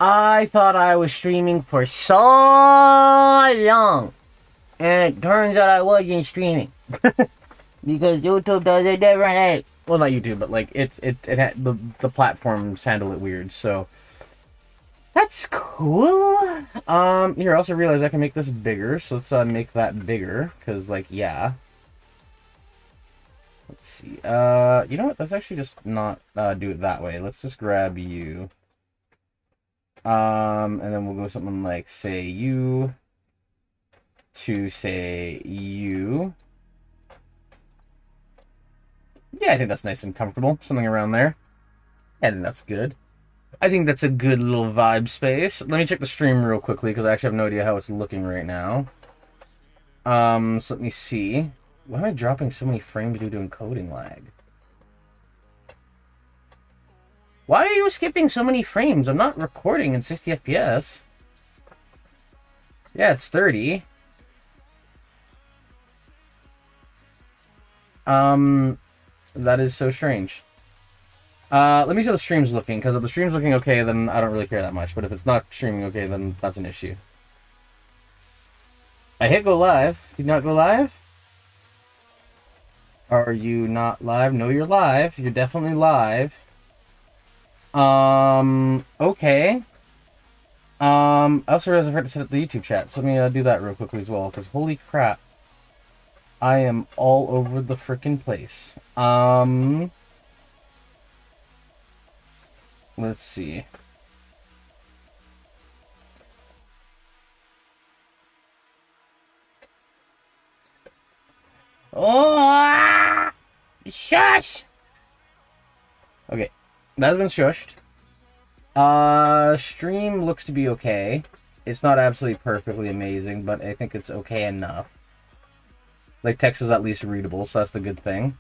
I thought I was streaming for so long, and it turns out I wasn't streaming because YouTube does it differently. Well, not YouTube, but like the platforms handle it weird. So that's cool. Here I also realized I can make this bigger, so let's make that bigger because like yeah. Let's see. You know what? Let's actually just not do it that way. Let's just grab you. And then we'll go something like say you to say you. Yeah, I think that's nice and comfortable. Something around there. Yeah, I think that's good. I think that's a good little vibe space. Let me check the stream real quickly because I actually have no idea how it's looking right now. So let me see. Why am I dropping so many frames due to encoding lag? Why are you skipping so many frames? I'm not recording in 60 FPS. Yeah, it's 30. That is so strange. Let me see how the stream's looking, because if the stream's looking okay, then I don't really care that much. But if it's not streaming okay, then that's an issue. I hit go live. Did you not go live? Are you not live? No, you're live. You're definitely live. Okay. I also realized I forgot to set up the YouTube chat, so let me do that real quickly as well, because holy crap. I am all over the frickin' place. Let's see. Oh, shush! Okay, that's been shushed. Stream looks to be okay. It's not absolutely perfectly amazing, but I think it's okay enough. Like, text is at least readable, so that's the good thing.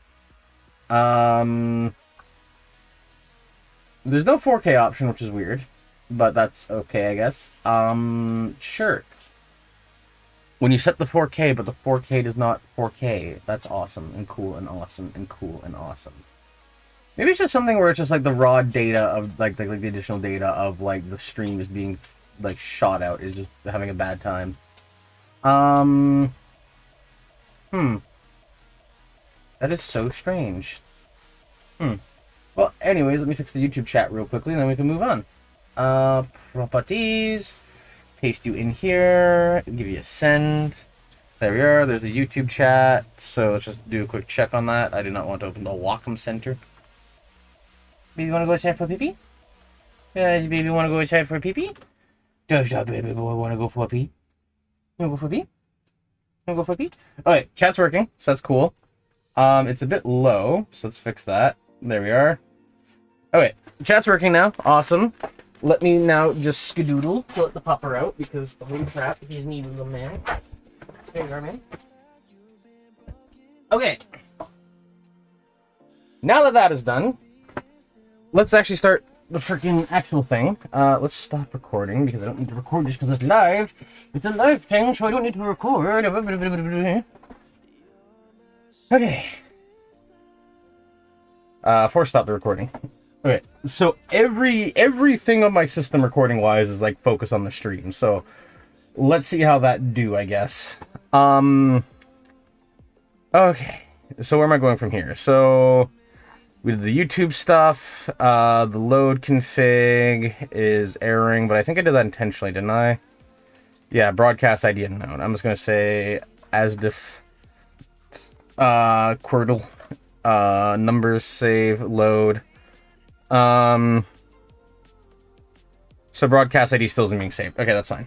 There's no 4K option, which is weird, but that's okay, I guess. Sure. When you set the 4K, but the 4K does not 4K, that's awesome and cool and awesome and cool and awesome. Maybe it's just something where it's just like the raw data of like the additional data of like the stream is being like shot out is just having a bad time. That is so strange. Well, anyways, let me fix the YouTube chat real quickly and then we can move on. Properties. Paste you in here. Give you a send. There we are. There's a YouTube chat. So let's just do a quick check on that. I do not want to open the Wacom Center. Baby, want to go outside for a pee-pee? Does baby want to go outside for a pee-pee? Does your baby boy want to go for a pee? You want to go for a pee? You want to go for a pee? Alright, chat's working, so that's cool. It's a bit low, so let's fix that. There we are. Okay, chat's working now. Awesome. Let me now just skedoodle to let the pupper out, because holy crap, he's a neat little man. There you are, man. Okay. Now that that is done, let's actually start the freaking actual thing. Let's stop recording, because I don't need to record just because it's live. It's a live thing, so I don't need to record. Okay. Force stop the recording. Okay, so everything on my system recording wise is like focused on the stream. So let's see how that do, I guess. Okay, so where am I going from here? So we did the YouTube stuff. The load config is erroring, but I think I did that intentionally, didn't I? Yeah, broadcast ID unknown. I'm just gonna say asdif Quirtle numbers save load. So broadcast ID still isn't being saved. Okay, that's fine.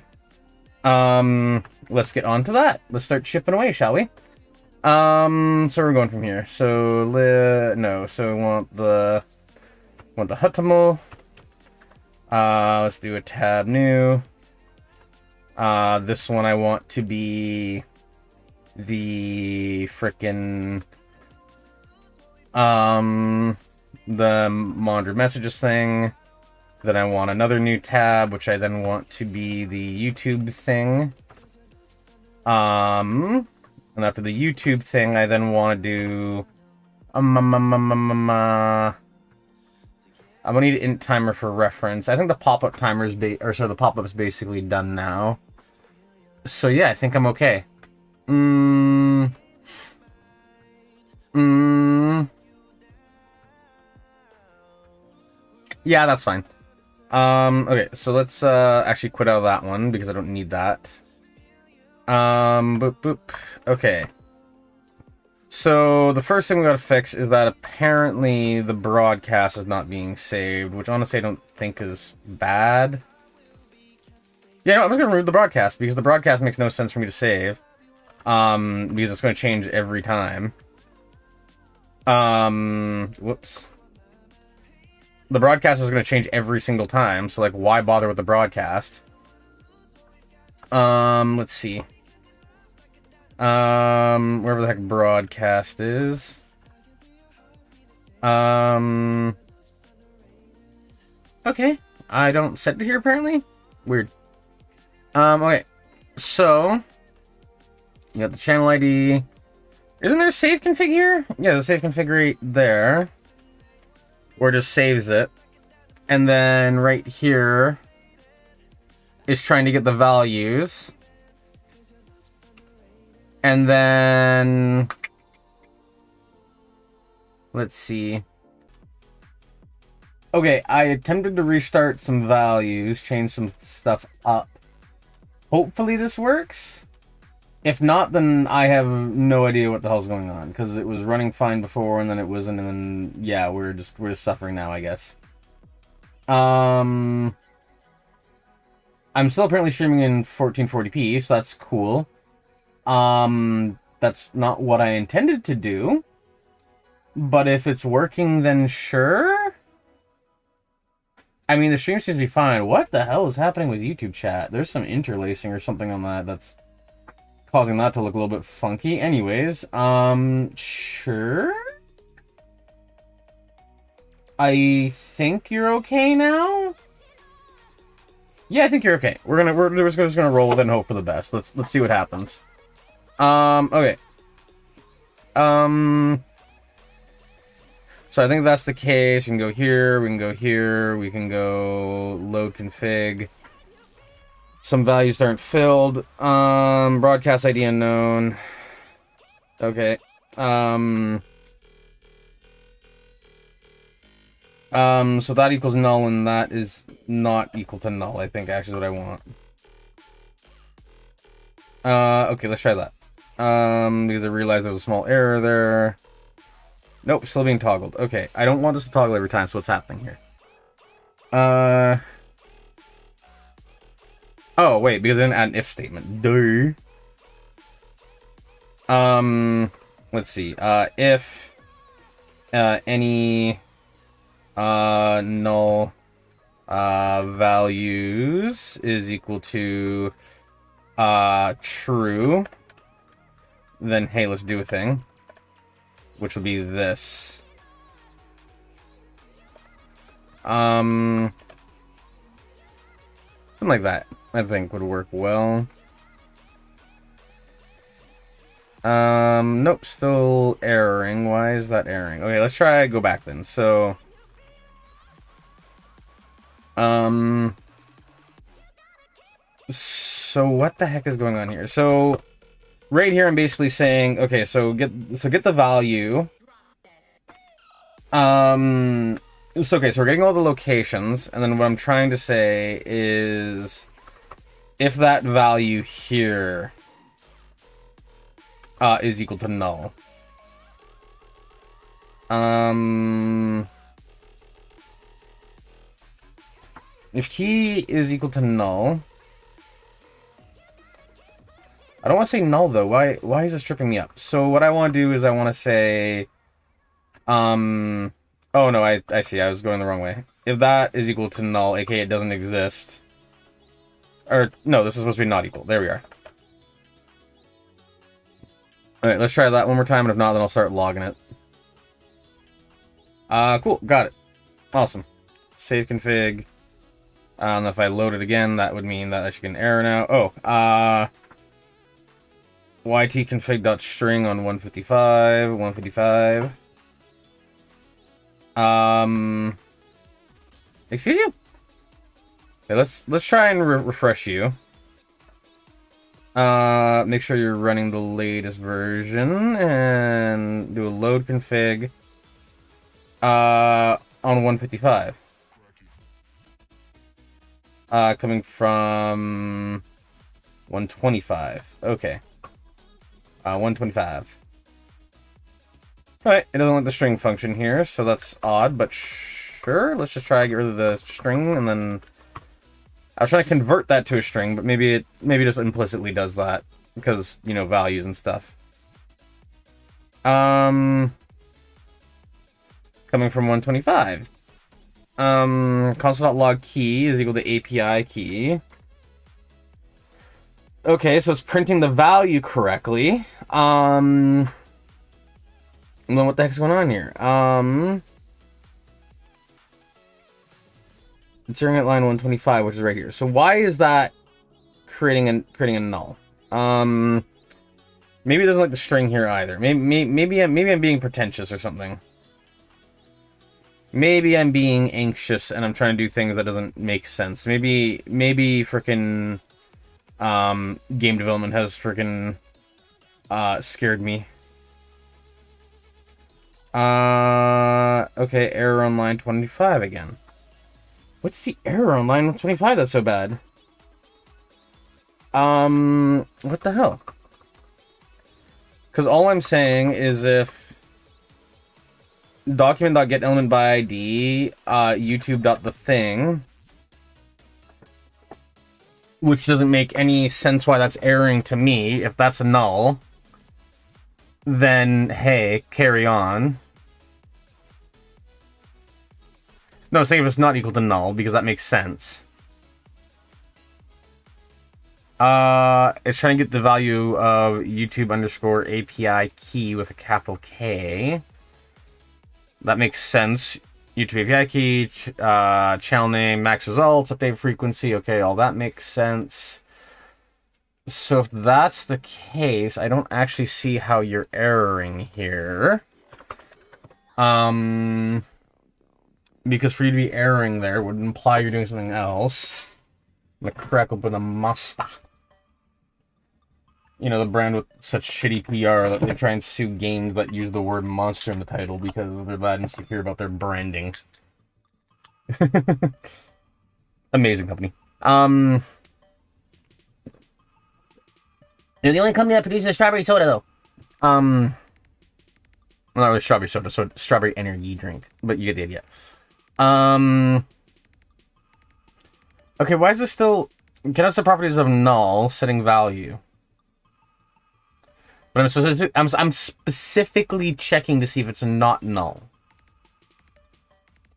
Let's get on to that. Let's start chipping away, shall we? So we're going from here. So so we want the HTML. Let's do a tab new. This one I want to be the frickin' the monitor messages thing. Then I want another new tab, which I then want to be the YouTube thing. And after the YouTube thing, I then want to do I'm gonna need an int timer for reference. I think the pop-up timer is the pop-up is basically done now. So yeah, I think I'm okay. Yeah, that's fine. Okay, so let's actually quit out of that one because I don't need that. Boop boop. Okay. So the first thing we gotta fix is that apparently the broadcast is not being saved, which honestly I don't think is bad. Yeah, no, I'm just gonna remove the broadcast because the broadcast makes no sense for me to save. Because it's gonna change every time. Whoops. The broadcast is gonna change every single time, so like why bother with the broadcast? Let's see. Wherever the heck broadcast is. Okay. I don't set it here apparently. Weird. Okay. So you got the channel ID. Isn't there a save config here? Yeah, there's a save config right there. Or just saves it. And then right here is trying to get the values. And then let's see. Okay, I attempted to restart some values, change some stuff up. Hopefully this works. If not, then I have no idea what the hell's going on, because it was running fine before and then it wasn't, and then yeah, we're just suffering now, I guess. I'm still apparently streaming in 1440p, so that's cool. That's not what I intended to do. But if it's working, then sure. I mean, the stream seems to be fine. What the hell is happening with YouTube chat? There's some interlacing or something on that that's causing that to look a little bit funky. Anyways, sure. I think you're okay now. Yeah, I think you're okay. We're just gonna roll with it and hope for the best. Let's see what happens. Okay. So I think that's the case. We can go here, we can go here, we can go load config. Some values aren't filled. Broadcast ID unknown. Okay. So that equals null, and that is not equal to null, I think, actually, is what I want. Okay, let's try that. Because I realized there's a small error there. Nope, still being toggled. Okay, I don't want this to toggle every time, so what's happening here? Oh, wait, because I didn't add an if statement. Duh. Let's see. If any null values is equal to true, then hey, let's do a thing, which will be this. Something like that, I think, would work well. Nope, still erroring. Why is that erroring? Okay, let's try go back then. So so what the heck is going on here? So right here I'm basically saying, okay, so get the value. So okay, so we're getting all the locations, and then what I'm trying to say is if that value here is equal to null. If key is equal to null, I don't want to say null though. Why is this tripping me up? So what I want to do is I want to say, oh no, I see. I was going the wrong way. If that is equal to null, aka it doesn't exist. Or no, this is supposed to be not equal. There we are. Alright, let's try that one more time, and if not, then I'll start logging it. Cool, got it. Awesome. Save config. And if I load it again, that would mean that I should get an error now. Oh, ytconfig.string on 155, 155. Excuse you? Okay, let's try and refresh you. Make sure you're running the latest version and do a load config. On 155. Coming from 125. Okay. 125. Alright, it doesn't like the string function here, so that's odd, but sure. Let's just try to get rid of the string, and then... I was trying to convert that to a string, but maybe it just implicitly does that, because, you know, values and stuff. Coming from 125. Console.log key is equal to API key. Okay, so it's printing the value correctly. And then what the heck's going on here? It's at line 125, which is right here. So why is that creating a null? Maybe it doesn't like the string here either. Maybe I'm being pretentious or something. Maybe I'm being anxious and I'm trying to do things that doesn't make sense. Maybe frickin' game development has frickin' scared me. Okay, error on line 25 again. What's the error on line 25 that's so bad? What the hell? Because all I'm saying is if document.getElementById, YouTube.theThing, which doesn't make any sense why that's erroring to me. If that's a null, then hey, carry on. No, say if it's not equal to null, because that makes sense. It's trying to get the value of YouTube underscore API key with a capital K. That makes sense. YouTube API key, channel name, max results, update frequency. Okay, all that makes sense. So if that's the case, I don't actually see how you're erroring here. Because for you to be erroring there would imply you're doing something else. I'm gonna crack open a Mazda. You know, the brand with such shitty PR that they try and sue games that use the word monster in the title because they're that insecure about their branding. Amazing company. They're the only company that produces strawberry soda, though. Well, not really strawberry soda, so strawberry energy drink. But you get the idea. Okay, why is this still... Get us the properties of null, setting value. But I'm specifically checking to see if it's not null.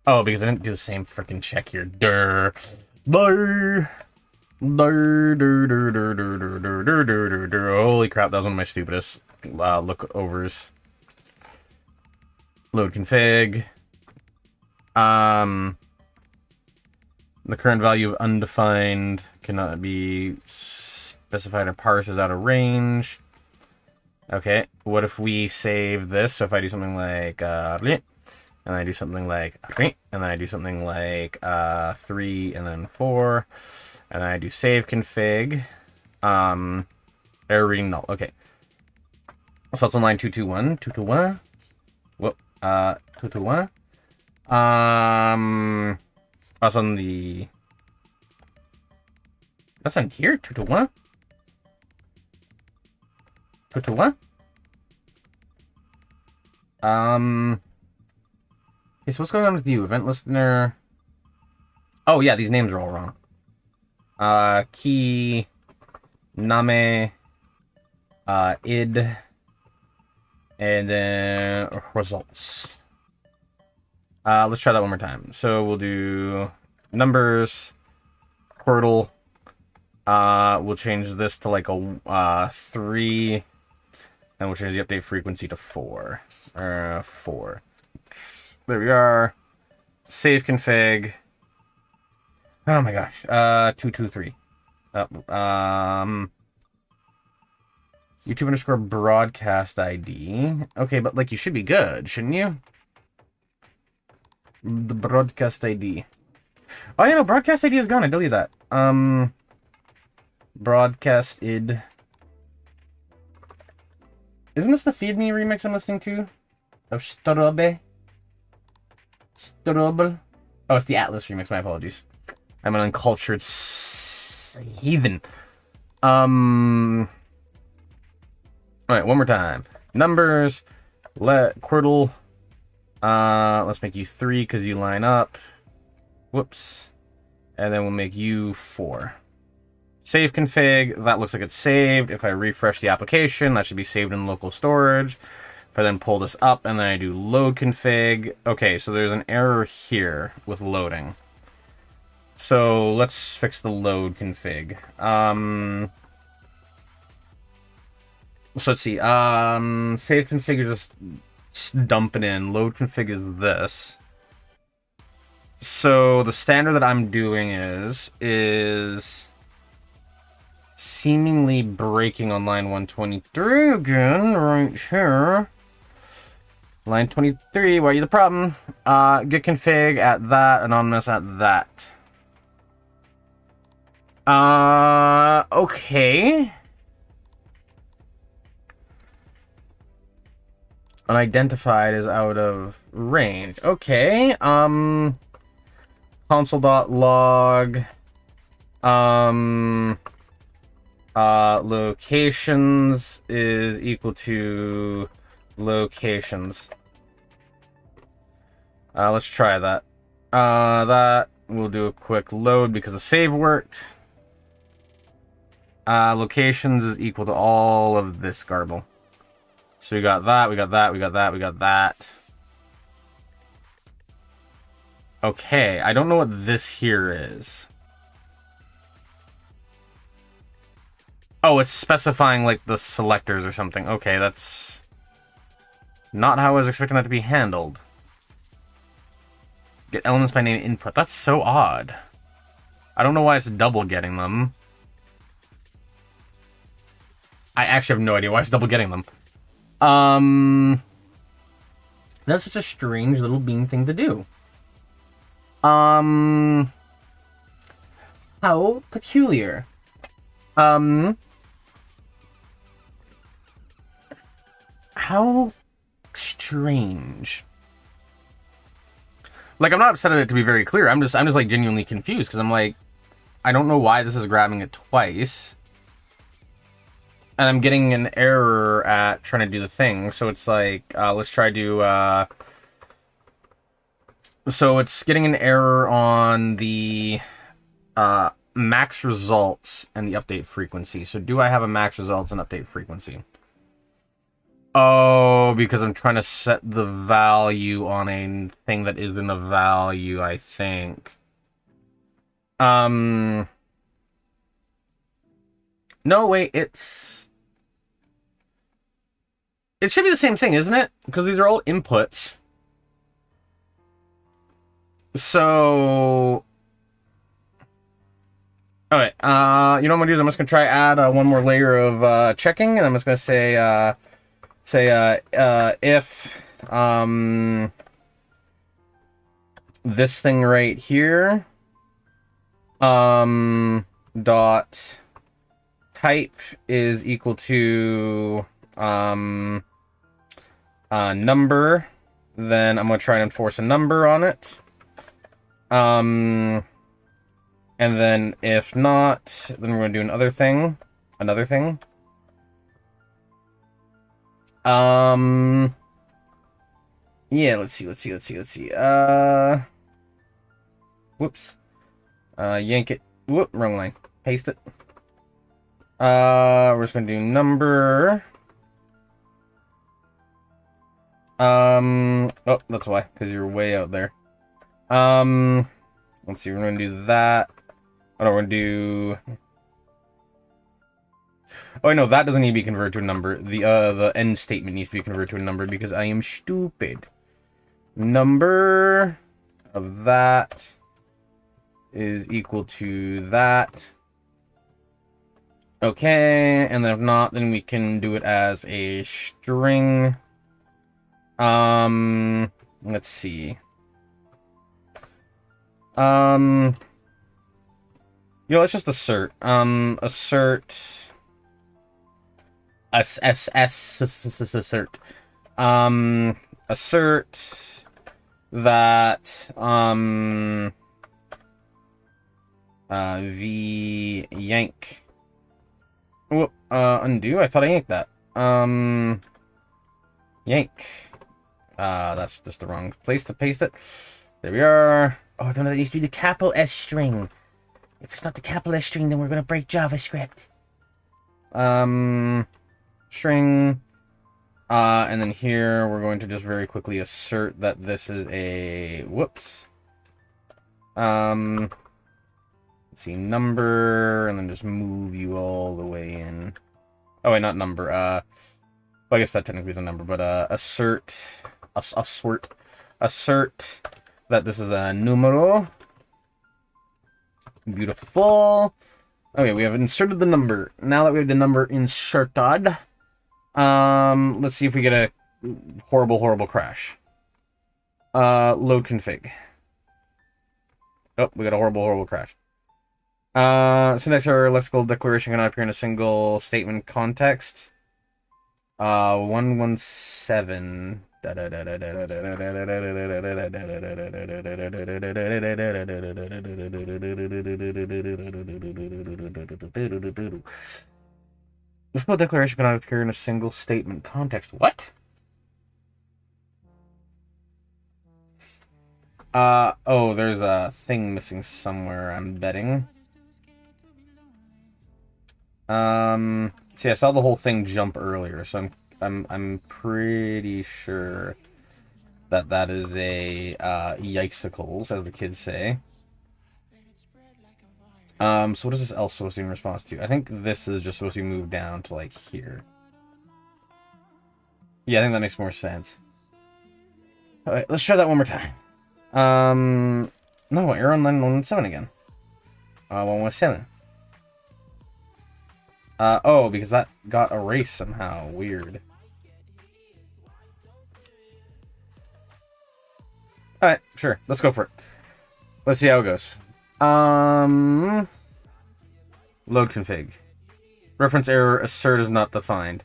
Oh, because I didn't do the same freaking check here. Durr. Durr. Durr, durr, durr, durr, durr, durr, durr, durr, durr, durr. Holy crap, that was one of my stupidest lookovers. Load config. The current value of undefined cannot be specified or parsed as out of range. Okay, what if we save this? So if I do something like and I do something like and then I do something like 3 and then 4, and then I do save config, error reading null. Okay, so that's on line 221. 221. Whoop. 221. That's on the. That's on here. 221. 221. Okay, so what's going on with you, event listener? Oh yeah, these names are all wrong. Key, name, id, and then results. Let's try that one more time. So we'll do numbers, Quirtle. We'll change this to like a 3, and we'll change the update frequency to 4. 4. There we are. Save config. Oh my gosh. 223. YouTube underscore broadcast ID. Okay, but like you should be good, shouldn't you? The broadcast ID. Oh, yeah, no, broadcast ID is gone. I deleted that. Broadcast id. Isn't this the Feed Me remix I'm listening to? Of Storobe? Storobel? Oh, it's the Atlas remix. My apologies. I'm an uncultured heathen. Alright, one more time. Numbers. Let Quirtle. Let's make you 3 because you line up. Whoops. And then we'll make you 4. Save config. That looks like it's saved. If I refresh the application, that should be saved in local storage. If I then pull this up and then I do load config. Okay, so there's an error here with loading. So let's fix the load config. So let's see. Save config is just dump it in. Load config is this. So the standard that I'm doing is seemingly breaking on line 123 again, right here. Line 23, why are you the problem? Git config at that, anonymous at that. Okay. Unidentified is out of range. Okay, console.log, locations is equal to locations. Let's try that. That we'll do a quick load because the save worked. Locations is equal to all of this garble. So we got that, we got that, we got that, we got that. Okay, I don't know what this here is. Oh, it's specifying, like, the selectors or something. Okay, that's not how I was expecting that to be handled. Get elements by name input. That's so odd. I don't know why it's double getting them. I actually have no idea why it's double getting them. That's such a strange little bean thing to do. How peculiar. How strange. Like, I'm not upset at it, to be very clear. I'm just like genuinely confused because I'm like, I don't know why this is grabbing it twice. And I'm getting an error at trying to do the thing. So it's like, let's try to, so it's getting an error on the, max results and the update frequency. So do I have a max results and update frequency? Oh, because I'm trying to set the value on a thing that isn't a value, I think. No, wait, it should be the same thing, isn't it? Because these are all inputs. So... Alright, you know what I'm gonna do is I'm just gonna try add one more layer of checking, and I'm just gonna say, if this thing right here dot type is equal to number, then I'm gonna try and enforce a number on it. And then if not, then we're gonna do another thing. Yeah, let's see. Whoops. Yank it. Whoop, wrong line. Paste it. We're just gonna do number. Oh, that's why, because you're way out there. Let's see, we're gonna do that. Oh, no, we're gonna do... Oh, no, that doesn't need to be converted to a number. The end statement needs to be converted to a number because I am stupid. Number of that is equal to that. Okay, and then if not, then we can do it as a string. Let's see. let's just assert. Assert. Assert. Assert that, v yank. Whoop, undo? I thought I yanked that. Yank. That's just the wrong place to paste it. There we are. Oh, I don't know, that needs to be the capital S string. If it's not the capital S string, then we're gonna break JavaScript. String. And then here, we're going to just very quickly assert that this is a... Whoops. Let's see, number, and then just move you all the way in. Oh, wait, not number. Well, I guess that technically is a number, but assert that this is a numero. Beautiful. Okay, we have inserted the number. Now that we have the number inserted, let's see if we get a horrible crash. Load config. Oh, we got a horrible crash. Syntax error, lexical declaration cannot appear in a single statement context. 117. Lexical declaration cannot appear in a single statement context. What? Oh, there's a thing missing somewhere, I'm betting. See, I saw the whole thing jump earlier, so I'm pretty sure that that is a, yikesicles, as the kids say. So what is this else supposed to be in response to? I think this is just supposed to be moved down to, like, here. Yeah, I think that makes more sense. Alright, let's try that one more time. No, error on line 117 again. 117. Oh, because that got erased somehow. Weird. Alright, sure. Let's go for it. Let's see how it goes. Load config. Reference error, assert is not defined.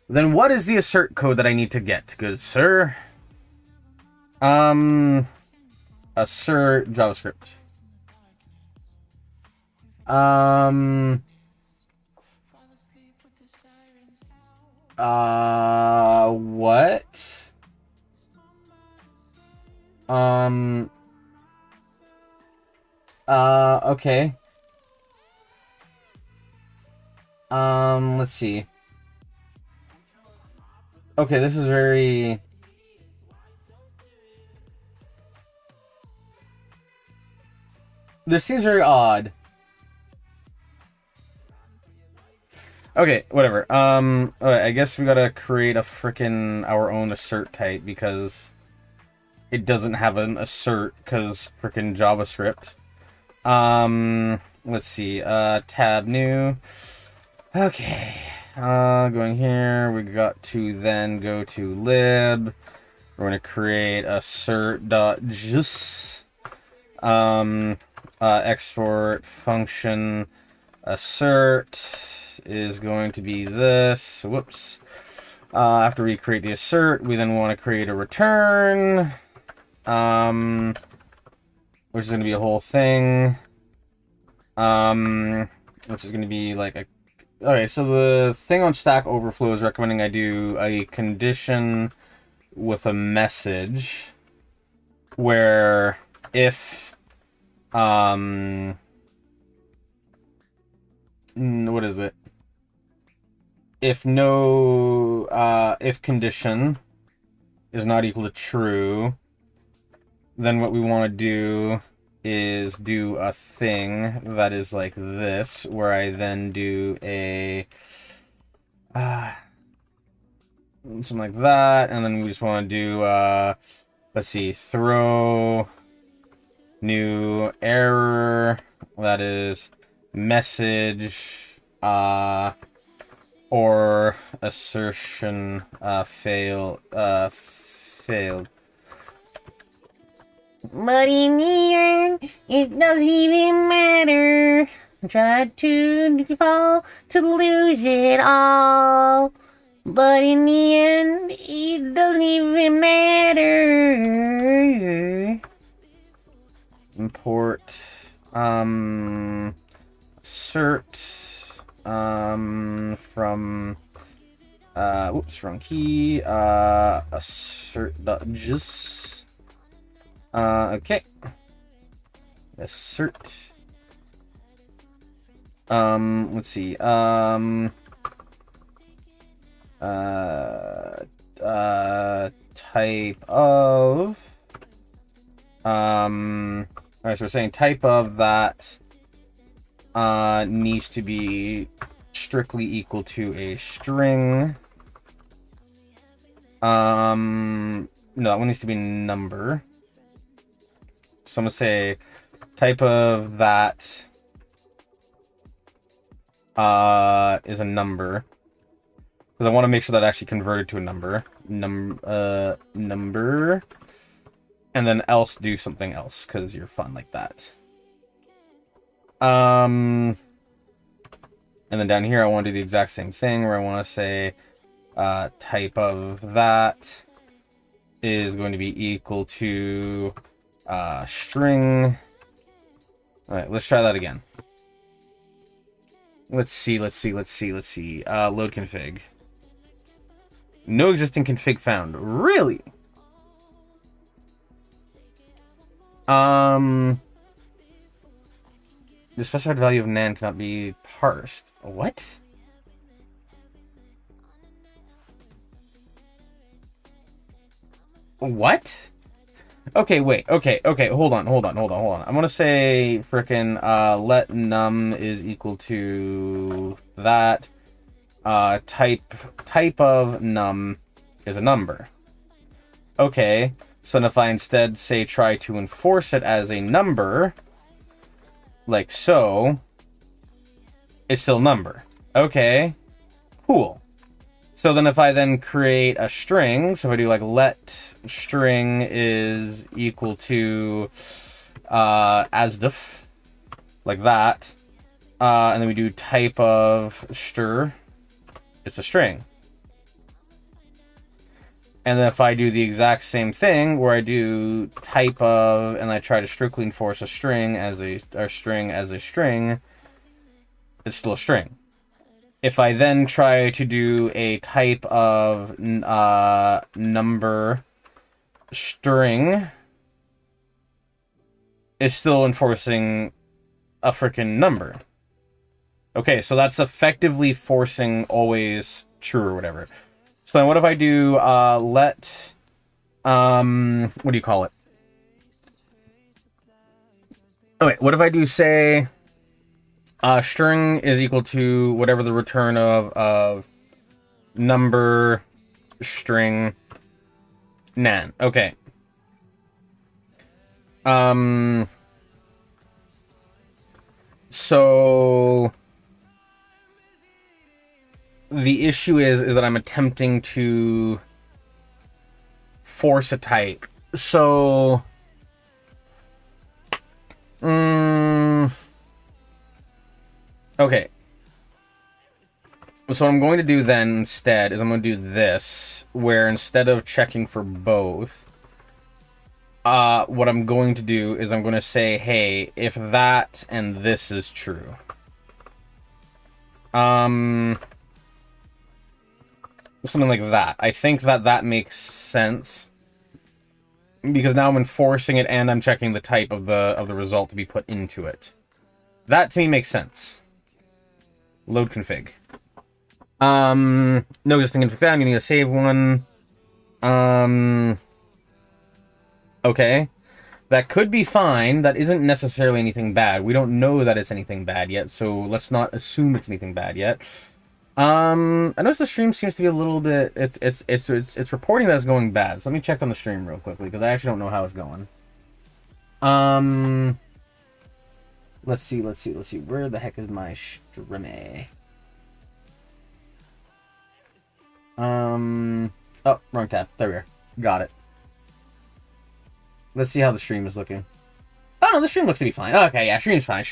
Then what is the assert code that I need to get, good sir? Assert JavaScript. What? Okay. Let's see. Okay, this is very... This seems very odd. Okay, whatever. Alright, I guess we gotta create our own assert type because it doesn't have an assert because frickin' JavaScript. Let's see. Tab new. Okay. Going here, we got to then go to lib. We're gonna create assert.jus. Export function assert is going to be this. Whoops. After we create the assert, we then want to create a return, which is going to be a whole thing, which is going to be like a... Okay, so the thing on Stack Overflow is recommending I do a condition with a message where if, what is it? If if condition is not equal to true, then what we want to do is do a thing that is like this, where I then do a something like that, and then we just want to do let's see, throw new error, that is message or assertion failed. But in the end, it doesn't even matter. I tried to fall to lose it all. But in the end, it doesn't even matter. Import, assert, from, oops, wrong key, assert.js, okay, assert, let's see, type of, alright, so we're saying type of that needs to be strictly equal to a string. No, that one needs to be number. So I'm gonna say type of that is a number. Because I want to make sure that actually converted to a number. Number. And then else do something else, because you're fun like that. And then down here I want to do the exact same thing, where I want to say type of that is going to be equal to string. Alright, let's try that again. Let's see. Load config. No existing config found. Really? The specified value of nan cannot be parsed. What? What? Okay, wait. Okay, hold on. I'm gonna say frickin' let num is equal to that. Type of num is a number. Okay, so if I instead say try to enforce it as a number, like so, it's still number. Okay, cool. So then if I then create a string, so if I do like let string is equal to asdf, like that, and then we do type of str, it's a string. And then if I do the exact same thing, where I do type of, and I try to strictly enforce a string as a string, it's still a string. If I then try to do a type of number string, it's still enforcing a freaking number. Okay, so that's effectively forcing always true or whatever. So then what if I do let, what do you call it? Oh wait, what if I do say string is equal to whatever the return of number string nan. Okay. So the issue is that I'm attempting to force a type. So okay. So what I'm going to do then instead is I'm going to do this, where instead of checking for both, what I'm going to do is I'm going to say, hey, if that and this is true. Something like that. I think that makes sense, because now I'm enforcing it and I'm checking the type of the result to be put into it. That to me makes sense. Load config. No existing config found. You need to save one. Okay. That could be fine. That isn't necessarily anything bad. We don't know that it's anything bad yet, so let's not assume it's anything bad yet. I notice the stream seems to be a little bit. It's reporting that it's going bad. So let me check on the stream real quickly, because I actually don't know how it's going. Let's see. Where the heck is my streamy? Oh, wrong tab. There we are. Got it. Let's see how the stream is looking. Oh no, the stream looks to be fine. Okay, yeah, stream's fine.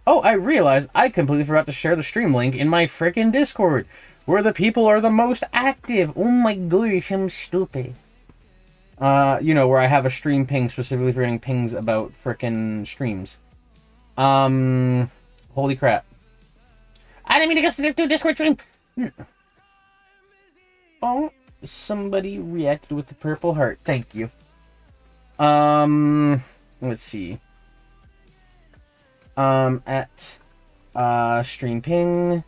Oh, I realized I completely forgot to share the stream link in my frickin' Discord, where the people are the most active. Oh my gosh, I'm stupid. You know, where I have a stream ping specifically for getting pings about frickin' streams. Holy crap. I didn't mean to get to do Discord stream. Oh, somebody reacted with the purple heart. Thank you. Let's see. At stream ping.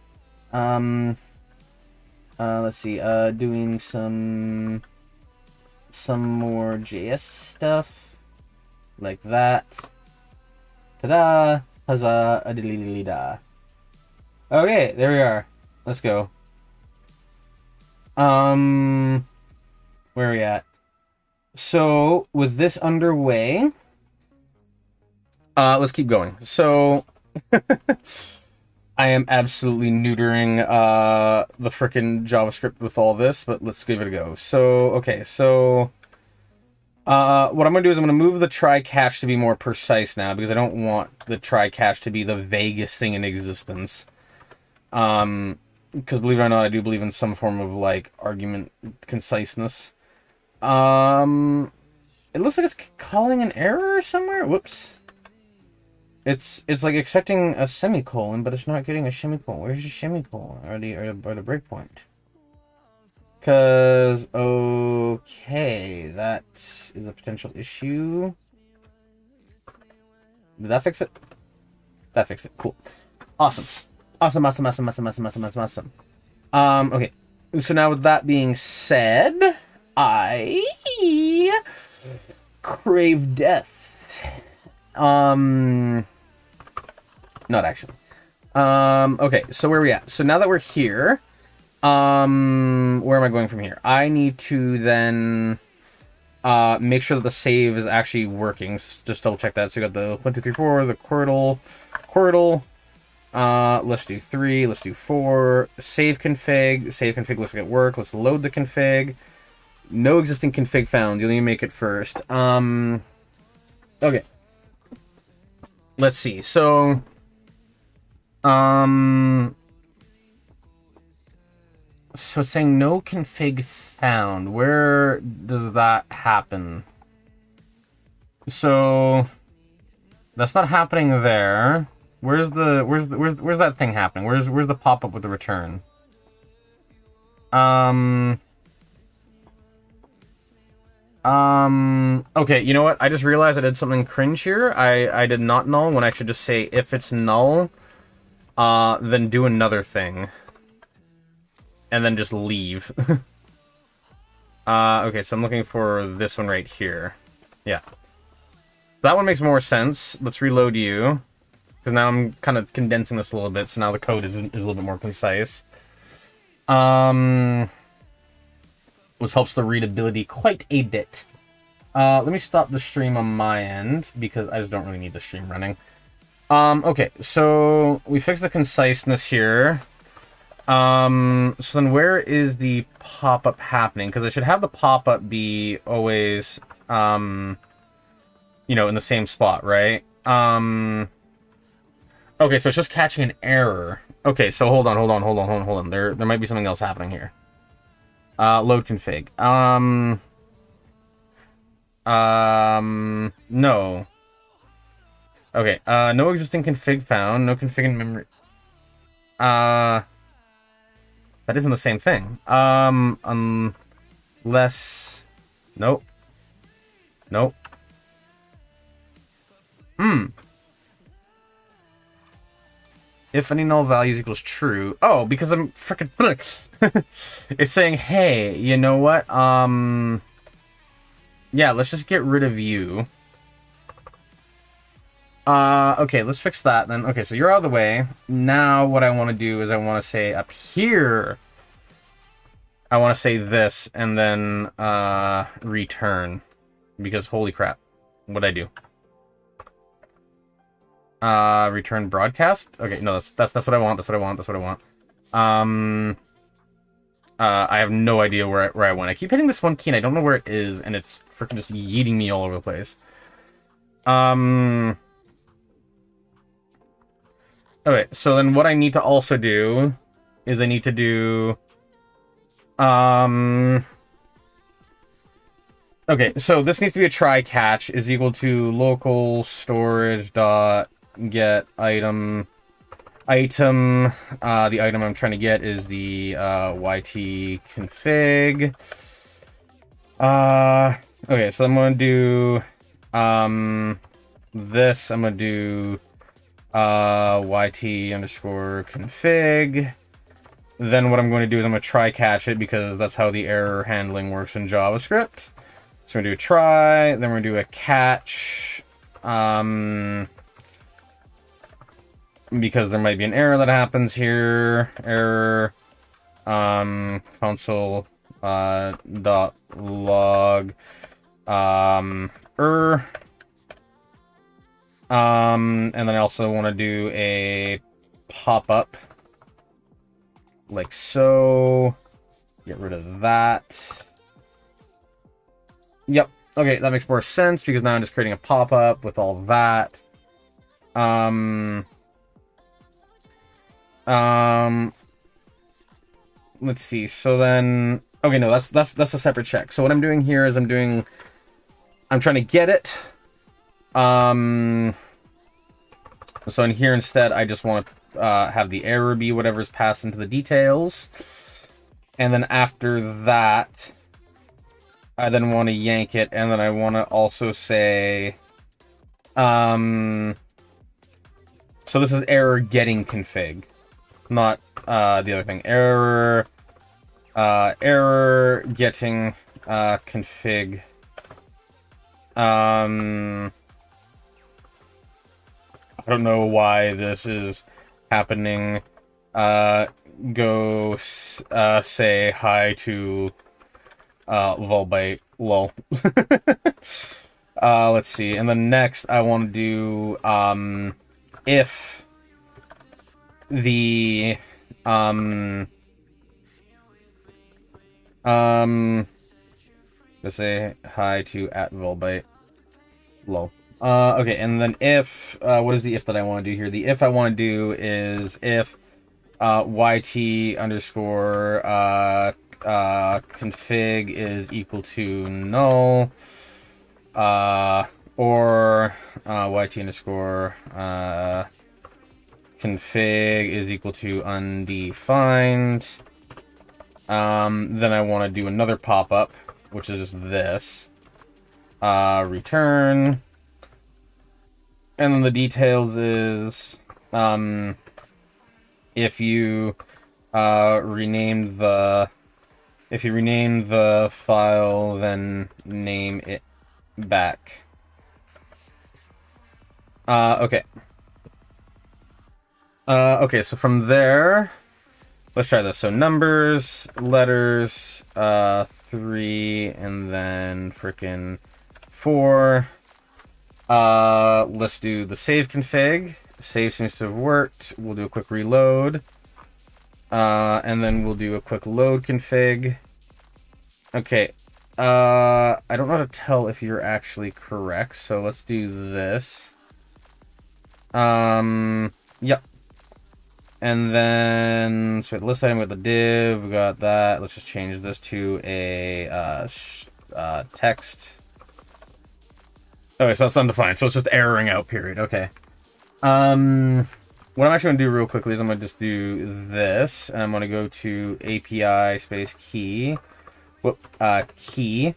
Let's see. Doing some more JS stuff like that. Ta-da! Huzzah! A diddly da. Okay, there we are. Let's go. Where are we at? So, with this underway, let's keep going. So, I am absolutely neutering the frickin' JavaScript with all this, but let's give it a go. So, okay, so what I'm going to do is I'm going to move the try catch to be more precise now, because I don't want the try catch to be the vaguest thing in existence. Because believe it or not, I do believe in some form of, like, argument conciseness. It looks like it's calling an error somewhere. Whoops. It's like expecting a semicolon, but it's not getting a semicolon. Where's the semicolon? Or the breakpoint? Because, okay, that is a potential issue. Did that fix it? That fixed it. Cool. Awesome. Awesome. Okay. So now with that being said, I crave death. Not actually. Okay, so where are we at? So now that we're here, where am I going from here? I need to then make sure that the save is actually working. Just double check that. So you got the 1, 2, 3, 4, the Quirtle. Let's do 3, let's do 4. Save config. Save config looks like it worked. Let's load the config. No existing config found. You'll need to make it first. Okay. Let's see. So, so it's saying no config found. Where does that happen? So that's not happening there. Where's that thing happening? Where's the pop-up with the return? Okay, you know what? I just realized I did something cringe here. I did not null when I should just say if it's null, then do another thing. And then just leave. Okay, so I'm looking for this one right here. Yeah. That one makes more sense. Let's reload you. Because now I'm kind of condensing this a little bit, so now the code is a little bit more concise. Which helps the readability quite a bit. Let me stop the stream on my end, because I just don't really need the stream running. Okay, so we fixed the conciseness here. So then where is the pop-up happening? Because I should have the pop-up be always, you know, in the same spot, right? Okay, so it's just catching an error. Okay, so hold on. There might be something else happening here. Load config. No. Okay, no existing config found. No config in memory. That isn't the same thing. Unless... Nope. If any null values equals true. Oh, because I'm frickin' it's saying, hey, you know what? Yeah, let's just get rid of you. Okay, let's fix that then. Okay, so you're out of the way. Now what I want to do is I want to say up here, I want to say this and then return. Because holy crap, what'd I do? Return broadcast? Okay, no, that's what I want. I have no idea where I went. I keep hitting this one key and I don't know where it is, and it's freaking just yeeting me all over the place. Okay, so then what I need to also do is I need to do... Okay, so this needs to be a try catch is equal to local storage dot get item. The item I'm trying to get is the YT config. Okay, so I'm gonna do this. I'm gonna do YT underscore config. Then what I'm going to do is I'm going to try catch it because that's how the error handling works in JavaScript. So we're going to do a try, then we're going to do a catch, because there might be an error that happens here. Error, console, dot log, and then I also want to do a pop-up, like so. Get rid of that. Yep. Okay, that makes more sense because now I'm just creating a pop-up with all that. Let's see. So then, okay, no, that's a separate check. So what I'm doing here is I'm trying to get it. So in here instead, I just want to have the error be whatever's passed into the details. And then after that, I then want to yank it, and then I want to also say, so this is error getting config, not the other thing. Error getting config. I don't know why this is happening. Go say hi to Volbyte, lol. Let's see, and then next I want to do if the let's say hi to @Volbyte, lol. Okay, and then if what is the if that I want to do here? The if I want to do is if YT underscore config is equal to null, or YT underscore config is equal to undefined. Then I want to do another pop-up, which is just this. Return. And then the details is if you rename the file, then name it back. Okay. Okay, so from there, let's try this. So numbers, letters, 3, and then frickin' 4. Let's do the save config. Save seems to have worked. We'll do a quick reload. And then we'll do a quick load config. Okay. I don't know how to tell if you're actually correct, so let's do this. Yep. And then, so we have the list item, we got the div, we got that. Let's just change this to a text. Okay, so it's undefined, so it's just erroring out, period. Okay. What I'm actually going to do real quickly is I'm going to just do this, and I'm going to go to API space key, key,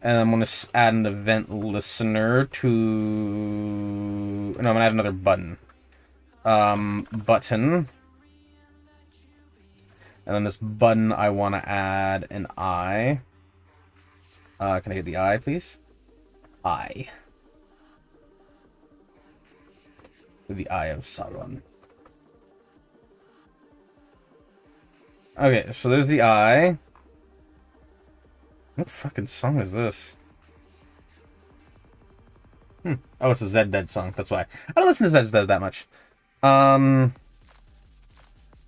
and I'm going to add an event listener to, no, I'm going to add another button. Button. And then this button, I want to add an eye. Can I get the eye, please? Eye. The Eye of Sauron. Okay, so there's the eye. What fucking song is this? Oh, it's a Zed Dead song, that's why. I don't listen to Zed Dead that much.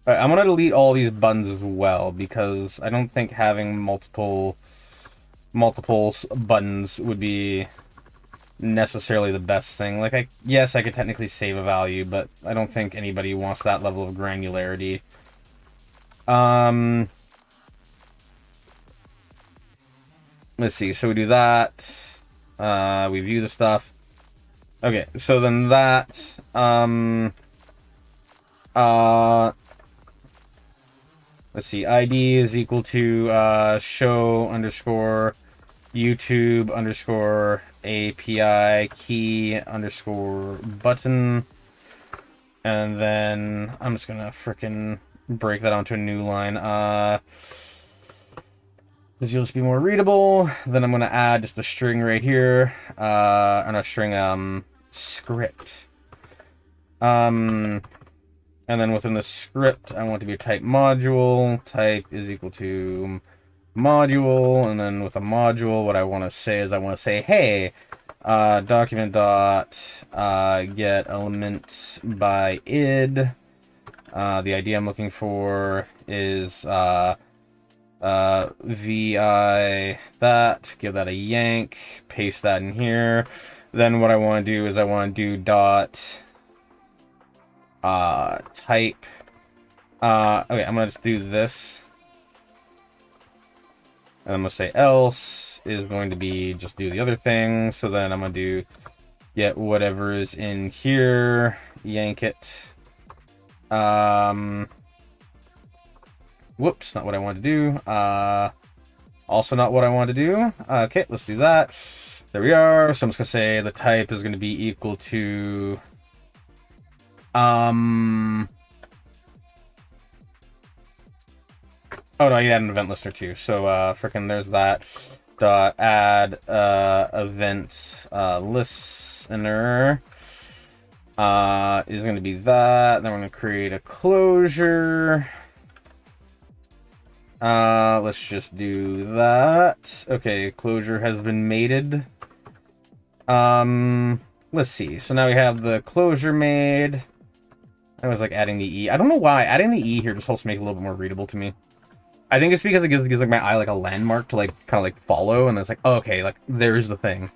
Alright, I'm gonna delete all these buttons as well, because I don't think having multiple buttons would be necessarily the best thing. Like, yes, I could technically save a value, but I don't think anybody wants that level of granularity. Let's see, so we do that. We view the stuff. Okay, so then that, let's see, ID is equal to, show underscore YouTube underscore API key underscore button. And then I'm just gonna frickin' break that onto a new line. This will just be more readable. Then I'm gonna add just a string right here. And a string script. And then within the script, I want to be a type module. Type is equal to module, and then with a module, what I want to say is I want to say, hey, document dot get element by id. The ID I'm looking for is vi that. Give that a yank. Paste that in here. Then what I want to do is I want to do dot type. Okay, I'm gonna just do this. And I'm going to say else is going to be just do the other thing. So then I'm going to do get whatever is in here, yank it. Whoops, not what I want to do. Also not what I want to do. Okay, let's do that. There we are. So I'm just going to say the type is going to be equal to oh no, I need to add an event listener too. So frickin' there's that. Dot add event listener is going to be that. Then we're going to create a closure. Let's just do that. Okay, closure has been mated. Let's see. So now we have the closure made. I was like adding the E. I don't know why adding the E here just helps make it a little bit more readable to me. I think it's because it gives like my eye like a landmark to like kind of like follow, and it's like, oh, okay, like there's the thing.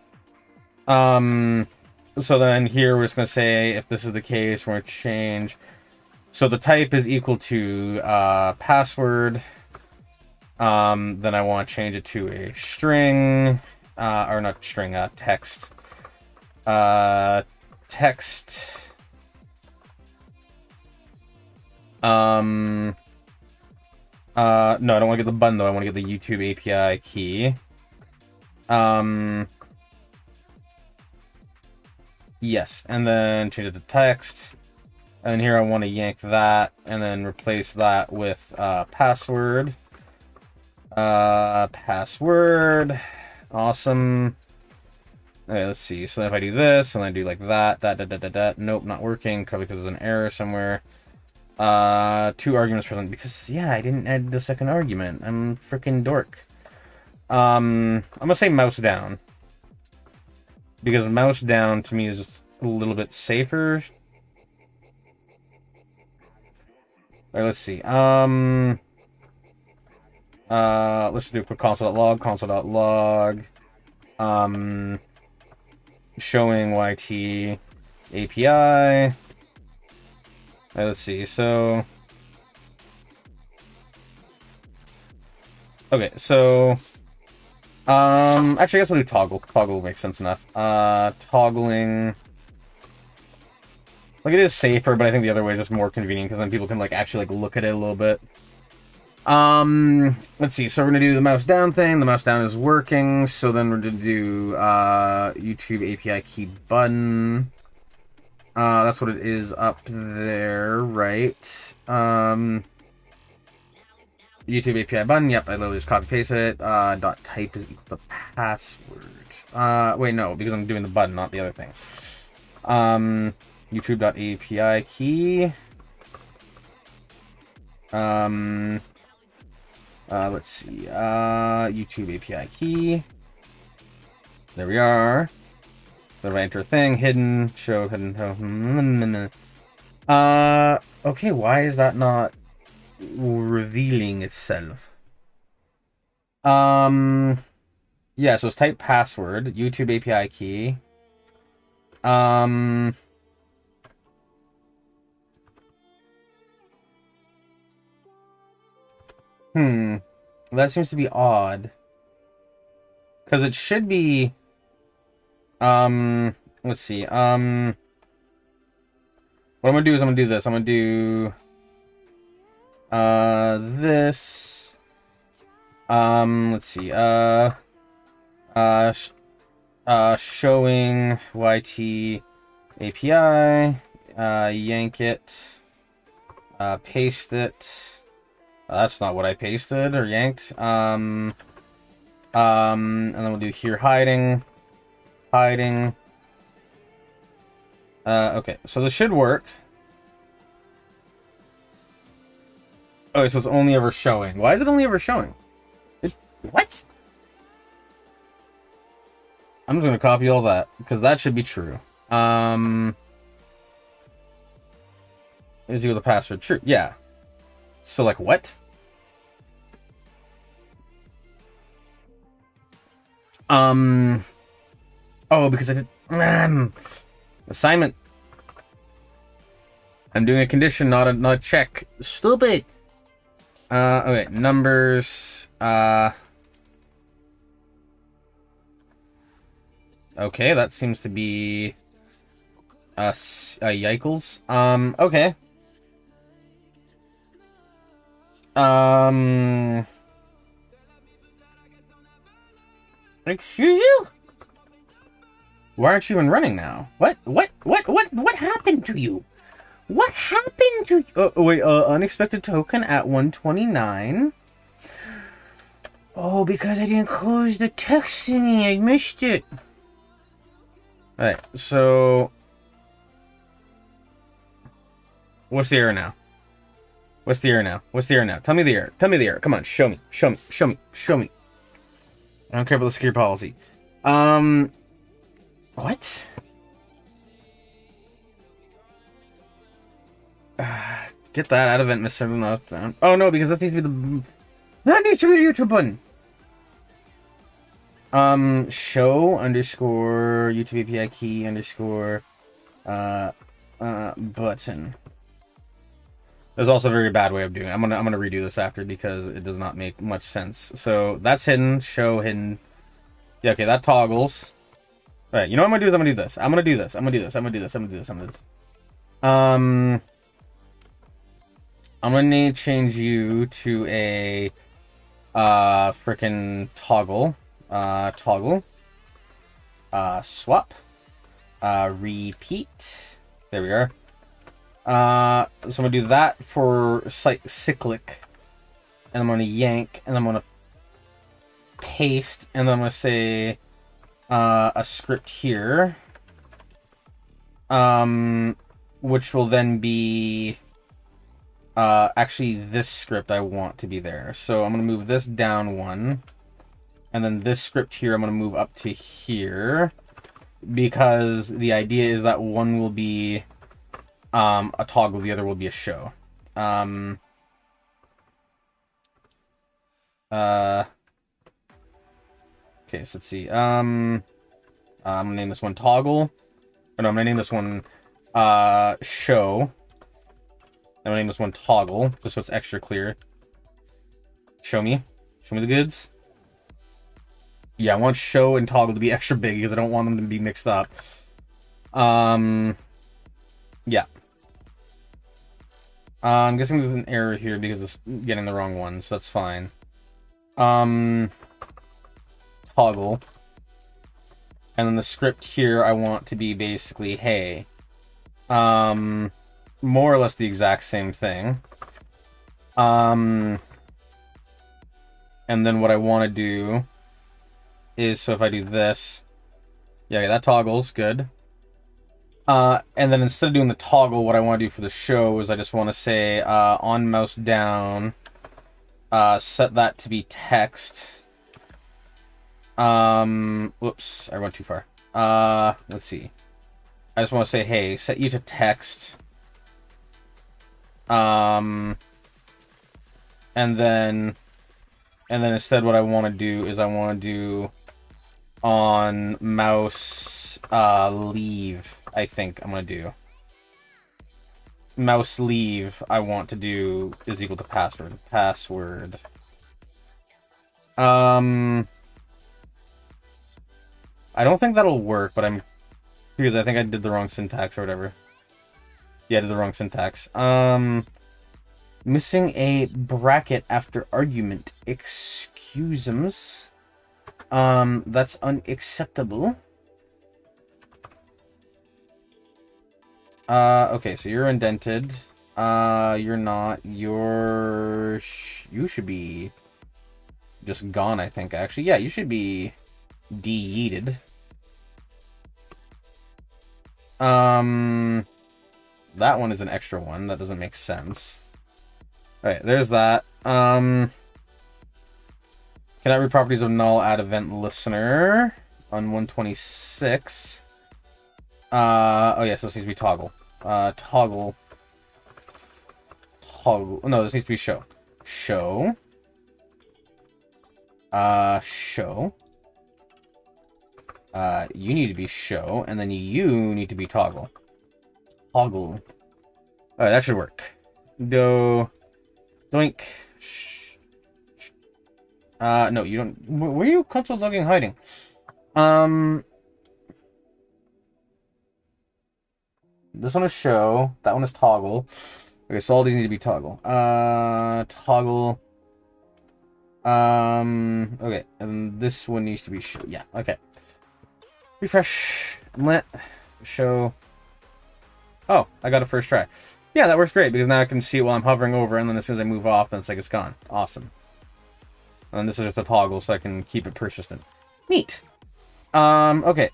So then here we're just gonna say if this is the case, we're gonna change. So the type is equal to password. Then I want to change it to a string, or not string, text. Text. No, I don't want to get the button though. I want to get the YouTube API key. Yes, and then change it to text. And then here I want to yank that and then replace that with password. Password. Awesome. Okay, let's see. So if I do this and I do like that. Nope, not working. Probably because there's an error somewhere. 2 arguments present because yeah, I didn't add the second argument. I'm freaking dork. I'm gonna say mouse down because mouse down to me is just a little bit safer. Alright, let's see. Let's do a quick console.log, showing YT API. Let's see, so okay, so actually I guess I'll do toggle. Toggle makes sense enough. Toggling, like, it is safer, but I think the other way is just more convenient because then people can like actually like look at it a little bit. Let's see, so we're gonna do the mouse down thing. The mouse down is working, so then we're gonna do YouTube API key button. That's what it is up there, right? YouTube API button, yep, I literally just copy paste it. Dot type is equal to password. Wait, no, because I'm doing the button, not the other thing. YouTube.api key. Let's see, YouTube API key. There we are. So if I enter a thing, hidden, show, hidden, okay, why is that not revealing itself. Yeah, so it's type password, YouTube API key. That seems to be odd. Because it should be, let's see, what I'm gonna do is I'm gonna do this. I'm gonna do, this, let's see, showing YT API, yank it, paste it. That's not what I pasted or yanked. And then we'll do here hiding. Okay, so this should work. Okay, so it's only ever showing. Why is it only ever showing? What? I'm just gonna copy all that, because that should be true. Is equal to password. True, yeah. So, like, what? Oh, because I did... assignment. I'm doing a condition, not a check. Stupid! Okay, numbers, okay, that seems to be... Yikles. Okay. Excuse you? Why aren't you even running now? What happened to you? What happened to you? Oh, wait, unexpected token at 129. Oh, because I didn't close the text thingy. I missed it. Alright, so... What's the error now? What's the error now? What's the error now? Tell me the error. Tell me the error. Come on, show me. Show me. Show me. Show me. I don't care about the security policy. What? Get that out of it, Mr. Meltdown. Oh no, because that needs to be the... That needs to be the YouTube button! Show underscore YouTube API key underscore button. There's also a very bad way of doing it. I'm gonna redo this after because it does not make much sense. So that's hidden, show hidden. Yeah, okay, that toggles. Alright, you know what I'm gonna do is I'm gonna do this. I'm gonna do this. I'm gonna do this. I'm gonna do this. I'm gonna do this. I'm gonna do this. I'm gonna need to change you to a frickin' toggle. Toggle. Swap. Repeat. There we are. So I'm gonna do that for cyclic. And I'm gonna yank, and I'm gonna paste, and then I'm gonna say a script here. Which will then be actually this script I want to be there. So I'm gonna move this down one. And then this script here I'm gonna move up to here. Because the idea is that one will be a toggle, the other will be a show. Okay, so let's see. I'm gonna name this one toggle. Or no, I'm gonna name this one show. I'm gonna name this one toggle, just so it's extra clear. Show me the goods. Yeah, I want show and toggle to be extra big because I don't want them to be mixed up. Yeah. I'm guessing there's an error here because it's getting the wrong one, so that's fine. Toggle. And then the script here I want to be basically, hey. More or less the exact same thing. And then what I want to do is, so if I do this, yeah, that toggles, good. And then instead of doing the toggle, what I want to do for the show is I just want to say, on mouse down, set that to be text. Whoops, I went too far. Let's see. I just want to say, hey, set you to text. And And then instead what I want to do is I want to do on mouse leave, I think I'm going to do. Mouse leave I want to do is equal to password. Password. I don't think that'll work, but because I think I did the wrong syntax or whatever. Yeah, I did the wrong syntax. Missing a bracket after argument. Excusums. That's unacceptable. Okay, so you're indented. You're not. You should be just gone, I think, actually. Yeah, you should be de-yeeted. That one is an extra one. That doesn't make sense. Alright, there's that. Cannot read properties of null add event listener on 126. Oh yeah, so this needs to be toggle. Toggle. No, this needs to be show. Show. Show. You need to be show, and then you need to be toggle. Toggle. Alright, that should work. Doink. No, you don't. Where are you console logging hiding? This one is show. That one is toggle. Okay, so all these need to be toggle. Toggle. Okay, and this one needs to be show. Yeah, okay. Refresh. Let. Show. Oh, I got a first try. Yeah, that works great, because now I can see it while I'm hovering over, and then as soon as I move off, then it's like it's gone. Awesome. And this is just a toggle, so I can keep it persistent. Neat. Okay.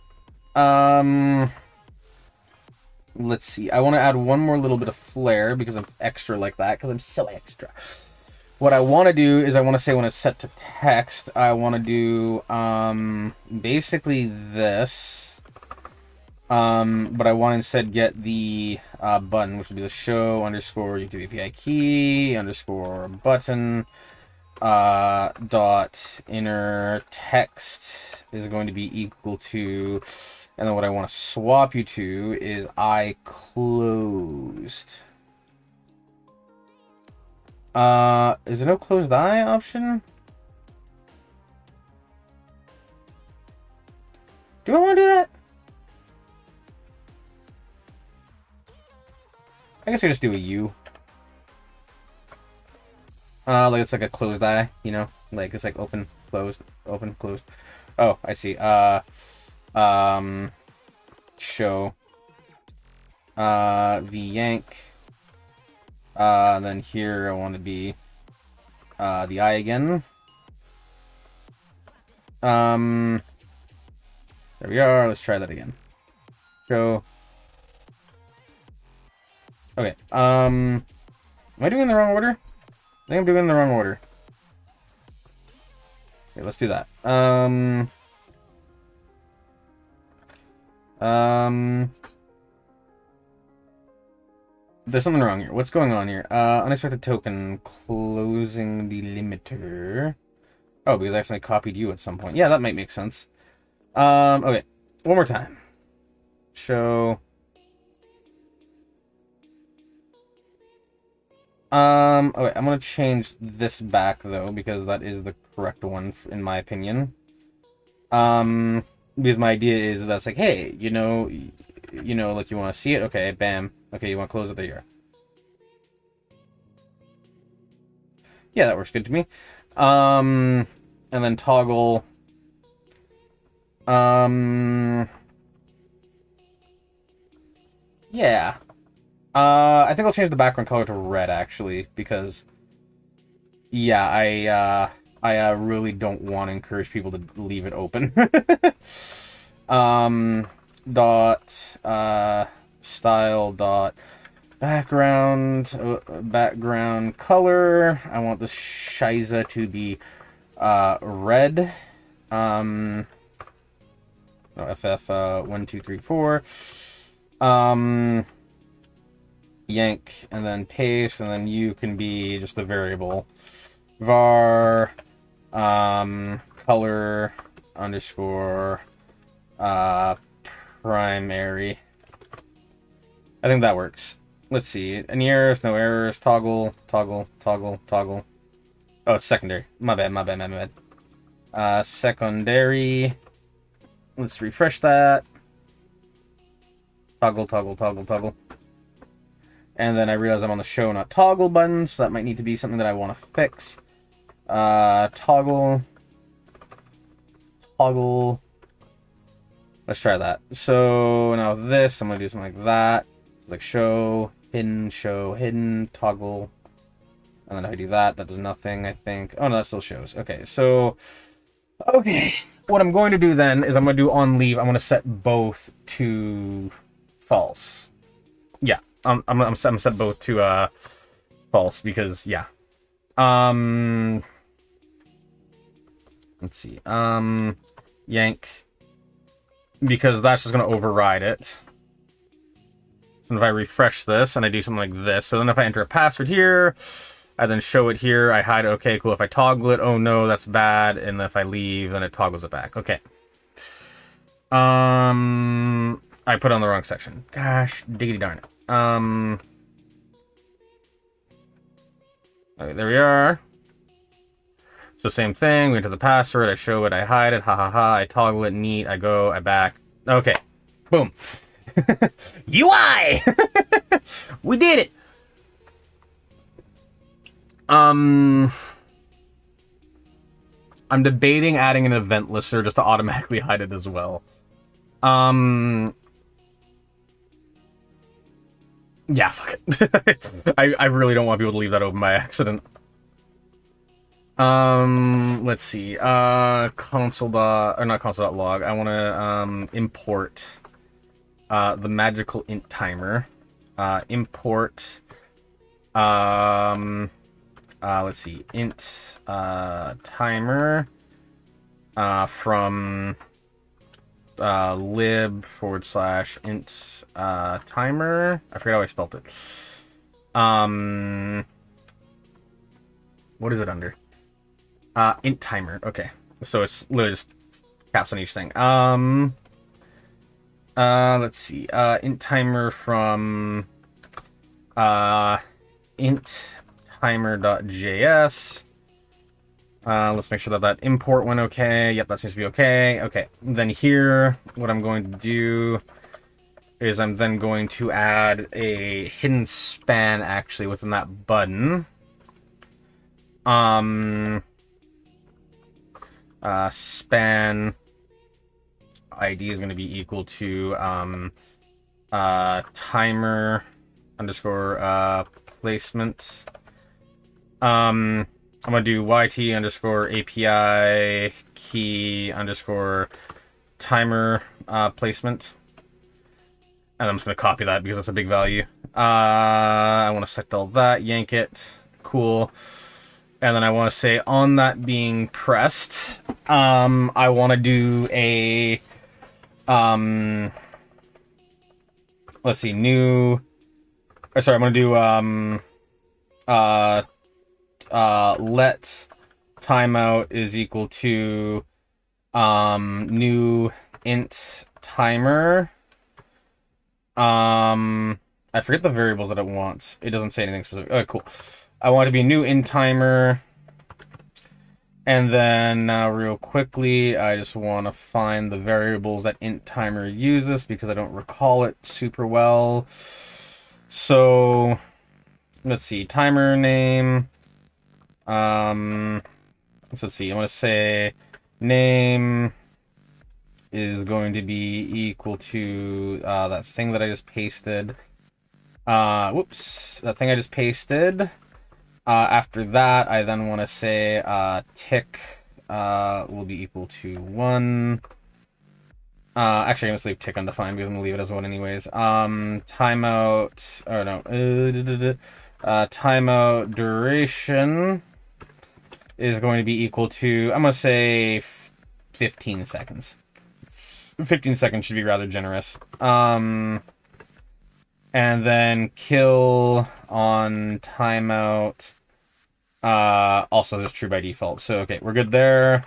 Let's see. I want to add one more little bit of flair, because I'm extra like that, because I'm so extra. What I want to do is I want to say when it's set to text, I want to do, basically this. But I want to instead get the button, which would be the show underscore YouTube API key underscore button dot inner text is going to be equal to, and then what I want to swap you to is I closed. Is there no closed eye option? Do I want to do that? I guess I just do a U. Like it's like a closed eye, you know? Like it's like open, closed, open, closed. Oh, I see. Show. V-yank. Then here I want to be, the eye again. There we are. Let's try that again. Show. Okay, am I doing it in the wrong order? I think I'm doing it in the wrong order. Okay, let's do that. There's something wrong here. What's going on here? Unexpected token, closing the limiter. Oh, because I accidentally copied you at some point. Yeah, that might make sense. Okay, one more time. Show. Okay, I'm gonna change this back, though, because that is the correct one, in my opinion. Because my idea is that's like, hey, you know, like, you want to see it? Okay, bam. Okay, you want to close it? There you are. Yeah, that works good to me. And then toggle. Yeah. I think I'll change the background color to red, actually, because, yeah, I really don't want to encourage people to leave it open. Style dot background color. I want the shiza to be red. No, FF 1 2 3 4. Yank and then paste, and then you can be just the variable. var color underscore primary. I think that works. Let's see. Any errors? No errors. Toggle, toggle, toggle, toggle. Oh, it's secondary. My bad. Secondary. Let's refresh that. Toggle, toggle, toggle, toggle. And then I realize I'm on the show, not toggle button, so that might need to be something that I want to fix. Toggle. Toggle. Let's try that. So now this, I'm going to do something like that. It's like show, hidden, toggle. And then if I do that, that does nothing, I think. Oh, no, that still shows. Okay, so... Okay. What I'm going to do then is I'm going to do on leave. I'm going to set both to false. Yeah, I'm set both to false because, yeah. Let's see. Yank. Because that's just going to override it. So if I refresh this and I do something like this, so then if I enter a password here, I then show it here, I hide it, okay, cool. If I toggle it, oh no, that's bad. And if I leave, then it toggles it back. Okay. I put it on the wrong section. Gosh, diggity darn it. Okay, there we are. So same thing, we enter the password, I show it, I hide it, I toggle it, neat, I go, I back. Okay. Boom. UI! We did it! I'm debating adding an event listener just to automatically hide it as well. Yeah, fuck it. I really don't want people to leave that open by accident. Let's see. Console.log. I want to import the magical int timer. Import let's see, int timer from lib/int timer. I forget how I spelled it. What is it under? Int timer. Okay, so it's literally just caps on each thing. Let's see. Int timer from int timer.js. Let's make sure that import went okay. Yep, that seems to be okay. Okay, then here, what I'm going to do is I'm then going to add a hidden span actually within that button. Span ID is going to be equal to timer underscore placement. I'm going to do yt underscore API key underscore timer placement. And I'm just going to copy that because that's a big value. I want to select all that, yank it. Cool. And then I want to say on that being pressed, I want to do a, let's see, new, sorry, I'm going to do, let timeout is equal to, new int timer. I forget the variables that it wants. It doesn't say anything specific. Oh, cool. I want to be a new int timer. And then real quickly, I just want to find the variables that int timer uses because I don't recall it super well. So let's see, timer name. Let's see, I'm going to say name is going to be equal to that thing that I just pasted. Whoops, that thing I just pasted. After that, I then want to say tick will be equal to 1. Actually, I'm going to leave tick undefined because I'm going to leave it as 1 anyways. Timeout, or no, timeout duration is going to be equal to, I'm going to say 15 seconds. 15 seconds should be rather generous. And then kill on timeout Also just true by default. So, okay, we're good there.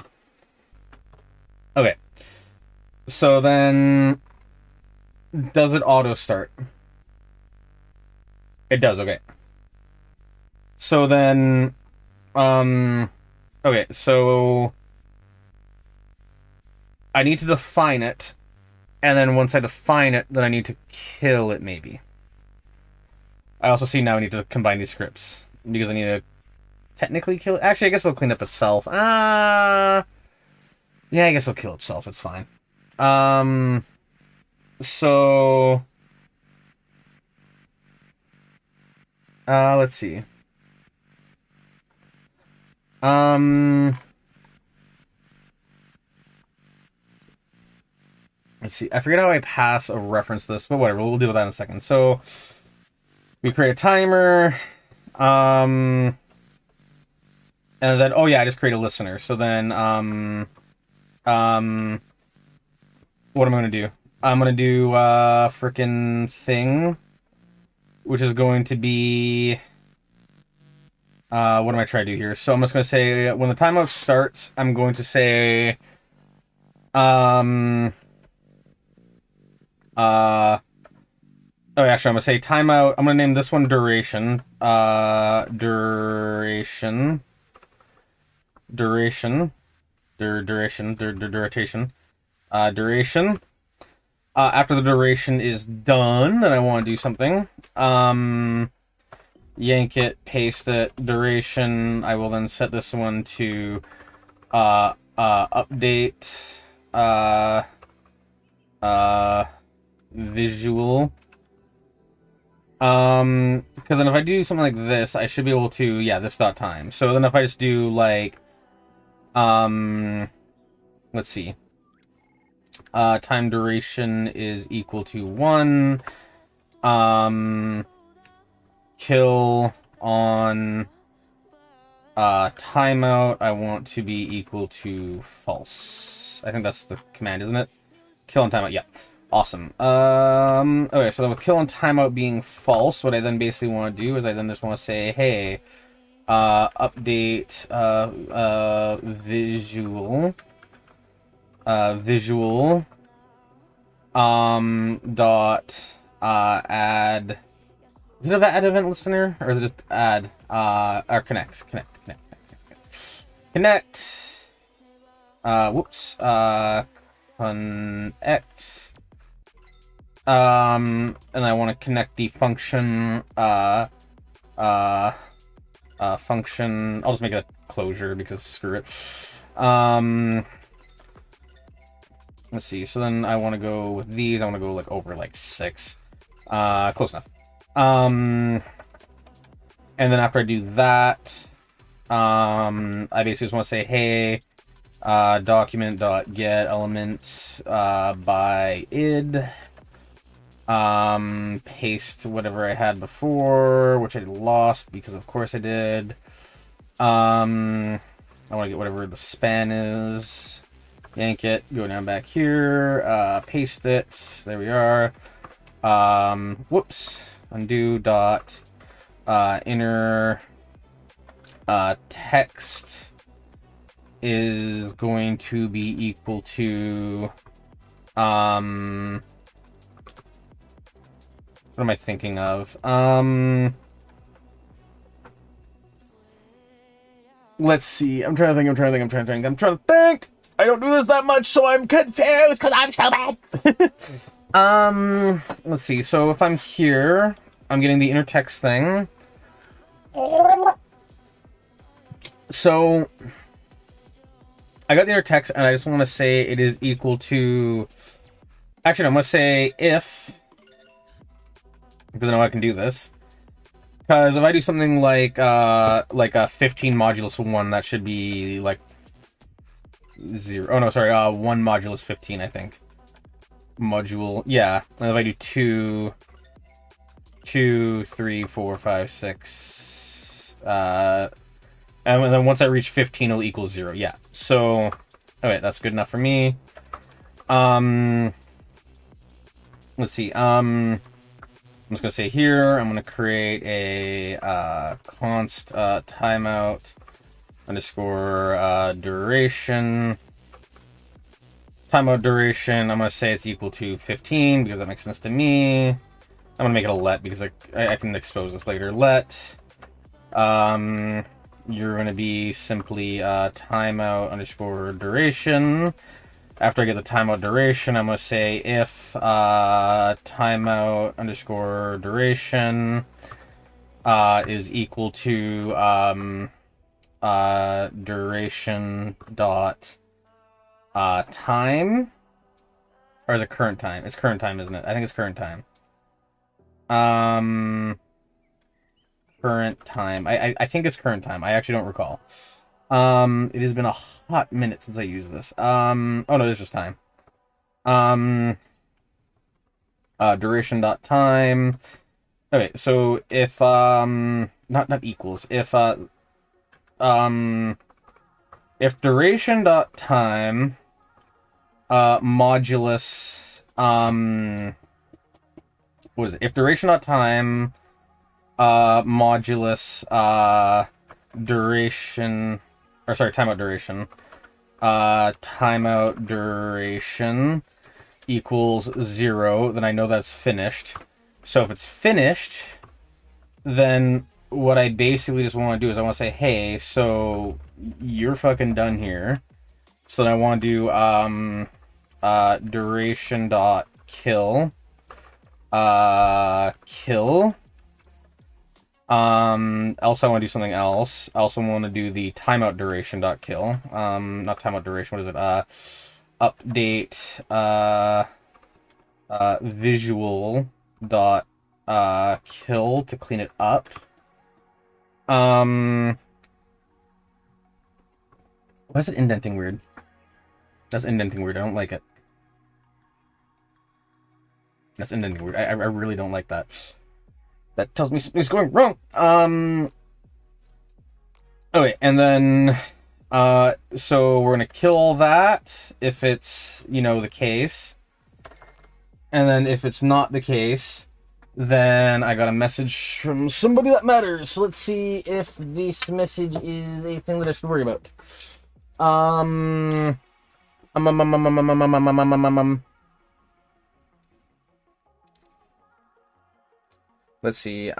Okay. So then, does it auto start? It does, okay. So then, okay, so I need to define it, and then once I define it, then I need to kill it, maybe. I also see now I need to combine these scripts, because I need to technically kill it. Actually, I guess it'll clean up itself. Yeah, I guess it'll kill itself, it's fine. So... let's see. Let's see. I forget how I pass or reference this, but whatever. We'll deal with that in a second. So we create a timer. And then, oh yeah, I just create a listener. So then, what am I gonna do? I'm gonna do frickin' thing, which is going to be what am I trying to do here? So I'm just gonna say when the timeout starts, I'm going to say oh, actually, I'm gonna say timeout. I'm gonna name this one duration. Duration. Duration. After the duration is done, then I want to do something. Yank it, paste it, duration. I will then set this one to update visual. Because then if I do something like this, I should be able to, yeah, this dot time. So then if I just do like, let's see. Time duration is equal to 1. Kill on timeout, I want to be equal to false. I think that's the command, isn't it? Kill on timeout, yeah. Awesome. Okay, so then with kill on timeout being false, what I then basically want to do is I then just want to say, hey, update visual dot add. Is it add event listener or is it just add or connect? Whoops. Connect. And I want to connect the function function. I'll just make it a closure because screw it. Let's see. So then I want to go with these. I want to go like over like 6. Close enough. And then after I do that, I basically just want to say, hey, document.get element by id. Paste whatever I had before, which I lost because of course I did. I want to get whatever the span is. Yank it, go down back here, paste it. There we are. Whoops. Undo dot inner text is going to be equal to what am I thinking of? Let's see. I'm trying to think. I don't do this that much, so I'm confused because I'm so bad. Let's see. So if I'm here, I'm getting the inner text thing. So I got the inner text, and I just want to say it is equal to. Actually, no, I'm going to say if, because I know I can do this. Because if I do something like a 15 modulus 1, that should be like 0. Oh no, sorry. 1 modulus 15, I think. Module, yeah. And if I do 2, 3, 4, 5, 6, and then once I reach 15, it'll equal 0. Yeah. So, okay, that's good enough for me. Let's see. I'm just going to say here, I'm going to create a const timeout underscore duration. Timeout duration, I'm going to say it's equal to 15 because that makes sense to me. I'm going to make it a let because I can expose this later. Let. You're going to be simply timeout underscore duration. After I get the timeout duration, I'm going to say if timeout underscore duration is equal to duration dot time, or is it current time? It's current time, isn't it? I think it's current time. Current time. I think it's current time. I actually don't recall. It has been a hot minute since I used this. Oh no, it's just time. Duration dot time. Okay, so if not equals, if duration dot time modulus what is it? If duration dot time modulus duration, or sorry, timeout duration, timeout duration equals 0, then I know that's finished. So if it's finished, then what I basically just want to do is I want to say, hey, so you're fucking done here. So then I want to do duration dot kill kill. Also I want to do something else. I also want to do the timeout duration dot kill. Not timeout duration, what is it? Update visual dot kill to clean it up. Why is it indenting weird? That's indenting weird. I don't like it. That's indenting weird. I really don't like that. That tells me something's going wrong. Okay, and then so we're gonna kill that if it's, you know, the case. And then if it's not the case, then I got a message from somebody that matters. So let's see if this message is a thing that I should worry about. Let's see.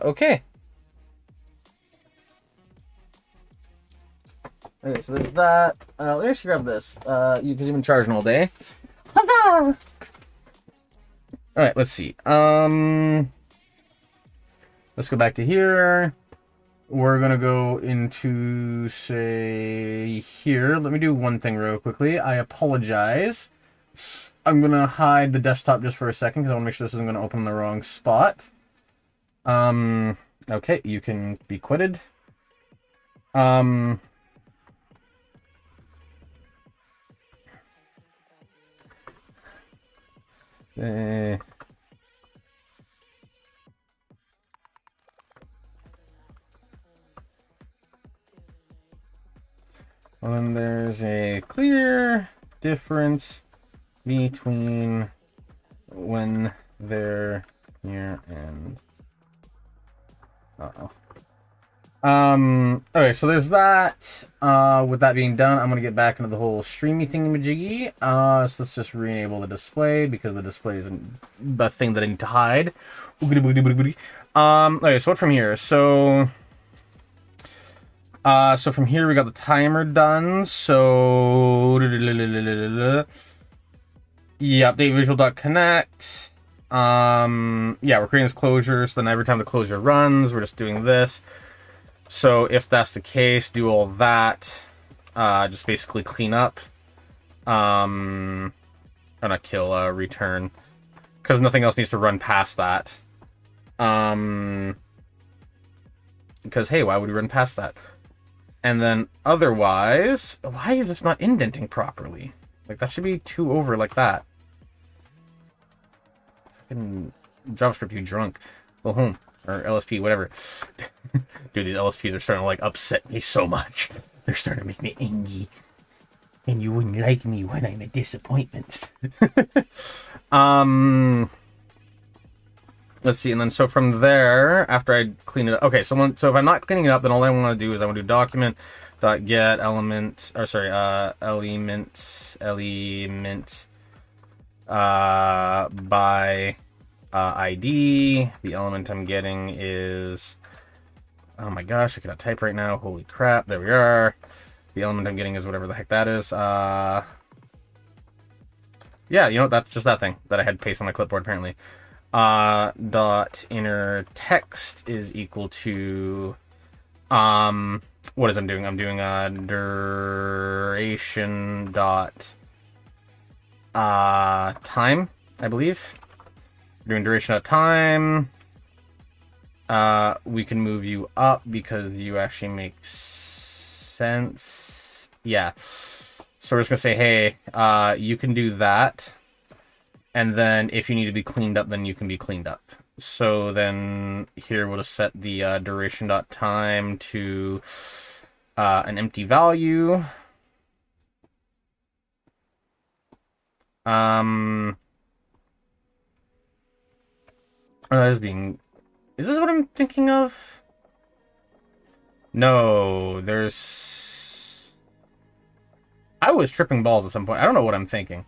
Okay. Okay, so there's that. Let me just grab this. You can even charge all day. Huzzah! Alright, let's see. Let's go back to here. We're gonna go into, say, here. Let me do one thing real quickly. I apologize. I'm gonna hide the desktop just for a second because I want to make sure this isn't gonna open in the wrong spot. Okay, you can be quitted. Well, then there's a clear difference between when they're here and... okay, so there's that. With that being done, I'm gonna get back into the whole streamy thingamajiggy. So let's just re-enable the display because the display isn't the thing that I need to hide. Okay, so what from here? So from here we got the timer done. So yeah, update visual.connect. Yeah, we're creating this closure, so then every time the closure runs, we're just doing this. So if that's the case, do all that. Just basically clean up. Or not kill, return. Because nothing else needs to run past that. Because, hey, why would we run past that? And then otherwise, why is this not indenting properly? Like, that should be 2 over like that. Fucking JavaScript, you drunk. Go home. Or LSP, whatever. Dude, these LSPs are starting to, like, upset me so much. They're starting to make me angry. And you wouldn't like me when I'm a disappointment. Let's see, and then so from there, after I clean it up... Okay, so if I'm not cleaning it up, then all I want to do is I want to do document.get element... Or, sorry, element by ID. The element I'm getting is... Oh my gosh, I cannot type right now. Holy crap, there we are. The element I'm getting is whatever the heck that is. Yeah, you know, that's just that thing that I had pasted on my clipboard, apparently. Dot inner text is equal to... what is I'm doing? I'm doing a duration dot... time, I believe. Doing duration dot time. We can move you up because you actually make sense. Yeah. So we're just gonna say, hey, you can do that. And then if you need to be cleaned up, then you can be cleaned up. So then here we'll just set the duration.time to an empty value. Is this what I'm thinking of? No, I was tripping balls at some point. I don't know what I'm thinking.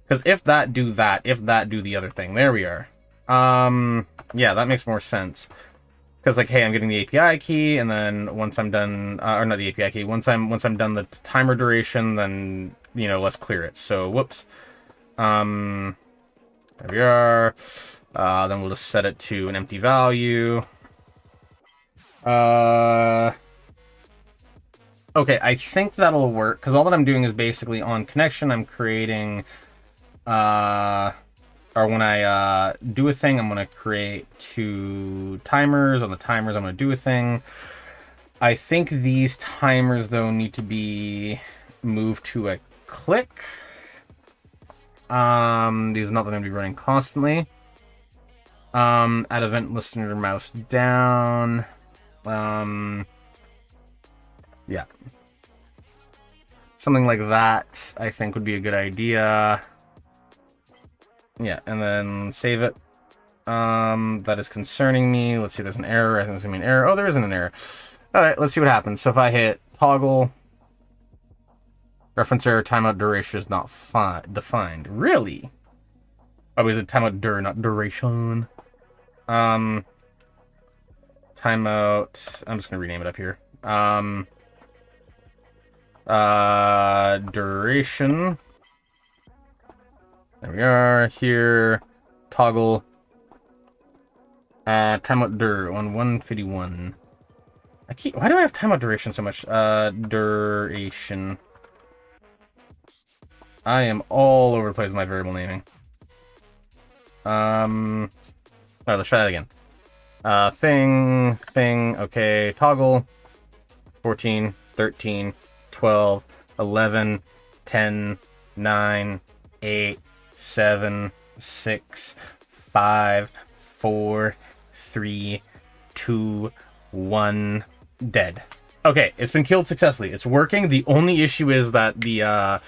Because if that, do that. If that, do the other thing. There we are. Yeah, that makes more sense. Because, like, hey, I'm getting the API key, and then once I'm done... or not the API key. Once I'm done the timer duration, then, you know, let's clear it. So, whoops. There we are. Then we'll just set it to an empty value. Okay, I think that'll work, because all that I'm doing is basically on connection, I'm creating, or when I do a thing, I'm going to create 2 timers. On the timers, I'm going to do a thing. I think these timers, though, need to be moved to a click. These are not going to be running constantly. Add event listener mouse down. Yeah. Something like that, I think, would be a good idea. Yeah, and then save it. That is concerning me. Let's see, there's an error. I think there's going to be an error. Oh, there isn't an error. Alright, let's see what happens. So if I hit toggle, reference error, timeout duration is not defined. Really? Oh, was it timeout not duration? Timeout, I'm just going to rename it up here. Duration. There we are. Here, toggle. Timeout dur on 151. Why do I have timeout duration so much? Duration. I am all over the place with my variable naming. Alright, let's try that again. Thing, okay, toggle. 14, 13, 12, 11, 10, 9, 8, 7, 6, 5, 4, 3, 2, 1, dead. Okay, it's been killed successfully. It's working. The only issue is that the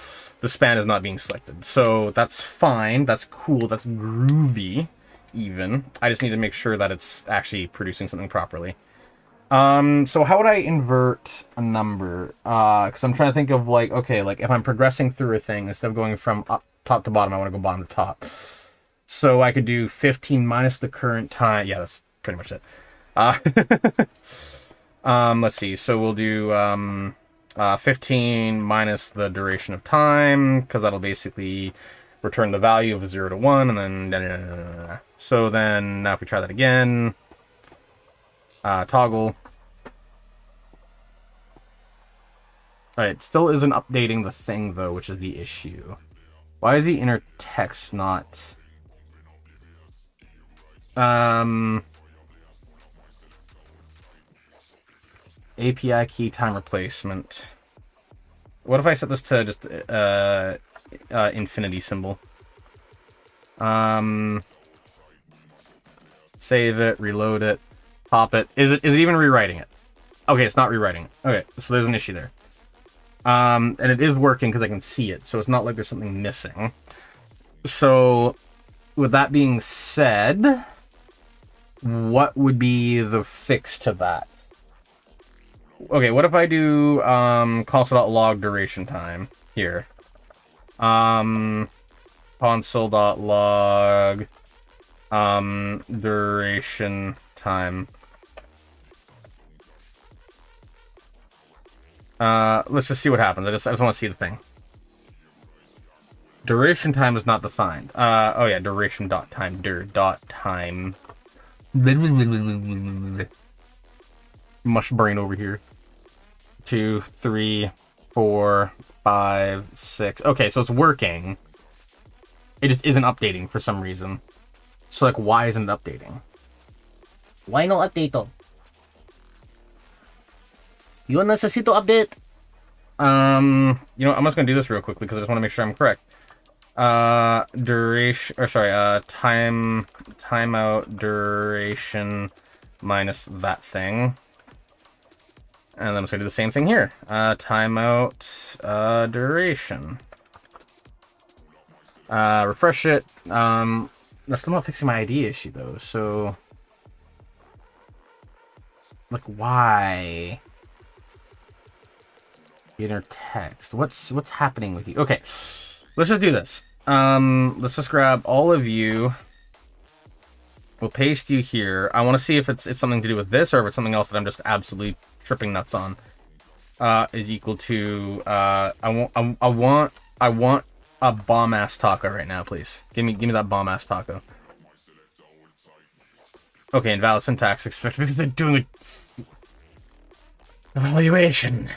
span is not being selected. So that's fine. That's cool. That's groovy, even. I just need to make sure that it's actually producing something properly. So how would I invert a number? Because I'm trying to think of, like, okay, like, if I'm progressing through a thing, instead of going from top to bottom, I want to go bottom to top. So I could do 15 minus the current time. Yeah, that's pretty much it. Let's see. So we'll do 15 minus the duration of time, because that'll basically return the value of 0 to 1, and then... So then, now if we try that again... toggle. Alright, it still isn't updating the thing, though, which is the issue. Why is the inner text not... API key time replacement. What if I set this to just infinity symbol? Save it, reload it, pop it. Is it even rewriting it? Okay, it's not rewriting it. Okay, so there's an issue there. And it is working because I can see it, so it's not like there's something missing. So, with that being said, what would be the fix to that? Okay, what if I do console.log duration time here? Console.log duration time. Let's just see what happens. I just want to see the thing. Duration time is not defined. Oh yeah, duration dot time. Dot time. Mush brain over here. 2, 3, 4, 5, 6. Okay, so it's working. It just isn't updating for some reason. So like, why isn't it updating? Why no update? You necesito update. I'm just gonna do this real quickly because I just want to make sure I'm correct. Timeout duration minus that thing. And then I'm just gonna do the same thing here. Timeout duration. Refresh it. That's still not fixing my ID issue though, so like why? Inner text. What's happening with you? Okay, let's just do this. Let's just grab all of you. We'll paste you here. I want to see if it's something to do with this or if it's something else that I'm just absolutely tripping nuts on. Is equal to I want a bomb ass taco right now, please. Give me that bomb ass taco. Okay, invalid syntax expected because they're doing a evaluation.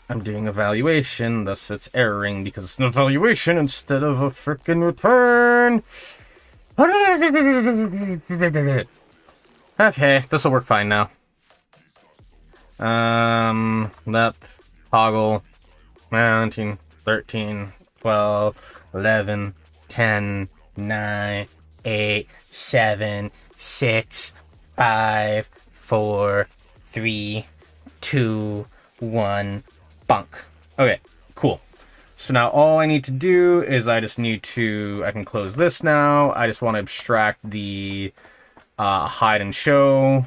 I'm doing evaluation, thus it's erroring because it's an evaluation instead of a frickin' return. Okay, this will work fine now. Lep, toggle, 19, 13, 12, 11, 10, 9, 8, 7, 6, 5, 4, 3, 2, 1, funk. Okay, cool. So now all I need to do is I can close this now. I just want to abstract the hide and show.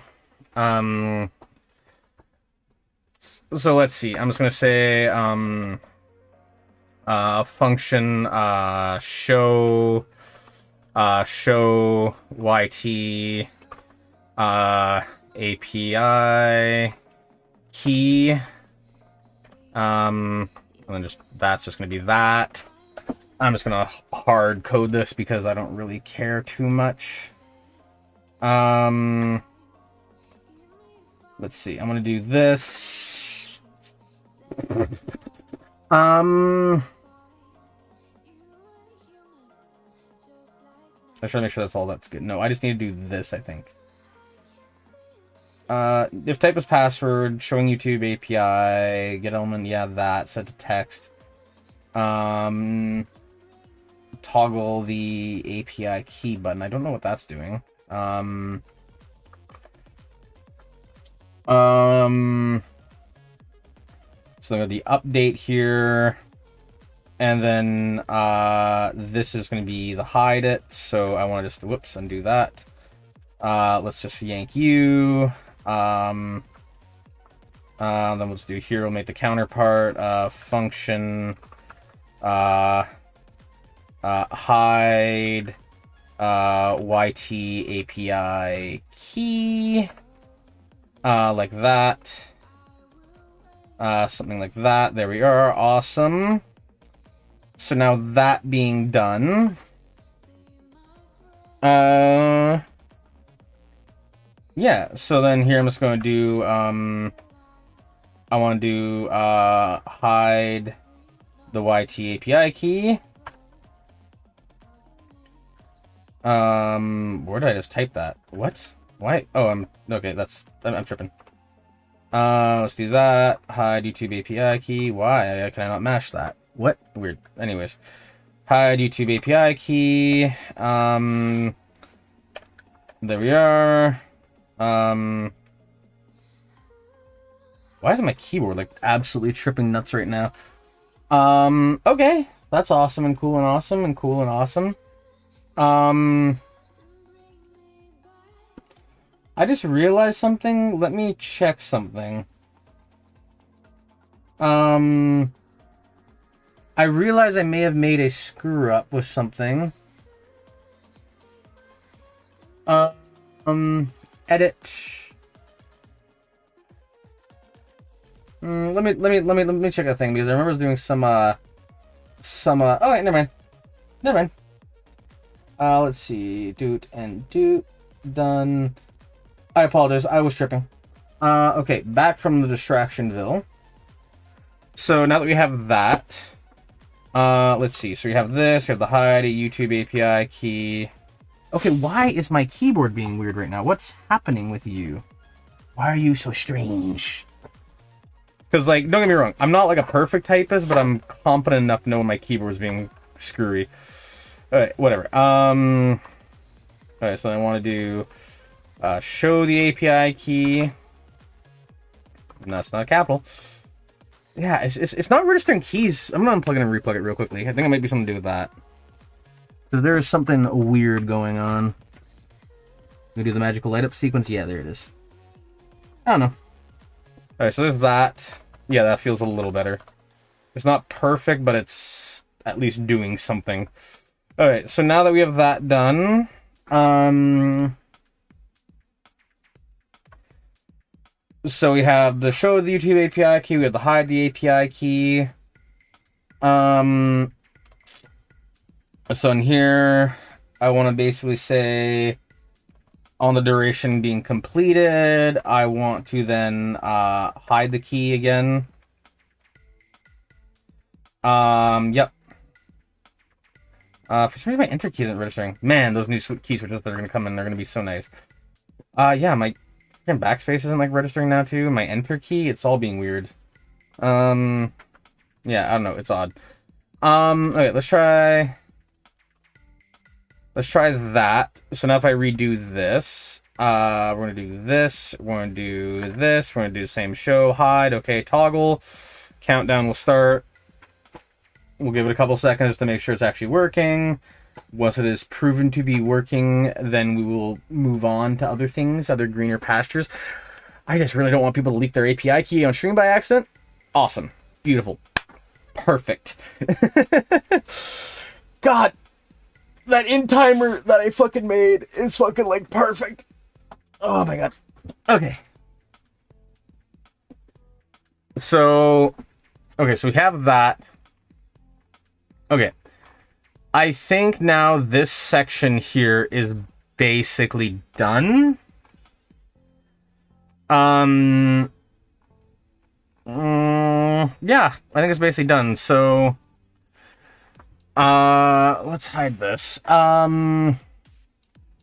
So let's see. I'm just going to say function show YT API key. And then that's just going to be that. I'm just going to hard code this because I don't really care too much. Let's see. I'm going to do this. I just want to make sure that's all that's good. No, I just need to do this, I think. If type is password, showing YouTube API, get element, yeah, that, set to text. Toggle the API key button. I don't know what that's doing. So the update here, and then this is going to be the hide it. So I want to just undo that. Let's just yank you. Then we'll just do here. We'll make the counterpart function hide YT API key like that. Something like that. There we are. Awesome. So now that being done, yeah, so then here I'm just going to do, I want to do hide the YT API key. Where did I just type that? What? Why? Oh, okay. I'm tripping. Let's do that. Hide YouTube API key. Why can I not mash that? What? Weird. Anyways, hide YouTube API key. There we are. Why is my keyboard like absolutely tripping nuts right now? Okay. That's awesome and cool and awesome and cool and awesome. I just realized something. Let me check something. I realize I may have made a screw up with something. Edit. Let me check that thing because I remember I was doing some oh wait, never mind. Let's see. Doot and doot. Done. I apologize. I was tripping. Okay, back from the Distractionville. So now that we have that, let's see. So we have this. We have the hide a YouTube API key. Okay, why is my keyboard being weird right now? What's happening with you? Why are you so strange? Because, like, don't get me wrong. I'm not, like, a perfect typist, but I'm competent enough to know when my keyboard's being screwy. Alright, whatever. Alright, so I want to do show the API key. No, it's not a capital. Yeah, it's not registering keys. I'm going to unplug it and replug it real quickly. I think it might be something to do with that. Because there is something weird going on. We do the magical light up sequence. Yeah, there it is. I don't know. Alright, so there's that. Yeah, that feels a little better. It's not perfect, but it's at least doing something. Alright, so now that we have that done, so we have the show the YouTube API key, we have the hide the API key. So in here, I want to basically say, on the duration being completed, I want to then hide the key again. Yep. For some reason my enter key isn't registering. Man, those new key switches that are going to come in, they're going to be so nice. Yeah, my backspace isn't like registering now too. My enter key, it's all being weird. Yeah, I don't know, it's odd. Okay, let's try that. So now if I redo this, we're gonna do this, we're gonna do this, we're gonna do the same show, hide, okay, toggle, countdown will start. We'll give it a couple seconds to make sure it's actually working. Once it is proven to be working, then we will move on to other things, other greener pastures. I just really don't want people to leak their API key on stream by accident. Awesome. Beautiful. Perfect. God, that in timer that I fucking made is fucking like perfect. Oh my god. Okay. So we have that. Okay. I think now this section here is basically done. Yeah, I think it's basically done. So let's hide this. I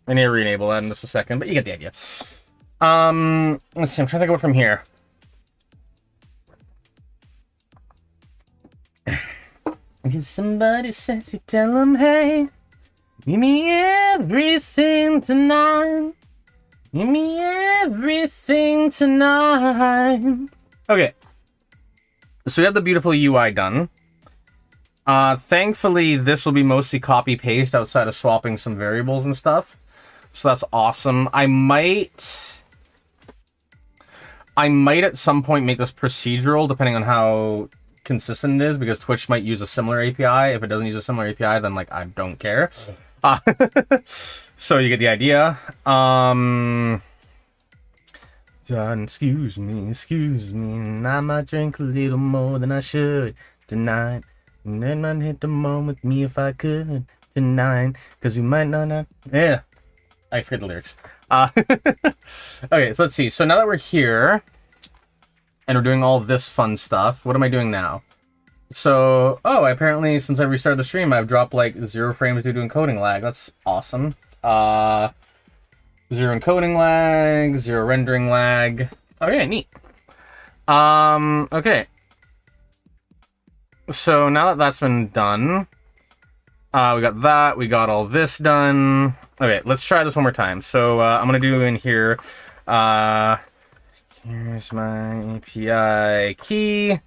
need to re-enable that in just a second, but you get the idea. Let's see, I'm trying to think of it from here. If somebody says you tell them, hey, give me everything tonight. Give me everything tonight. Okay. So we have the beautiful UI done. Thankfully, this will be mostly copy-paste outside of swapping some variables and stuff. So that's awesome. I might at some point make this procedural, depending on how consistent it is, because Twitch might use a similar API. If it doesn't use a similar API, then like I don't care. So you get the idea. Excuse me, I might drink a little more than I should tonight. And then I'd hit the moon with me if I could tonight, because we might not. Yeah, I forget the lyrics. Okay, so let's see. So now that we're here and we're doing all this fun stuff, what am I doing now? So, apparently since I restarted the stream, I've dropped like 0 frames due to encoding lag. That's awesome. Zero encoding lag, zero rendering lag. Oh yeah, neat. Okay. So now that that's been done, we got that, we got all this done. Okay, let's try this one more time. So I'm gonna do in here, here's my API key.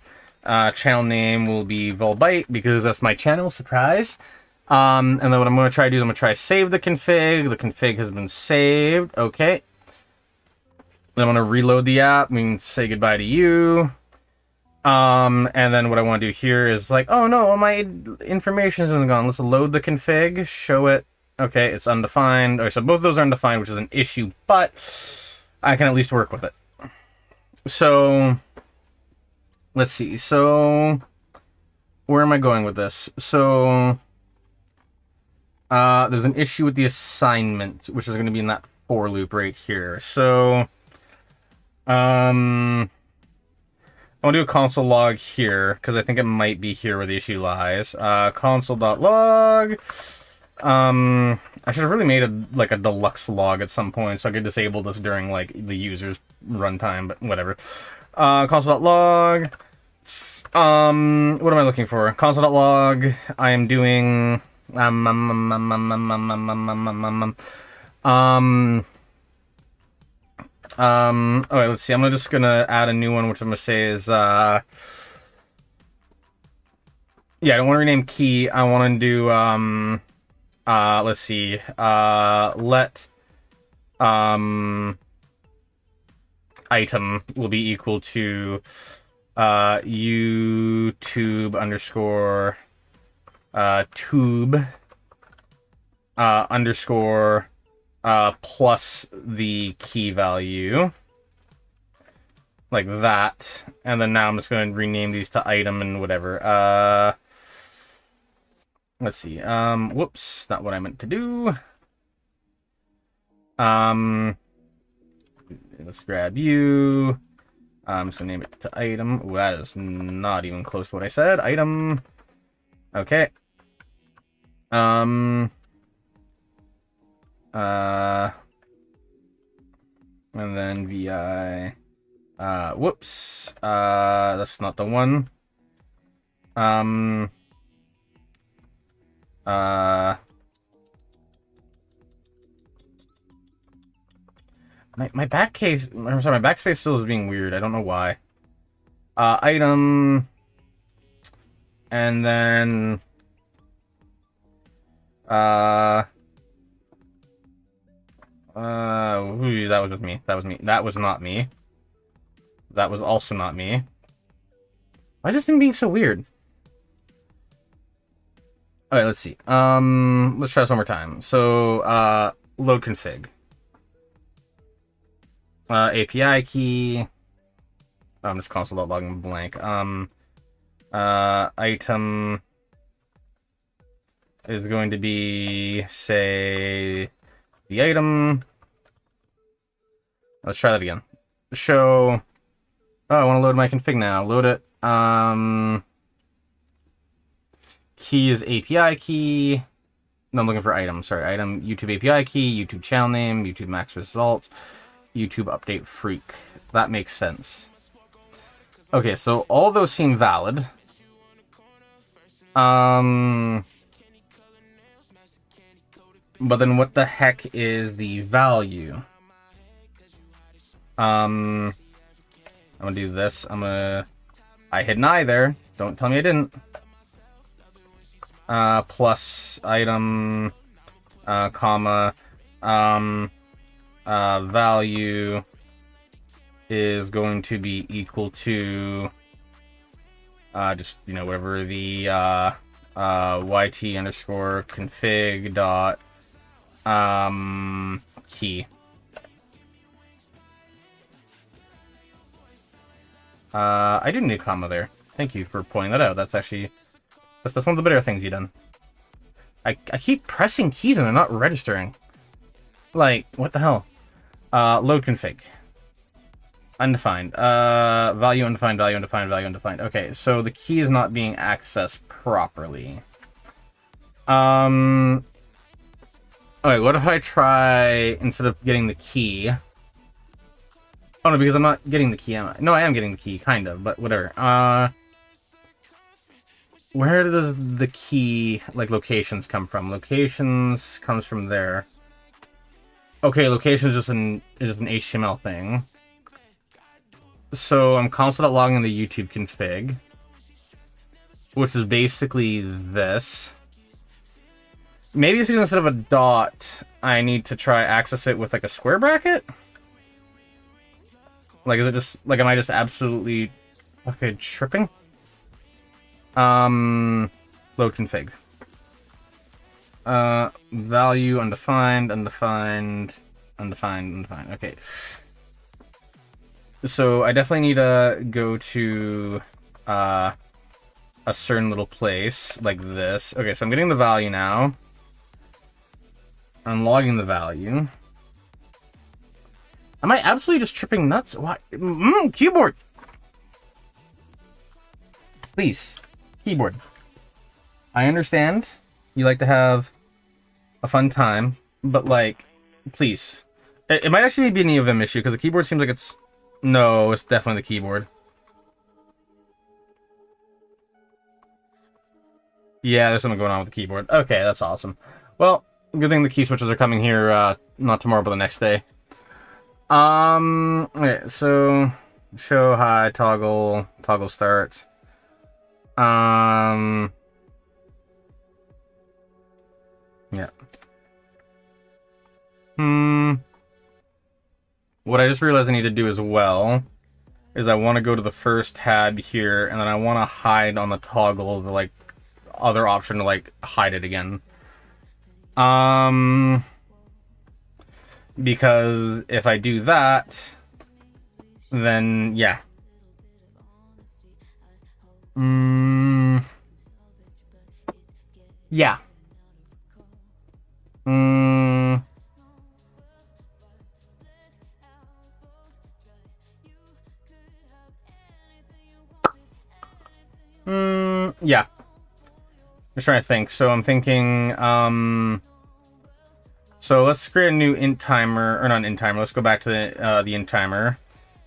Channel name will be Volbyte because that's my channel, surprise. And then what I'm gonna try to do is I'm gonna try save the config. The config has been saved, okay. Then I'm gonna reload the app, means say goodbye to you. And then what I want to do here is like, oh no, all my information has gone. Let's load the config, show it. Okay, it's undefined. Okay, so both of those are undefined, which is an issue, but I can at least work with it. So, let's see. So, where am I going with this? So, there's an issue with the assignment, which is going to be in that for loop right here. So, I want to do a console log here, because I think it might be here where the issue lies. Console.log. I should have really made a deluxe log at some point, so I could disable this during, like, the user's runtime, but whatever. Console.log. What am I looking for? Console.log. I am doing... okay, let's see. I'm just gonna add a new one, which I'm gonna say is, yeah, I don't want to rename key. I want to do, let's see, let, item will be equal to, YouTube underscore, tube, underscore, plus the key value, like that, and then now I'm just going to rename these to item and whatever. Let's see. Whoops, not what I meant to do. Let's grab you. I'm just gonna name it to item. Ooh, that is not even close to what I said. Item. Okay. And then VI, whoops, that's not the one. My back case, I'm sorry, my backspace still is being weird. I don't know why. Item, and then, ooh, that was with me. That was me. That was not me. That was also not me. Why is this thing being so weird? Alright, let's see. Let's try this one more time. So, load config. API key. I'm just console.logging blank. Item is going to be, say, the item. Let's try that again. Show. Oh, I want to load my config now. Load it. Key is API key. No, I'm looking for item. Sorry, item. YouTube API key. YouTube channel name. YouTube max results. YouTube update freak. That makes sense. Okay, so all those seem valid. But then what the heck is the value? I'm gonna do this. I hid an I there. Don't tell me I didn't. Plus item, comma, value is going to be equal to, just, you know, whatever the, yt underscore config dot, key. I do need a comma there. Thank you for pointing that out. That's actually, that's one of the better things you've done. I keep pressing keys and they're not registering. Like, what the hell? Load config. Undefined. Value undefined, value undefined, value undefined. Okay, so the key is not being accessed properly. Alright, what if I try, instead of getting the key... Oh no, because I'm not getting the key, am I? No, I am getting the key, kind of, but whatever. Where does the key, like, locations come from? Locations comes from there. Okay, location is just an HTML thing. So I'm console.logging the YouTube config, which is basically this. Maybe it's because instead of a dot, I need to try access it with like a square bracket? Like, is it just, like, am I just absolutely, okay, tripping? Load config. Value, undefined, undefined, undefined, undefined. Okay. So I definitely need to go to a certain little place like this. Okay, so I'm getting the value now. I'm logging the value. Am I absolutely just tripping nuts? What? Keyboard! Please. Keyboard. I understand you like to have a fun time, but, like, please. It might actually be an E of M issue, because the keyboard seems like it's... No, it's definitely the keyboard. Yeah, there's something going on with the keyboard. Okay, that's awesome. Well, good thing the key switches are coming here, not tomorrow, but the next day. Okay, so... Show, hide, toggle start. Yeah. What I just realized I need to do as well is I want to go to the first tab here, and then I want to hide on the toggle the, like, other option to, like, hide it again. Because if I do that, then, yeah. Yeah. Yeah. Just trying to think. So I'm thinking, so let's create a new int timer, or not int timer, let's go back to the int timer,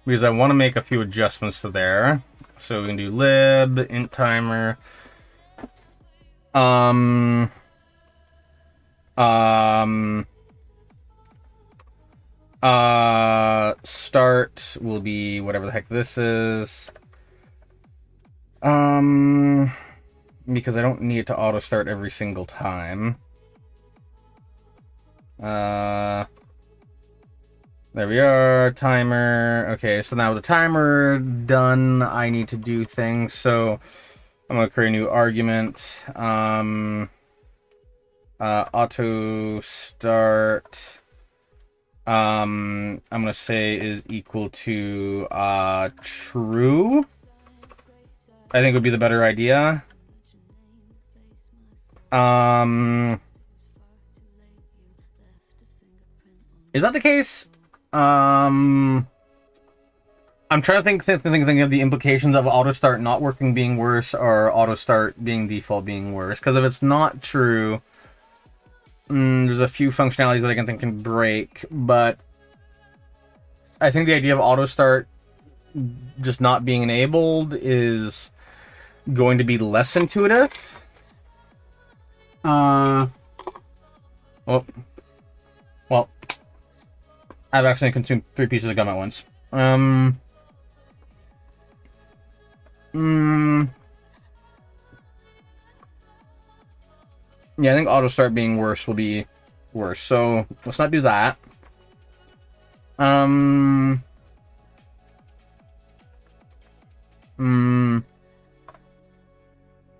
because I want to make a few adjustments to there. So we can do lib, int timer, start will be whatever the heck this is. Because I don't need it to auto start every single time. There we are, timer. Okay, so now with the timer done, I need to do things. So I'm gonna create a new argument. Auto start. I'm gonna say is equal to true. I think would be the better idea. Is that the case? I'm trying to think of the implications of auto start not working being worse, or auto start being default being worse. Because if it's not true, there's a few functionalities that I can think can break. But I think the idea of auto start just not being enabled is going to be less intuitive. Well, I've actually consumed 3 pieces of gum at once. Yeah, I think auto start being worse will be worse. So let's not do that. Alright,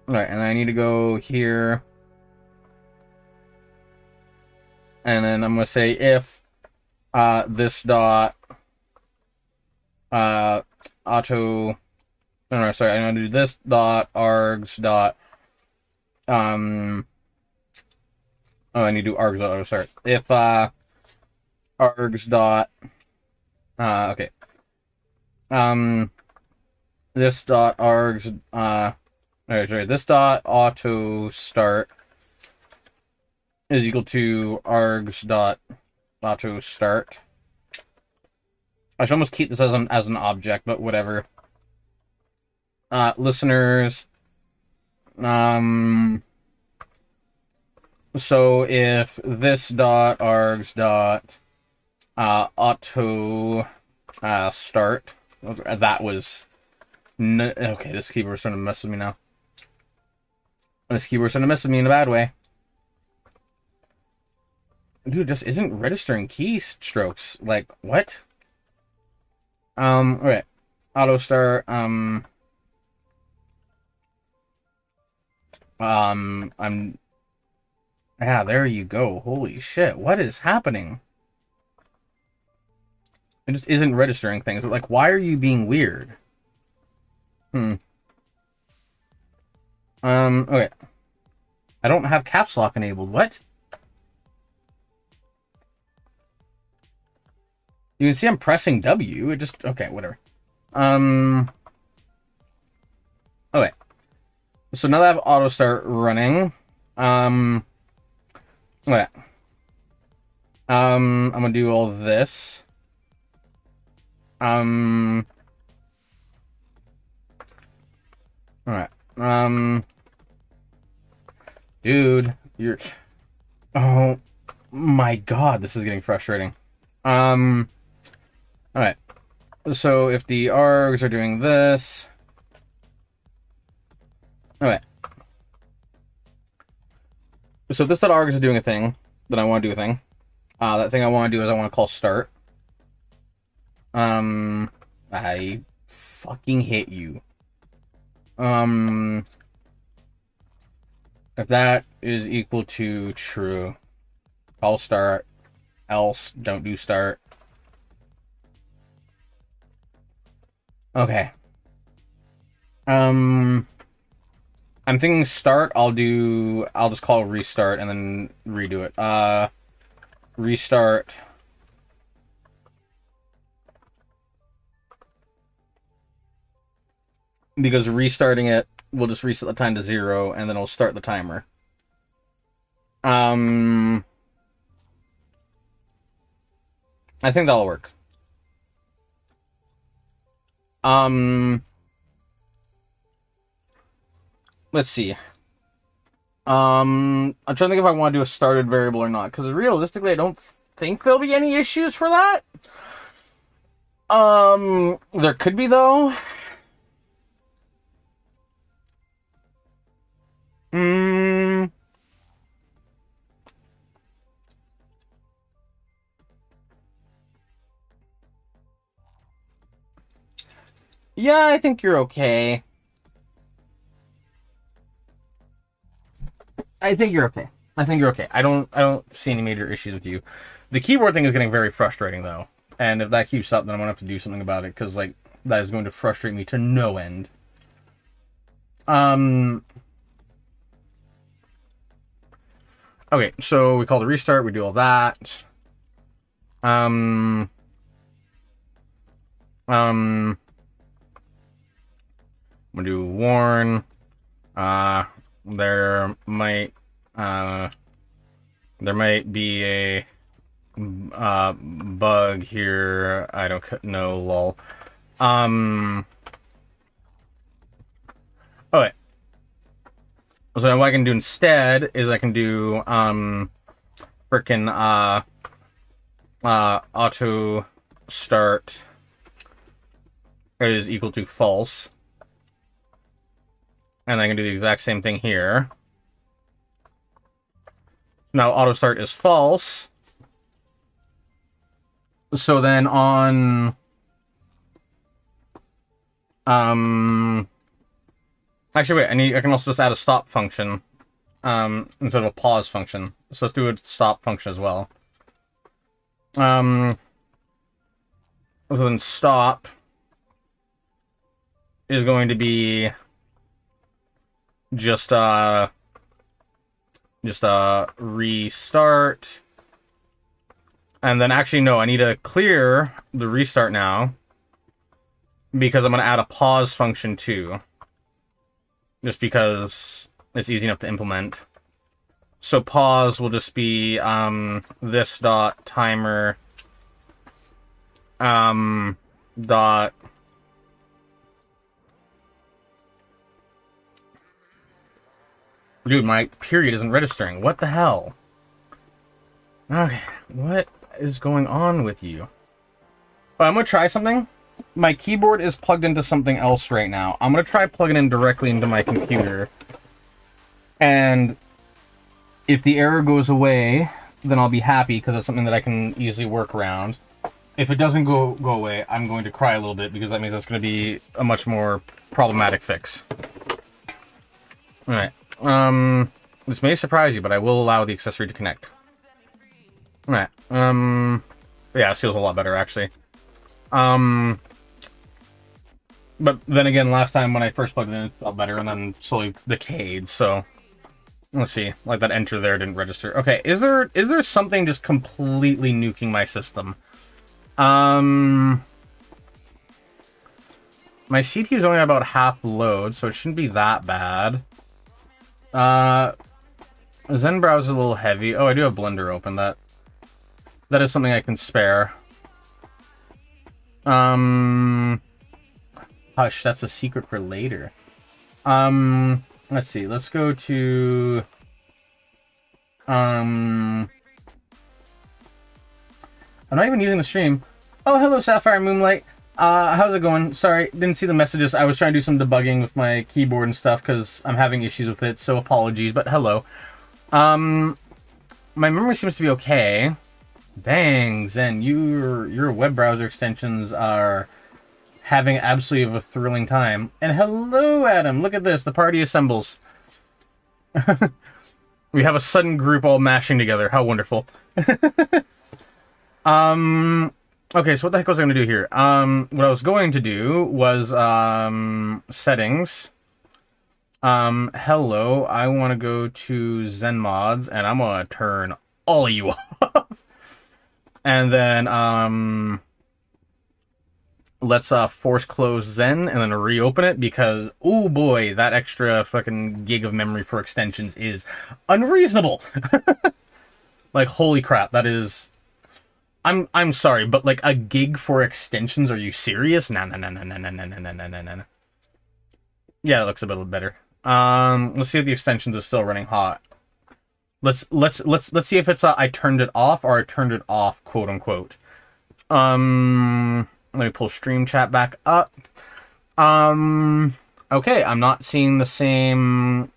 and I need to go here. And then I'm going to say if this dot auto... No, sorry, I'm going to do this dot args dot... Oh, I need to do args dot auto start. If args dot... okay. This dot args... sorry, this dot auto start is equal to args dot auto start. I should almost keep this as an object, but whatever. Listeners. So if this dot args dot auto start, that was okay. This keyboard's starting to mess with me now. This keyboard's starting to mess with me in a bad way. Dude, just isn't registering keystrokes. Like, what? Okay. Auto start, yeah, there you go. Holy shit, what is happening? It just isn't registering things. Like, why are you being weird? Okay. I don't have caps lock enabled. What? You can see I'm pressing W. It just... Okay, whatever. Okay. So now that I have auto start running, okay. I'm gonna do all this. Alright. Dude, you're... Oh my god, this is getting frustrating. Alright. So if the args are doing this... Okay. So if this args are doing a thing, then I want to do a thing. That thing I want to do is I want to call start. I fucking hate you. If that is equal to true, call start, else don't do start. Okay. I'm thinking start, I'll just call restart and then redo it. Restart. Because restarting it will just reset the time to 0 and then it'll start the timer. I think that'll work. Let's see. I'm trying to think if I want to do a started variable or not, because realistically I don't think there'll be any issues for that. There could be though. Yeah, I think you're okay. I think you're okay. I don't see any major issues with you. The keyboard thing is getting very frustrating though. And if that keeps up, then I'm gonna have to do something about it, because like that is going to frustrate me to no end. Okay, so we call the restart, we do all that. I'm gonna do warn. There might be a bug here. I don't know, lol. Okay. So what I can do instead is I can do frickin' auto start is equal to false. And I can do the exact same thing here. Now auto start is false. So then on actually wait, I can also just add a stop function instead of a pause function. So let's do a stop function as well. So then stop is going to be just restart. And then actually no, I need to clear the restart now, because I'm going to add a pause function too. Just because it's easy enough to implement. So pause will just be this dot timer dot dude, my period isn't registering. What the hell? Okay, what is going on with you? I'm gonna try something. My keyboard is plugged into something else right now. I'm gonna try plugging in directly into my computer. And if the error goes away, then I'll be happy because it's something that I can easily work around. If it doesn't go away, I'm going to cry a little bit because that means that's going to be a much more problematic fix. Alright. This may surprise you, but I will allow the accessory to connect. Alright. Yeah, it feels a lot better, actually. But then again, last time when I first plugged it in, it felt better, and then slowly decayed, so... Let's see, like that enter there didn't register. Okay, is there something just completely nuking my system? My CPU is only about half load, so it shouldn't be that bad. Zen browser is a little heavy. Oh, I do have Blender open. That is something I can spare. Hush, that's a secret for later. Let's see, let's go to... I'm not even using the stream. Oh, hello, Sapphire Moonlight. How's it going? Sorry, didn't see the messages. I was trying to do some debugging with my keyboard and stuff because I'm having issues with it, so apologies, but hello. My memory seems to be okay. Dang, Zen, your web browser extensions are having absolutely a thrilling time. And hello, Adam. Look at this. The party assembles. We have a sudden group all mashing together. How wonderful. Okay, so what the heck was I going to do here? What I was going to do was, settings. Hello, I want to go to Zen Mods, and I'm going to turn all of you off. And then, let's force close Zen and then reopen it because, oh boy, that extra fucking gig of memory for extensions is unreasonable. Like, holy crap, that is... I'm sorry, but like a gig for extensions, are you serious? Nah. Yeah, it looks a little better. Let's see if the extensions are still running hot. Let's see if it's I turned it off or I turned it off, quote unquote. Let me pull stream chat back up. Okay, I'm not seeing the same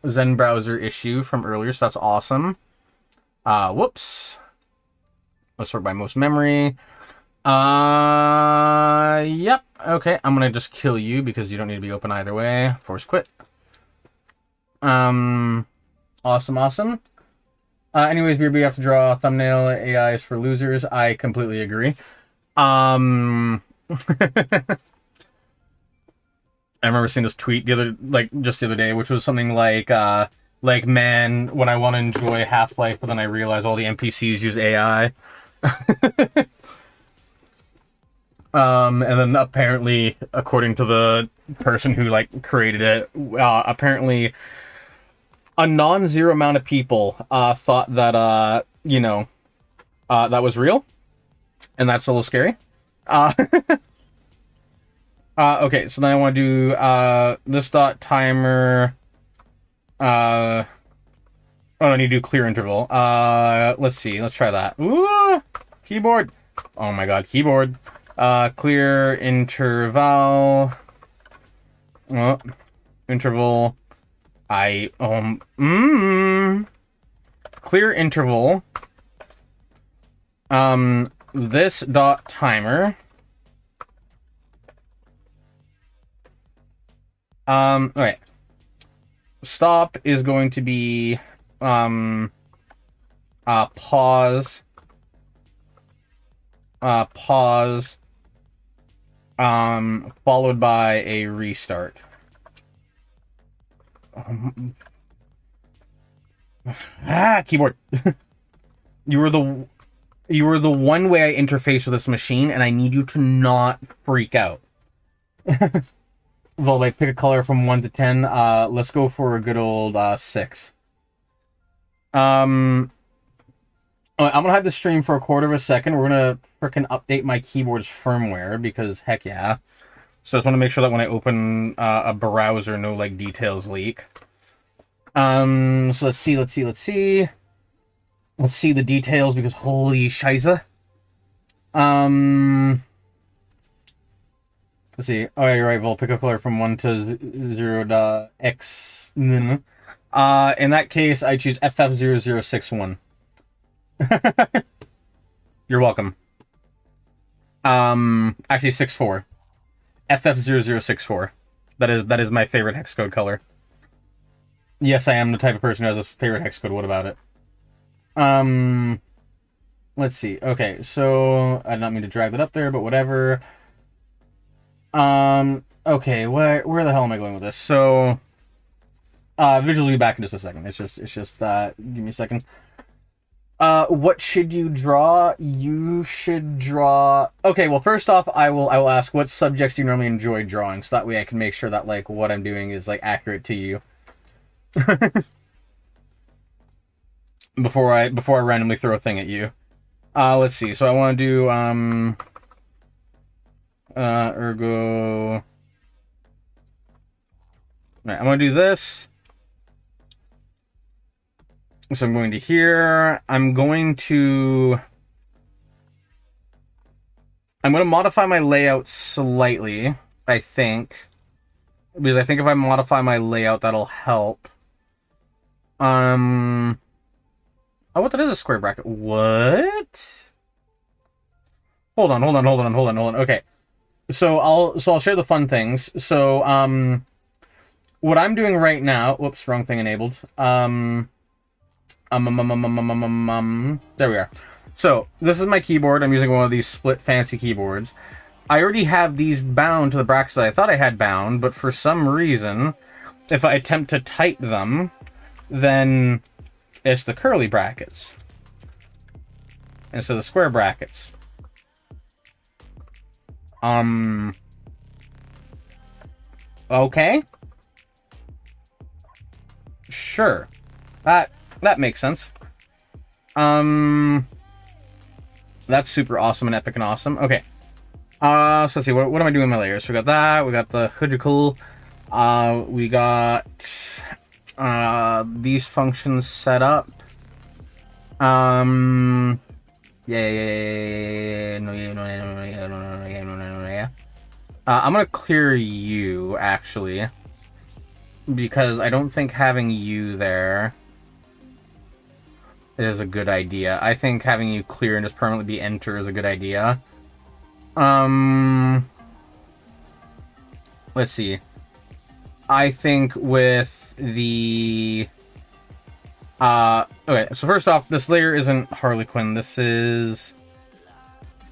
Zen browser issue from earlier, so that's awesome. Whoops. Let's sort by most memory. Yep. Okay, I'm gonna just kill you because you don't need to be open either way. Force quit. Awesome. Anyways, we have to draw a thumbnail. AI is for losers. I completely agree. I remember seeing this tweet just the other day, which was something like, man, when I want to enjoy Half-Life, but then I realize all the NPCs use AI. And then apparently, according to the person who, created it, apparently a non-zero amount of people, thought that, that was real. And that's a little scary. Okay, so then I want to do, this dot timer, oh, I need to do clear interval. Let's see, let's try that. Ooh, keyboard. Oh my god, keyboard. Clear interval. Oh, interval. Clear interval. This dot timer. Alright. Stop is going to be, pause. Pause. Followed by a restart. Keyboard. You were the one way I interface with this machine, and I need you to not freak out. Well, pick a color from 1 to 10. Let's go for a good old 6. I'm gonna have the stream for a quarter of a second. We're gonna frickin' update my keyboard's firmware because heck yeah. So I just want to make sure that when I open a browser, no like details leak. So let's see. Let's see the details because holy shiza. Let's see. Oh, yeah, you're right. We'll pick a color from 1 to 0 X. In that case, I choose FF0061. You're welcome. Actually 64. FF0064. That is my favorite hex code color. Yes, I am the type of person who has a favorite hex code. What about it? Let's see. Okay, so I did not mean to drag that up there, but whatever. Okay, where the hell am I going with this? So, visuals will be back in just a second. It's just, give me a second. What should you draw? You should draw... Okay, well, first off, I will ask, what subjects do you normally enjoy drawing? So that way I can make sure that, like, what I'm doing is, like, accurate to you. Before I randomly throw a thing at you. Let's see. So I want to do, ergo... Alright, I'm going to do this. So I'm going to here. I'm going to modify my layout slightly, I think. Because I think if I modify my layout, that'll help. Oh, what? That is a square bracket. What? Hold on. Okay. So I'll share the fun things. So, what I'm doing right now... Whoops, wrong thing enabled. There we are. So, this is my keyboard. I'm using one of these split fancy keyboards. I already have these bound to the brackets that I thought I had bound, but for some reason, if I attempt to type them, then it's the curly brackets instead of the square brackets. Okay. Sure. That makes sense. That's super awesome and epic and awesome. Okay. So let's see, what am I doing with my layers? So we got that, we got the hoodicle, we got these functions set up. I'm gonna clear you, actually, because I don't think having you there is a good idea. I think having you clear and just permanently be enter is a good idea. Let's see. I think with the... okay, so first off, this layer isn't Harlequin. This is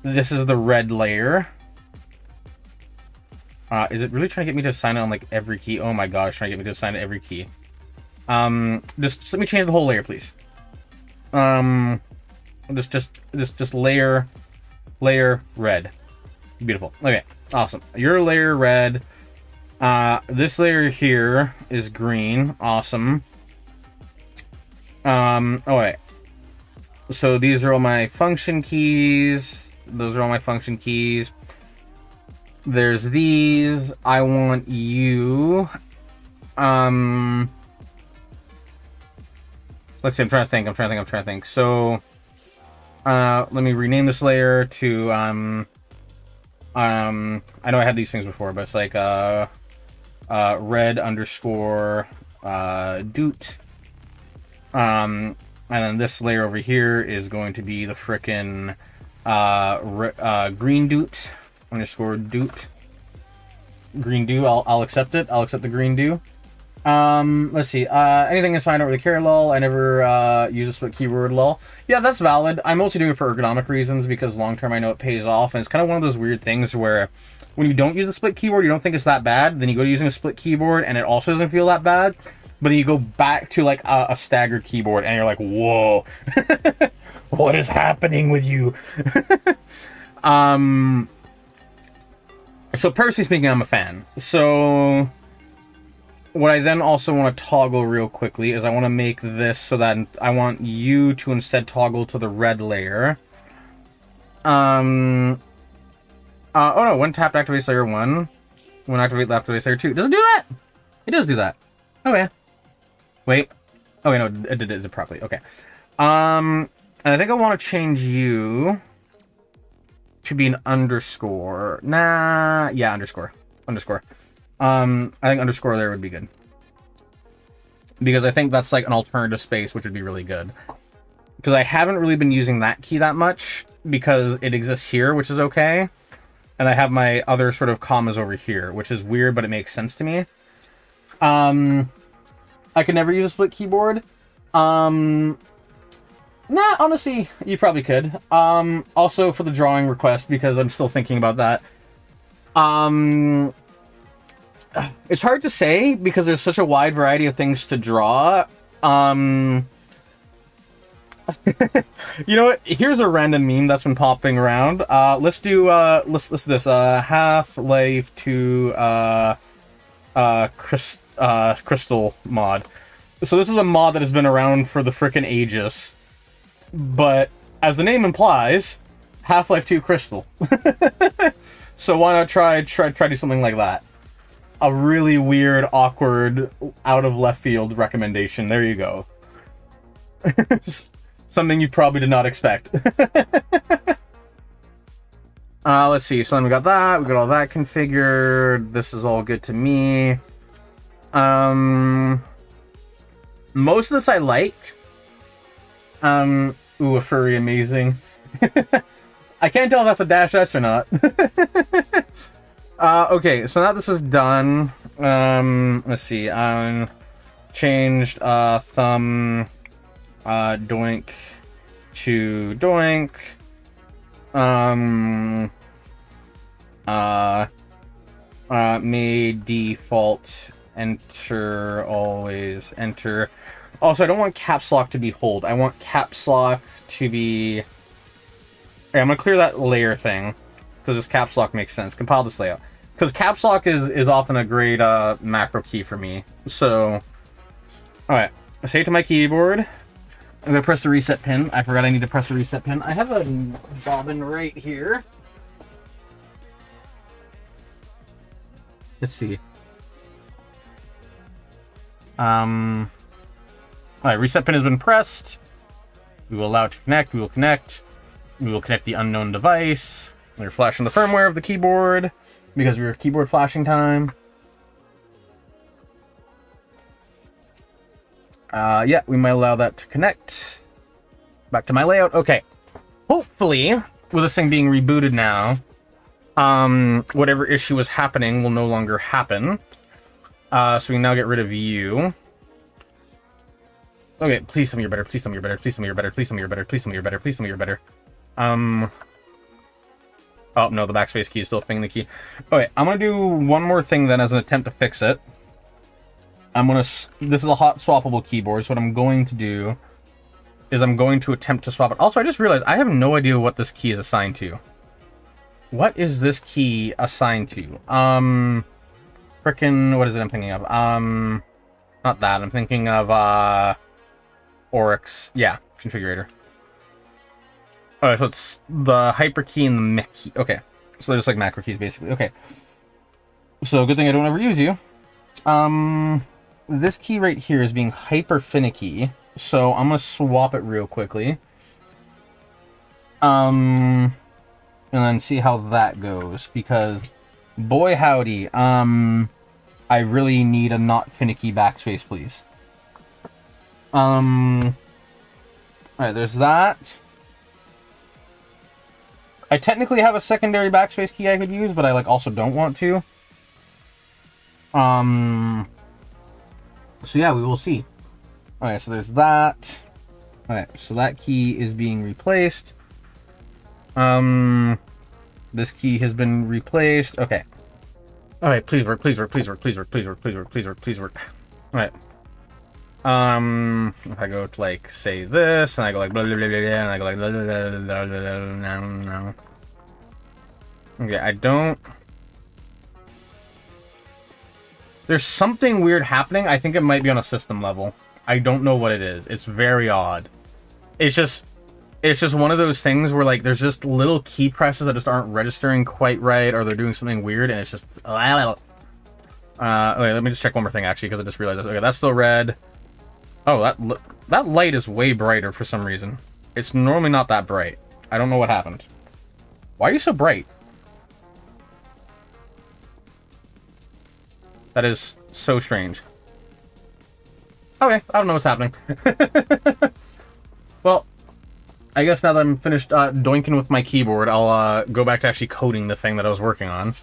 the red layer. Is it really trying to get me to assign it on, like, every key? Oh my gosh, trying to get me to assign it every key. Just let me change the whole layer, please. Just layer red. Beautiful. Okay, awesome. Your layer red. This layer here is green. Awesome. Oh wait. So these are all my function keys. Those are all my function keys. There's these. I want you. Let's see, I'm trying to think. So, let me rename this layer to, I know I had these things before, but it's like, red underscore, doot. And then this layer over here is going to be the frickin', green doot, underscore doot. Green do, I'll accept it. I'll accept the green do. Let's see, anything is fine, I don't really care, lol. I never, use a split keyboard, lol. Yeah, that's valid. I'm mostly doing it for ergonomic reasons, because long-term I know it pays off, and it's kind of one of those weird things where when you don't use a split keyboard, you don't think it's that bad, then you go to using a split keyboard, and it also doesn't feel that bad, but then you go back to, like, a staggered keyboard, and you're like, whoa, what is happening with you? So, personally speaking, I'm a fan. So... what I then also want to toggle real quickly is I want to make this so that I want you to instead toggle to the red layer. Oh no, when tapped activates layer 1. When activates layer 2. Does it do that? It does do that. Okay. Wait. Oh wait, no, it did it properly. Okay. And I think I want to change you to be an underscore. Nah, yeah, underscore. I think underscore there would be good. Because I think that's like an alternative space, which would be really good. Because I haven't really been using that key that much, because it exists here, which is okay. And I have my other sort of commas over here, which is weird, but it makes sense to me. I could never use a split keyboard. Nah, honestly, you probably could. Also for the drawing request, because I'm still thinking about that. It's hard to say because there's such a wide variety of things to draw. You know what? Here's a random meme that's been popping around. Let's do this. Half-Life 2 Crystal mod. So this is a mod that has been around for the frickin' ages. But as the name implies, Half-Life 2 Crystal. So why not try do something like that? A really weird, awkward, out of left field recommendation. There you go. Something you probably did not expect. Let's see. So then we got that. We got all that configured. This is all good to me. Most of this I like. Ooh, a furry amazing. I can't tell if that's a dash S or not. Okay, so now this is done. Let's see. Changed thumb doink to doink. Made default enter, always enter. Also, I don't want caps lock to be hold. I want caps lock to be... Okay, I'm gonna clear that layer thing, because this caps lock makes sense. Compile this layout. Because caps lock is often a great macro key for me. So, alright. I say it to my keyboard. I'm gonna press the reset pin. I forgot I need to press the reset pin. I have a bobbin right here. Let's see. Alright, reset pin has been pressed. We will allow it to connect. We will connect. We will connect the unknown device. We're flashing the firmware of the keyboard because we're keyboard flashing time. Yeah, we might allow that to connect. Back to my layout. Okay. Hopefully, with this thing being rebooted now, whatever issue was happening will no longer happen. So we can now get rid of you. Okay, please tell me you're better. Please tell me you're better. Please tell me you're better. Please tell me you're better. Please tell me you're better. Please tell me you're better. Oh, no, the backspace key is still pinging the key. Okay, I'm gonna do one more thing then as an attempt to fix it. This is a hot swappable keyboard, so what I'm going to do is I'm going to attempt to swap it. Also, I just realized I have no idea what this key is assigned to. What is this key assigned to? Frickin', what is it I'm thinking of? Not that, I'm thinking of, Oryx. Yeah, configurator. Alright, so it's the hyper key and the mech key. Okay, so they're just like macro keys, basically. Okay. So, good thing I don't ever use you. This key right here is being hyper finicky, so I'm gonna swap it real quickly. And then see how that goes, because boy howdy, I really need a not finicky backspace, please. Alright, there's that. I technically have a secondary backspace key I could use, but I also don't want to. So yeah, we will see. Alright, so there's that. Alright, so that key is being replaced. This key has been replaced. Okay. Alright, please work, please work, please work, please work, please work, please work, please work, please work. Alright. If I go to say this, and I go blah blah blah blah, and I go blah blah blah blah blah blah. Okay, I don't. There's something weird happening. I think it might be on a system level. I don't know what it is. It's very odd. It's just one of those things where like there's just little key presses that just aren't registering quite right, or they're doing something weird, and it's just. Okay, let me just check one more thing actually, because I just realized. Okay, that's still red. Oh, that light is way brighter for some reason. It's normally not that bright. I don't know what happened. Why are you so bright? That is so strange. Okay, I don't know what's happening. Well, I guess now that I'm finished doinking with my keyboard, I'll go back to actually coding the thing that I was working on.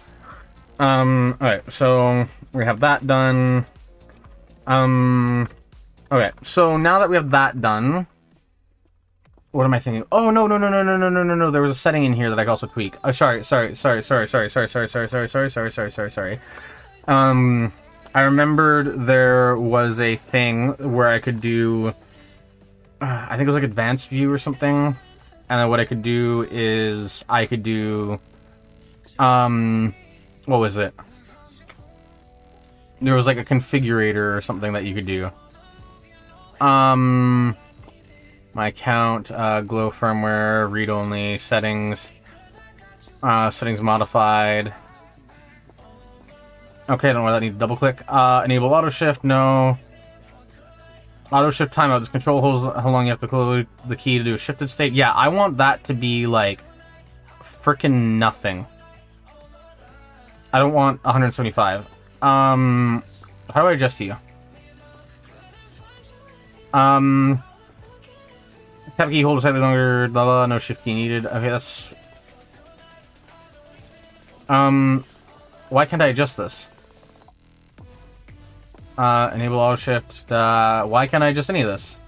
Alright, so we have that done. Okay, so now that we have that done, what am I thinking? Oh, no. There was a setting in here that I could also tweak. Oh, sorry. I remembered there was a thing where I could do, I think it was like advanced view or something. And then what I could do is I could do, what was it? There was like a configurator or something that you could do. My account, glow firmware, read only, settings, settings modified. Okay, I don't know why that need to double click. Enable auto shift, no. Auto shift timeout. This control holds how long you have to close the key to do a shifted state. Yeah, I want that to be like freaking nothing. I don't want 175. How do I adjust you? Tap key, hold slightly longer, blah, blah, no shift key needed. Okay, that's... why can't I adjust this? Enable auto shift, why can't I adjust any of this?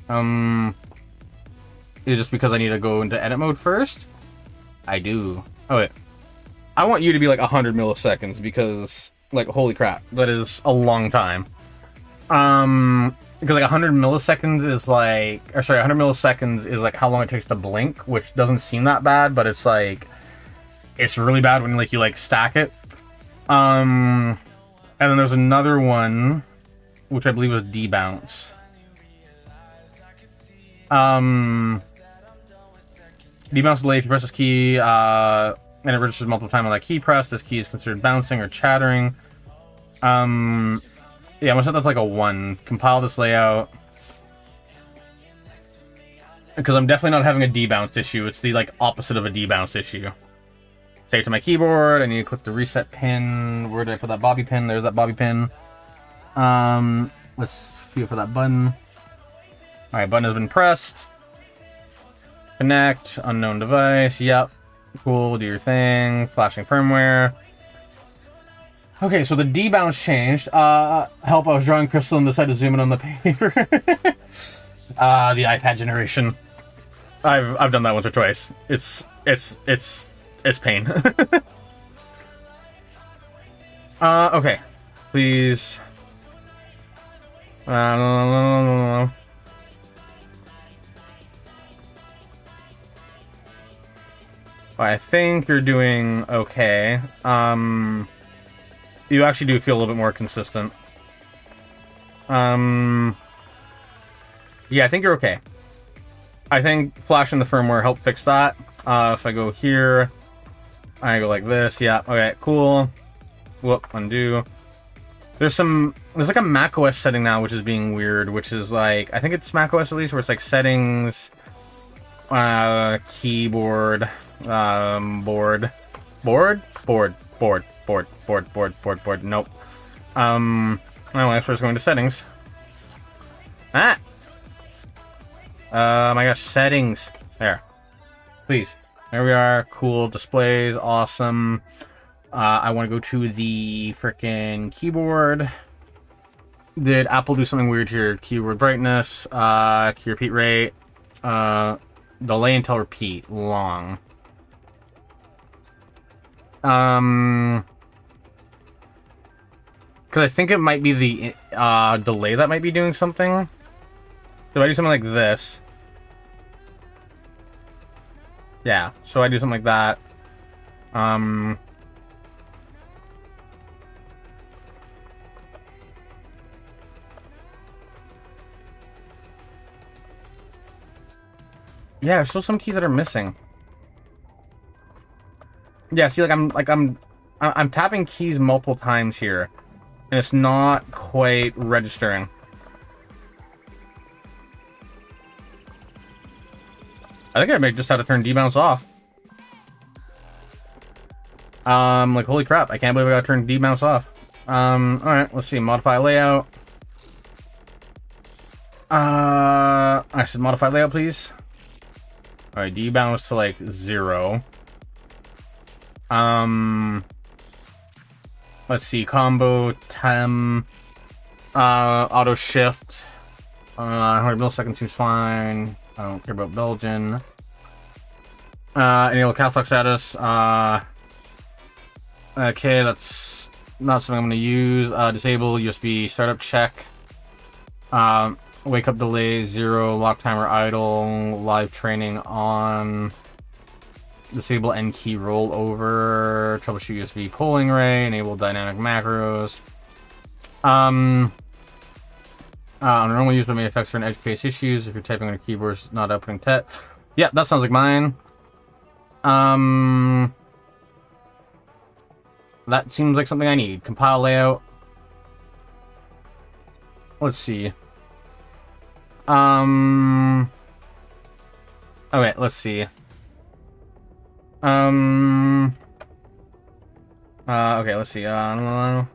Is it just because I need to go into edit mode first? I do. Oh, wait. I want you to be like 100 milliseconds because, like, holy crap, that is a long time. Because like 100 milliseconds is like, or sorry, 100 milliseconds is like how long it takes to blink, which doesn't seem that bad, but it's like, it's really bad when like you like stack it. And then there's another one, which I believe was debounce. Debounce delay, if you press this key, and it registers multiple times on that key press, this key is considered bouncing or chattering. Yeah, I'm gonna set that to like a 1. Compile this layout. Because I'm definitely not having a debounce issue. It's the like opposite of a debounce issue. Save to my keyboard. I need to click the reset pin. Where did I put that bobby pin? There's that bobby pin. Let's feel for that button. Alright, button has been pressed. Connect. Unknown device. Yep. Cool. Do your thing. Flashing firmware. Okay, so the debounce changed. Help, I was drawing crystal and decided to zoom in on the paper. The iPad generation. I've done that once or twice. It's pain. Okay. Please. I think you're doing okay. You actually do feel a little bit more consistent. Yeah, I think you're okay. I think flashing the firmware helped fix that. If I go here, I go like this. Yeah, okay, cool. Whoop, undo. There's like a macOS setting now, which is being weird, which is like, I think it's macOS at least, where it's like settings, keyboard, board. Nope. Well, when I first go into settings. Ah! My gosh, settings. There. Please. There we are. Cool. Displays. Awesome. I want to go to the frickin' keyboard. Did Apple do something weird here? Keyboard brightness. Key repeat rate. Delay until repeat. Long. Because I think it might be the delay that might be doing something. If I do something like this. Yeah, so I do something like that. Yeah, there's still some keys that are missing. Yeah, see, I'm tapping keys multiple times here, and it's not quite registering. I think I may just have to turn debounce off. Like, holy crap, I can't believe I gotta turn debounce off. Alright, let's see, modify layout. I said modify layout, please. Alright, debounce to, like, 0. Let's see, combo, tem, auto shift. 100 milliseconds seems fine. I don't care about Belgian. Enable caps lock status. Okay, that's not something I'm going to use. Disable USB startup check. Wake up delay 0. Lock timer idle. Live training on. Disable N key rollover. Troubleshoot USB polling array. Enable dynamic macros. Normally used but may affect certain edge case issues if you're typing on a keyboard, it's not outputting text. Yeah, that sounds like mine. That seems like something I need. Compile layout. Let's see. Okay, let's see. Okay, let's see. 1,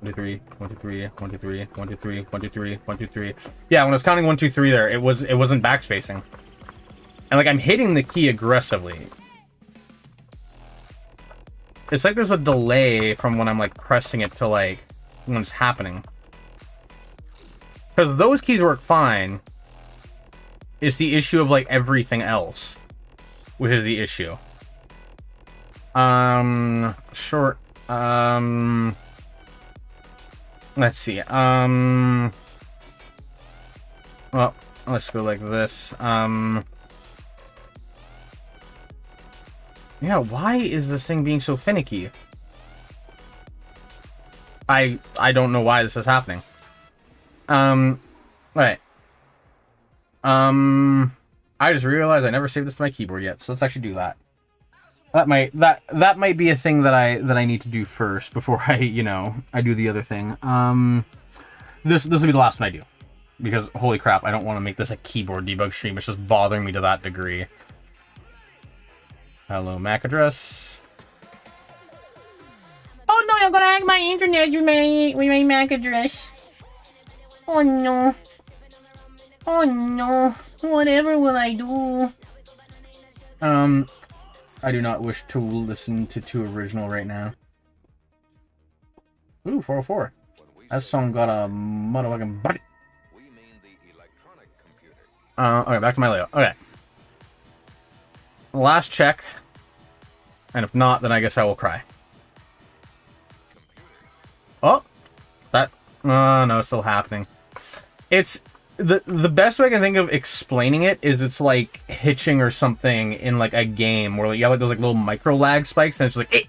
2, 3, 1, 2, 3, 1, 2, 3, 1, 2, 3, 1, 2, 3, 1, 2, 3. Yeah, when I was counting 1, 2, 3 there, it wasn't backspacing. And like I'm hitting the key aggressively. It's like there's a delay from when I'm like pressing it to like when it's happening. Because those keys work fine. It's the issue of like everything else, which is the issue. Short. Let's see. Well, let's go like this. Yeah, why is this thing being so finicky? I don't know why this is happening. Right. I just realized I never saved this to my keyboard yet, so let's actually do that. That might be a thing that I need to do first before I do the other thing. This will be the last one I do, because holy crap, I don't want to make this a keyboard debug stream. It's just bothering me to that degree. Hello, MAC address. Oh no, I'm gonna hack my internet with my MAC address. Oh no. Oh no. Whatever will I do? I do not wish to listen to Too Original right now. Ooh, 404. That song got a motherfucking buddy. Okay, back to my layout. Okay. Last check. And if not, then I guess I will cry. Oh! That... no, it's still happening. It's... The best way I can think of explaining it is it's like hitching or something in like a game where you have like those like little micro lag spikes and it's just like, hey!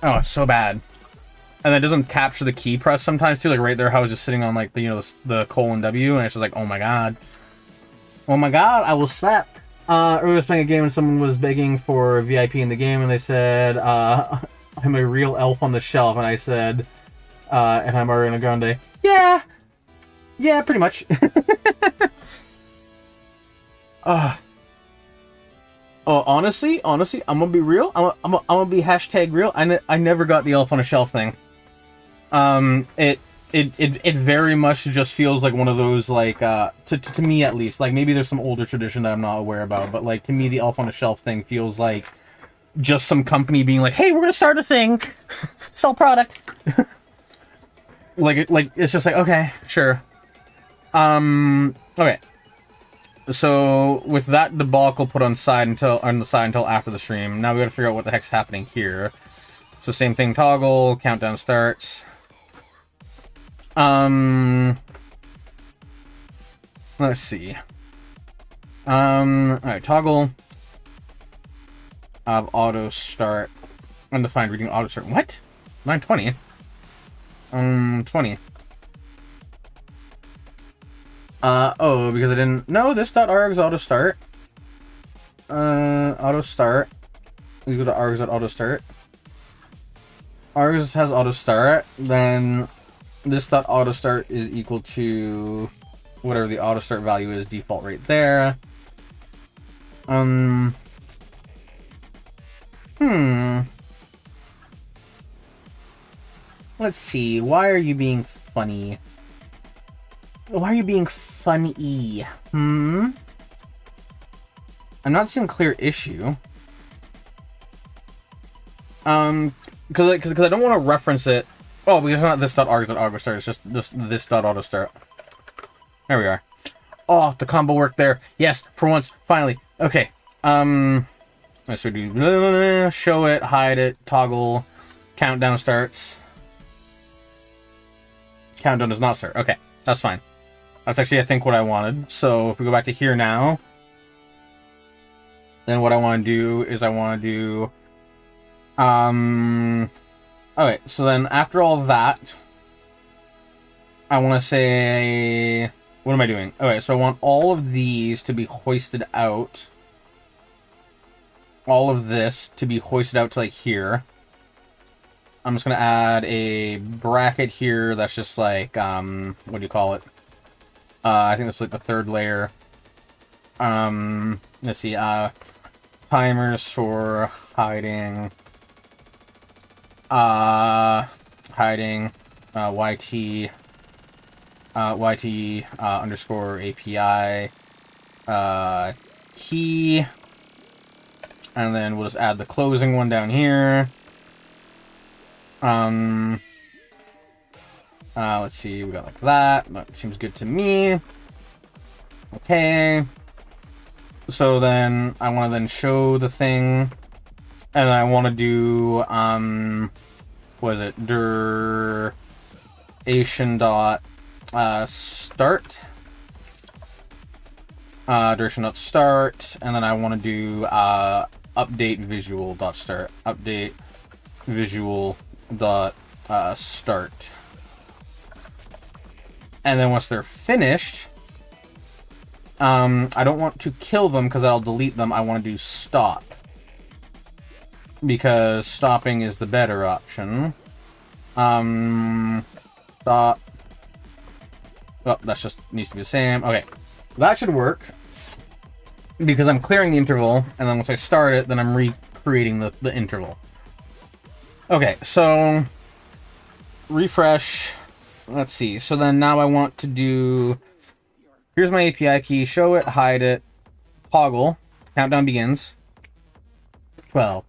Oh, it's so bad. And it doesn't capture the key press sometimes too, like right there how I was just sitting on like the, the colon W, and it's just like, oh my god. Oh my god, I will slap. I was playing a game and someone was begging for VIP in the game and they said, I'm a real elf on the shelf, and I said, and I'm Ariana Grande. Yeah! Yeah, pretty much. Honestly, I'm gonna be real. I'm gonna be hashtag real. I never got the elf on a shelf thing. It very much just feels like one of those, like, to me at least, like maybe there's some older tradition that I'm not aware about, but like to me the elf on a shelf thing feels like just some company being like, hey, we're gonna start a thing, sell product. like it's just like, okay, sure. Okay. So with that debacle put on the side until after the stream, now we gotta figure out what the heck's happening here. So same thing, toggle, countdown starts. Let's see. Alright, toggle. Auto start. Undefined reading auto start. What? 920? 20. Oh, because I didn't... No, this dot args auto start. Auto start. We go to args dot auto start. Args has auto start, then this dot auto start is equal to whatever the auto start value is, default right there. Let's see. Why are you being funny? Why are you being funny? I'm not seeing clear issue. Because I don't want to reference it. Oh, because it's not this dot arg dot auto start. It's just this dot auto start. There we are. Oh, the combo worked there. Yes, for once, finally. Okay. Let's do show it, hide it, toggle, countdown starts. Countdown does not start. Okay, that's fine. That's actually, I think, what I wanted. So if we go back to here now, then what I want to do is I want to do... Okay, so then after all that, I want to say... What am I doing? Okay, so I want all of these to be hoisted out. All of this to be hoisted out to, like, here. I'm just going to add a bracket here that's just like, what do you call it? I think that's like the third layer. Let's see, timers for hiding, YT, underscore API, key, and then we'll just add the closing one down here. Let's see, we got like that. That seems good to me. Okay. So then I want to then show the thing, and I want to do what is it? Duration dot start. Duration dot start, and then I want to do update visual dot start. Update visual dot start. And then once they're finished, I don't want to kill them because I'll delete them. I want to do stop, because stopping is the better option. Stop. Oh, that just needs to be the same. Okay, that should work because I'm clearing the interval, and then once I start it, then I'm recreating the interval. Okay, so refresh. Let's see. So then now I want to do... Here's my API key. Show it, hide it, toggle. Countdown begins. 12,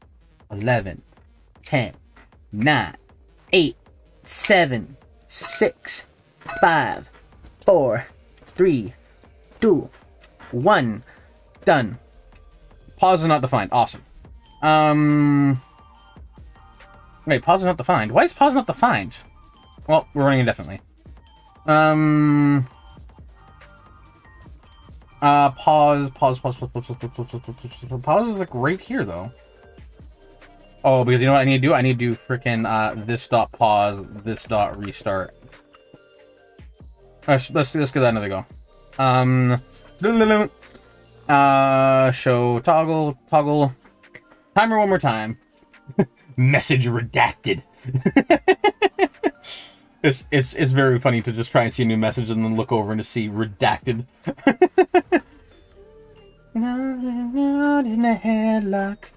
11, 10, 9, 8, 7, 6, 5, 4, 3, 2, 1. Done. Pause is not defined. Awesome. Wait, pause is not defined. Why is pause not defined? Well, we're running indefinitely. Pause. Pause is like right here, though. Oh, because you know what I need to do? I need to do freaking this dot pause, this dot restart. Let's give that another go. Show toggle timer one more time. Message redacted. It's very funny to just try and see a new message and then look over and to see redacted. Not in a headlock.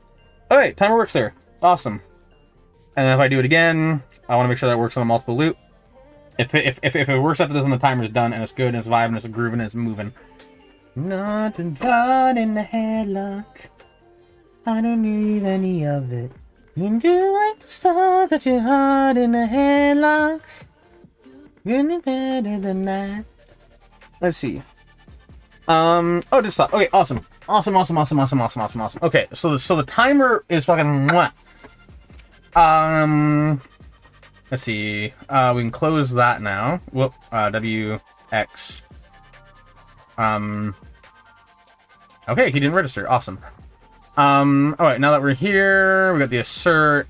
Alright, timer works there. Awesome. And then if I do it again, I want to make sure that it works on a multiple loop. If it works after this and the timer's done and it's good and it's vibing and it's grooving and it's moving. Not in a headlock. I don't need any of it. You do like the stuff that your heart in a headlock. You're no better than that. Let's see. Oh, this stuff. Okay, awesome. Awesome. Okay, so the timer is fucking mwah. Let's see. We can close that now. Whoop. WX. Okay, he didn't register. Awesome. Alright, now that we're here, we got the assert.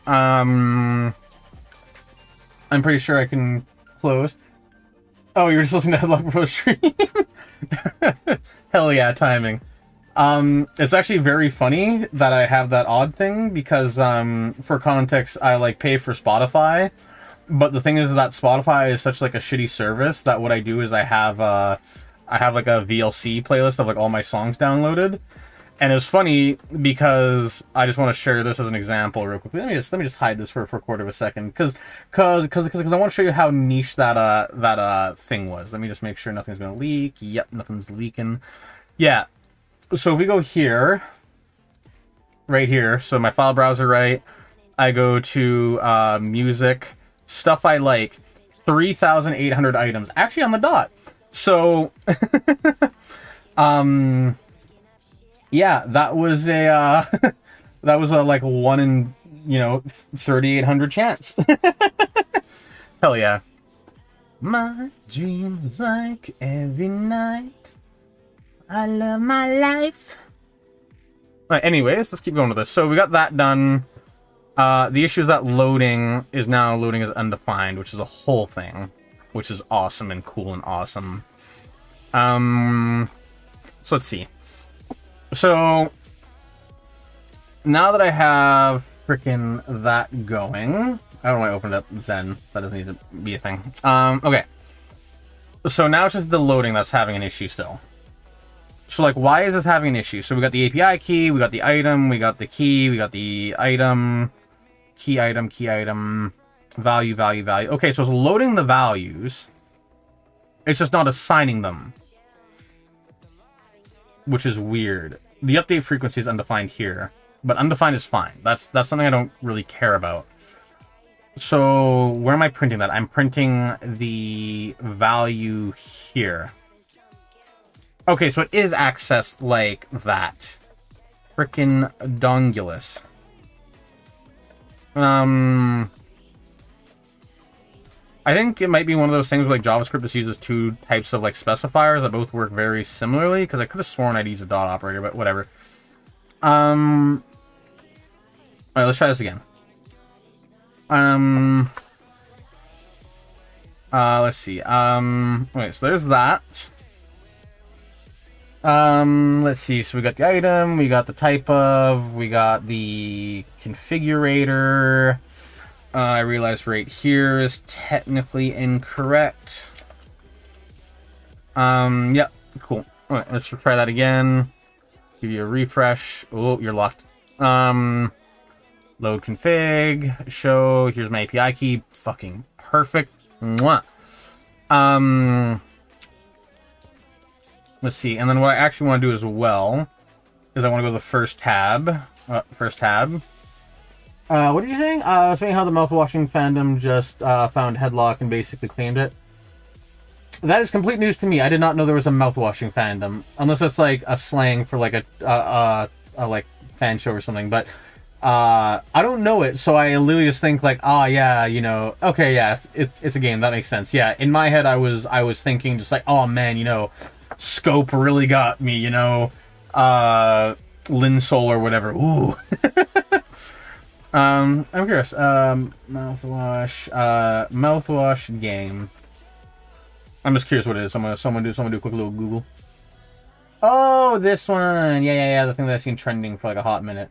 I'm pretty sure I can close. Oh, you were just listening to Headlock Pro stream? Hell yeah, timing. It's actually very funny that I have that odd thing because, for context, I like pay for Spotify, but the thing is that Spotify is such like a shitty service that what I do is I have like a VLC playlist of like all my songs downloaded, and it's funny because I just want to share this as an example real quick. Let me just hide this for a quarter of a second because I want to show you how niche that thing was. Let me just make sure nothing's gonna leak. Yep, nothing's leaking. Yeah. So if we go here, right here, so my file browser, right, I go to music, stuff I like, 3,800 items, actually on the dot. So, yeah, that was a, that was a like 1 in, 3,800 chance. Hell yeah. My dreams like every night. I love my life. Alright, anyways, let's keep going with this. So we got that done. The issue is that loading is now loading as undefined, which is a whole thing, which is awesome and cool and awesome. So let's see. So now that I have freaking that going, I don't know why I opened up Zen. That doesn't need to be a thing. Okay. So now it's just the loading that's having an issue still. So, like, why is this having an issue? So we got the API key, we got the item, we got the key, we got the item, key item, value. Okay, so it's loading the values. It's just not assigning them, which is weird. The update frequency is undefined here, but undefined is fine. That's something I don't really care about. So where am I printing that? I'm printing the value here. Okay, so it is accessed like that. Frickin' dongulus. I think it might be one of those things where like JavaScript just uses two types of like specifiers that both work very similarly, because I could have sworn I'd use a dot operator, but whatever. Alright, let's try this again. Let's see. Okay, so there's that. Let's see. So we got the item, we got the type of, we got the configurator. I realize right here is technically incorrect. Yep, cool. Alright, let's try that again. Give you a refresh. Oh, you're locked. Load config, show, here's my API key. Fucking perfect. Mwah. Let's see, and then what I actually want to do as well is I want to go to the first tab. What are you saying? Saying how the mouthwashing fandom just found Headlock and basically claimed it. That is complete news to me. I did not know there was a mouthwashing fandom, unless it's like a slang for like a like fan show or something. But I don't know it, so I literally just think like, yeah, okay, yeah, it's a game. That makes sense. Yeah, in my head I was thinking just like, oh man, Scope really got me, Linsol or whatever. Ooh. I'm curious. Mouthwash game. I'm just curious what it is. Someone do a quick little Google. Oh, this one. Yeah. The thing that I've seen trending for like a hot minute.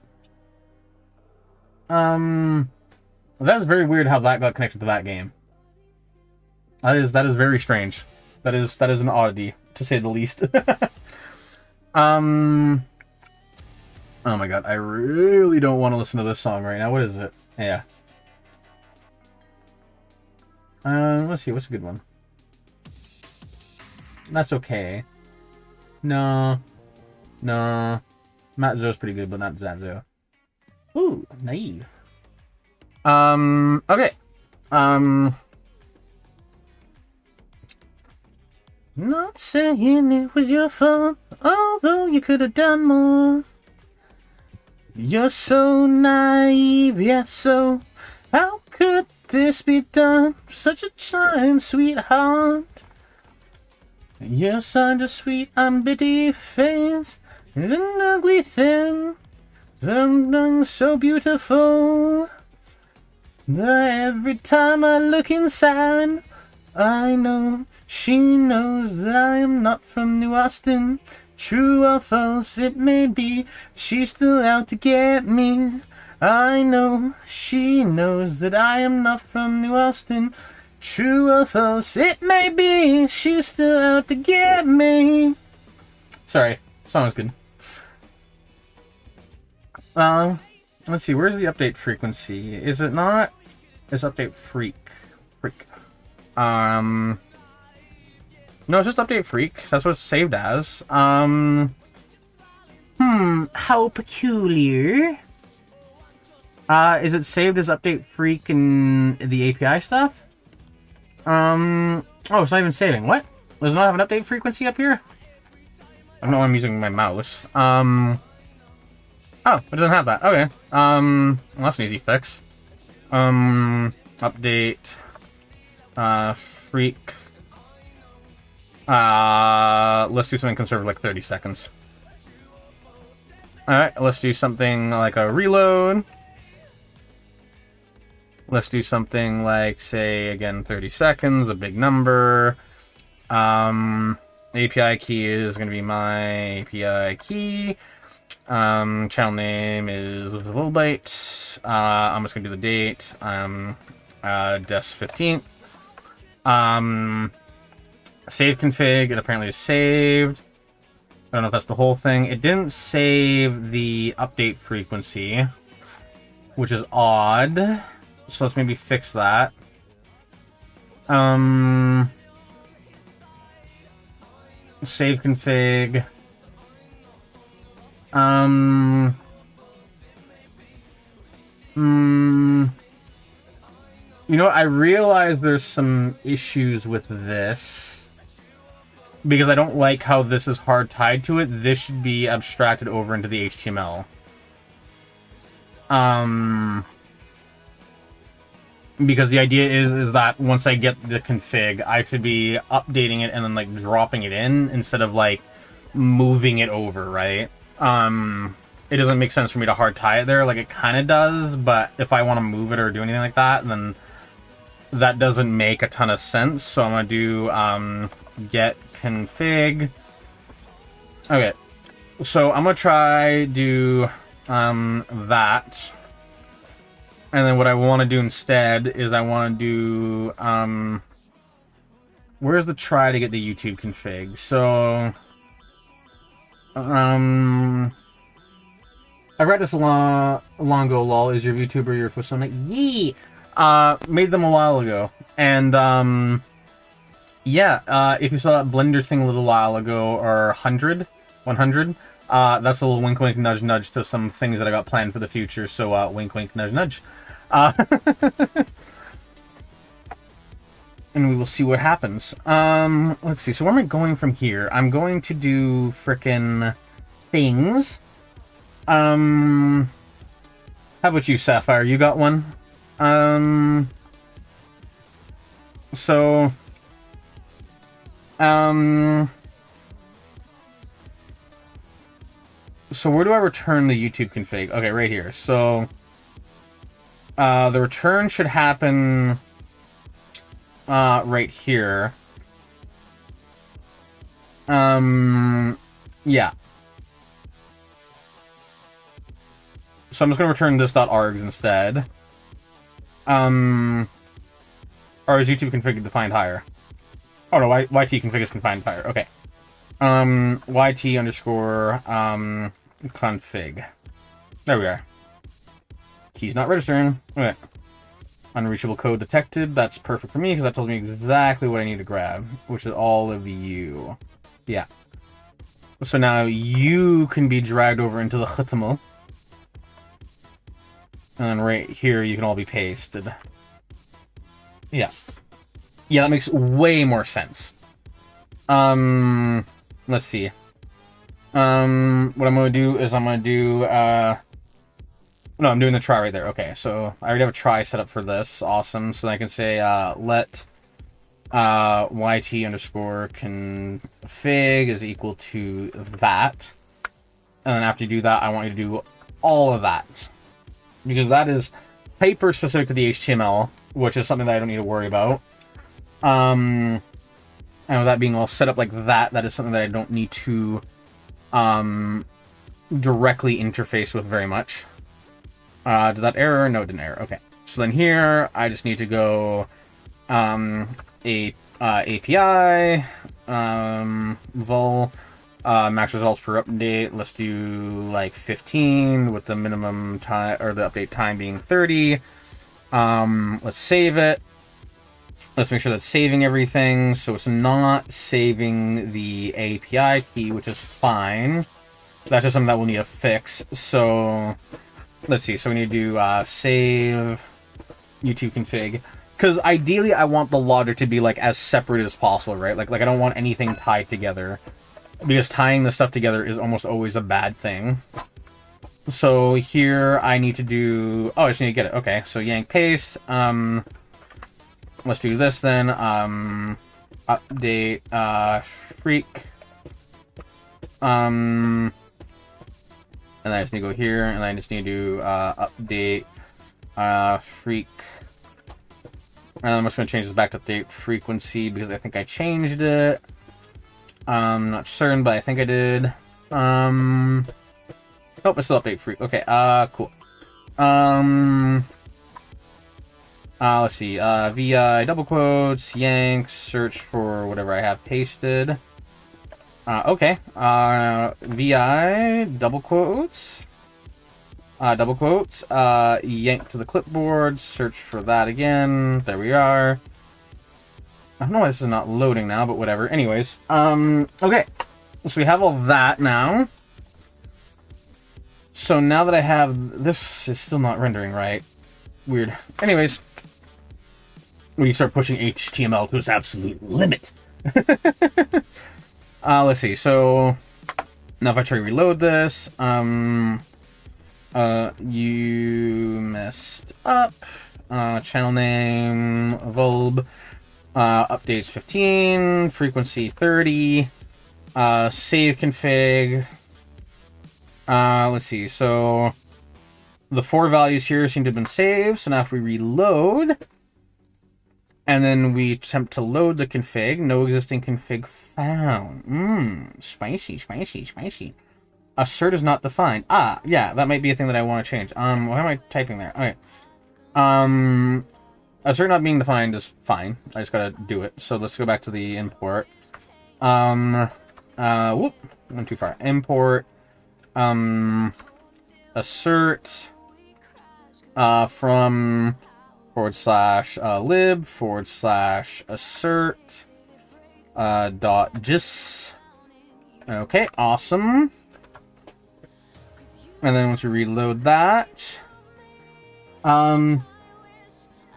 That is very weird how that got connected to that game. That is very strange. That is an oddity, to say the least. Oh my god, I really don't want to listen to this song right now. What is it? Yeah. Let's see, what's a good one? That's okay. No. Matt Zo's pretty good, but not Zanzo. Ooh, naive. Okay. Not saying it was your fault, although you could have done more. You're so naive, yeah, so how could this be done? Such a trying sweetheart. You're such a sweet and bitty face, and an ugly thing, something so beautiful. But every time I look inside, I know she knows that I am not from New Austin. True or false it may be, she's still out to get me. I know she knows that I am not from New Austin. True or false it may be, she's still out to get me. Sorry, song was good. Let's see, where's the update frequency? Is it not? It's update freak. No, it's just update freak. That's what it's saved as. How peculiar. Is it saved as update freak in the API stuff? Oh, it's not even saving. What? Does it not have an update frequency up here? I don't know why I'm using my mouse. Oh, it doesn't have that. Okay. Well, that's an easy fix. Update. Freak. Let's do something conservative, like 30 seconds. Alright, let's do something like a reload. Let's do something like, say, again, 30 seconds, a big number. API key is going to be my API key. Channel name is little byte. I'm just going to do the date. Des 15th. Save config, it apparently is saved. I don't know if that's the whole thing. It didn't save the update frequency, which is odd. So let's maybe fix that. Save config. You know what? I realize there's some issues with this because I don't like how this is hard tied to it. This should be abstracted over into the HTML. Because the idea is that once I get the config, I should be updating it and then like dropping it in instead of like moving it over, right? It doesn't make sense for me to hard tie it there. Like it kind of does, but if I want to move it or do anything like that, then that doesn't make a ton of sense. So I'm gonna do get config. Okay, so I'm gonna try do that. And then what I want to do instead is I want to do, where's the try to get the YouTube config? So, I read this long ago, lol, is your VTuber your first one? Yee! Made them a while ago. And, yeah, if you saw that Blender thing a little while ago, or 100, that's a little wink wink nudge nudge to some things that I got planned for the future, so, wink wink nudge nudge. And we will see what happens. Let's see. So where am I going from here? I'm going to do frickin' things. How about you, Sapphire? You got one? So where do I return the YouTube config? Okay, right here. So the return should happen right here. Yeah. So I'm just gonna return this .args instead. Or is YouTube config defined higher? Oh no, YT config is defined higher. Okay. YT underscore config. There we are. Key's not registering. Okay. Unreachable code detected. That's perfect for me because that tells me exactly what I need to grab, which is all of you. Yeah. So now you can be dragged over into the HTML. And then right here, you can all be pasted. Yeah. Yeah, that makes way more sense. Let's see. What I'm going to do is I'm going to do, no, I'm doing the try right there. Okay, so I already have a try set up for this. Awesome. So I can say, let YT underscore config is equal to that. And then after you do that, I want you to do all of that. Because that is hyper specific to the HTML, which is something that I don't need to worry about. And with that being all set up like that, that is something that I don't need to directly interface with very much. Did that error? No, it didn't error. Okay. So then here, I just need to go API, vol, max results per update. Let's do like 15 with the minimum time, or the update time being 30. Let's save it. Let's make sure that's saving everything, so it's not saving the API key, which is fine. That's just something that we'll need to fix. So, let's see. So we need to do save YouTube config. Because ideally, I want the logic to be like as separate as possible, right? Like I don't want anything tied together. Because tying the stuff together is almost always a bad thing. So here I need to do... Oh, I just need to get it. Okay, so yank paste. Let's do this then. Update freak. And then I just need to go here, and I just need to update freak. And I'm just going to change this back to update frequency because I think I changed it. I'm not certain, but I think I did. Nope, it's still update freak. Okay, cool. Let's see, VI double quotes, yank, search for whatever I have pasted. Okay, VI double quotes, yank to the clipboard, search for that again. There we are. I don't know why this is not loading now, but whatever. Anyways, okay, so we have all that now. So now that I have this, is still not rendering right. Weird. Anyways. When you start pushing HTML to its absolute limit. Let's see. So now if I try to reload this, you messed up. Channel name, Vulb, updates 15, frequency 30, save config. Let's see. So the 4 values here seem to have been saved. So now if we reload. And then we attempt to load the config. No existing config found. Spicy, spicy, spicy. Assert is not defined. Ah, yeah, that might be a thing that I want to change. Why am I typing there? Okay. Assert not being defined is fine. I just gotta do it. So let's go back to the import. Whoop, went too far. Import. Assert. From... /lib /assert .gis. Okay, awesome. And then once we reload that,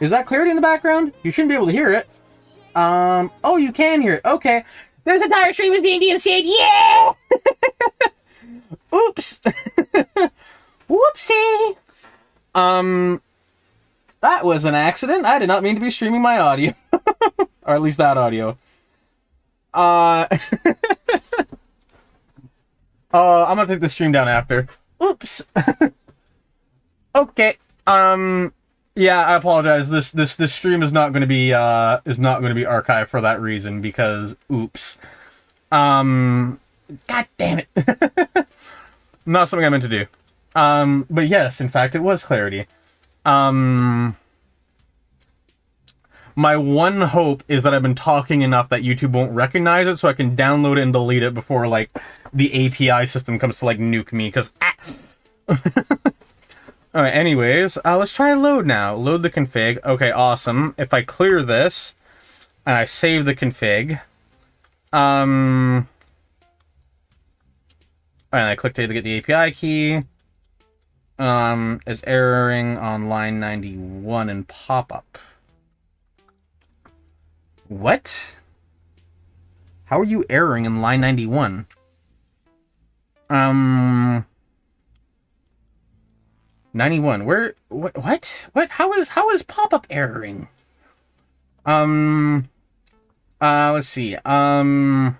is that clarity in the background? You shouldn't be able to hear it. Oh, you can hear it. Okay, this entire stream is being DMCA'd. Yeah. Oops. Whoopsie. That was an accident. I did not mean to be streaming my audio. Or at least that audio. I'm gonna take the stream down after. Oops. Okay. Yeah, I apologize. This stream is not gonna be archived for that reason because oops. God damn it. Not something I meant to do. But yes, in fact, it was clarity. My one hope is that I've been talking enough that YouTube won't recognize it, so I can download it and delete it before, like, the API system comes to, like, nuke me, because, Alright, anyways, let's try load now. Load the config. Okay, awesome. If I clear this, and I save the config, and I click to get the API key, is erroring on line 91 in pop-up. What? How are you erroring in line 91? 91. Where? What? What? How is pop-up erroring? Let's see. Not